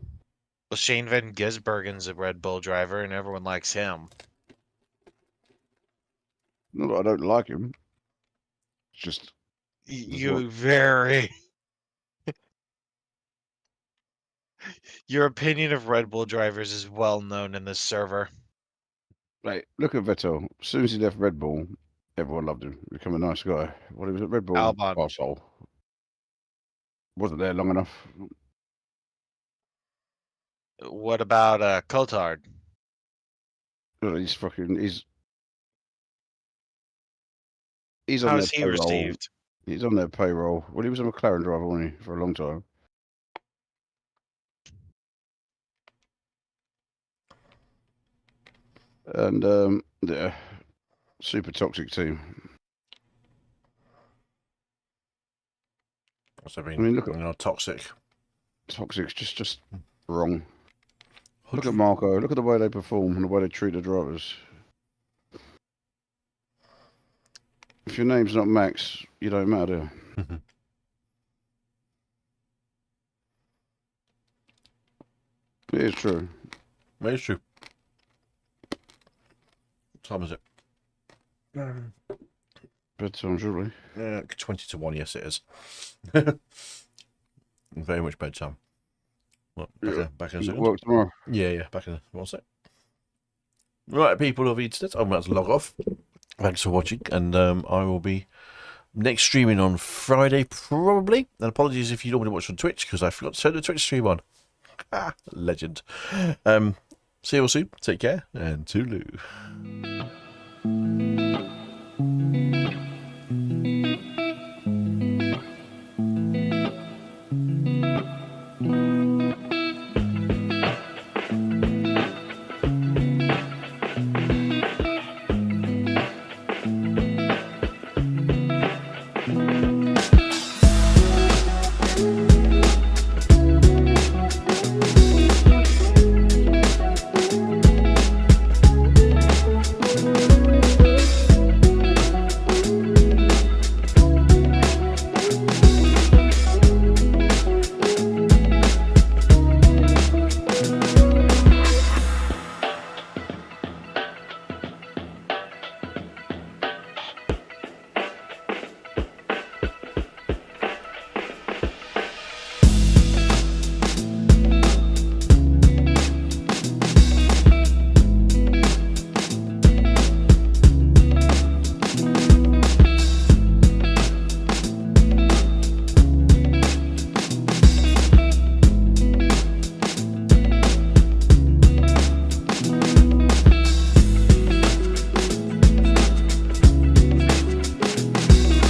Well, Shane Van Gisbergen's a Red Bull driver, and everyone likes him. Not that I don't like him. It's just You very. Your opinion of Red Bull drivers is well known in this server. like look at Vettel. As soon as he left Red Bull, everyone loved him. Become a nice guy. Well, he was at Red Bull. Albon. Arsehole. Wasn't there long enough. What about Coulthard? He's fucking. He's on How their is he payroll. received? He's on their payroll. Well, he was a McLaren driver, wasn't he, for a long time. And yeah, super toxic team. What's that mean? I mean, look at toxic. Toxic's just wrong. Look at Marco. Look at the way they perform and the way they treat the drivers. If your name's not Max, you don't matter. It is true. It's true. What time is it? Bedtime, surely. 20 to 1, yes it is. Very much bedtime. What, back in a second? Work tomorrow. Yeah, back in a... One sec. Right, people of the internet, I'm about to log off. Thanks for watching, and I will be next streaming on Friday, probably. And apologies if you normally watch on Twitch, because I forgot to turn the Twitch stream on. Legend. See you all soon. Take care, and toodaloo.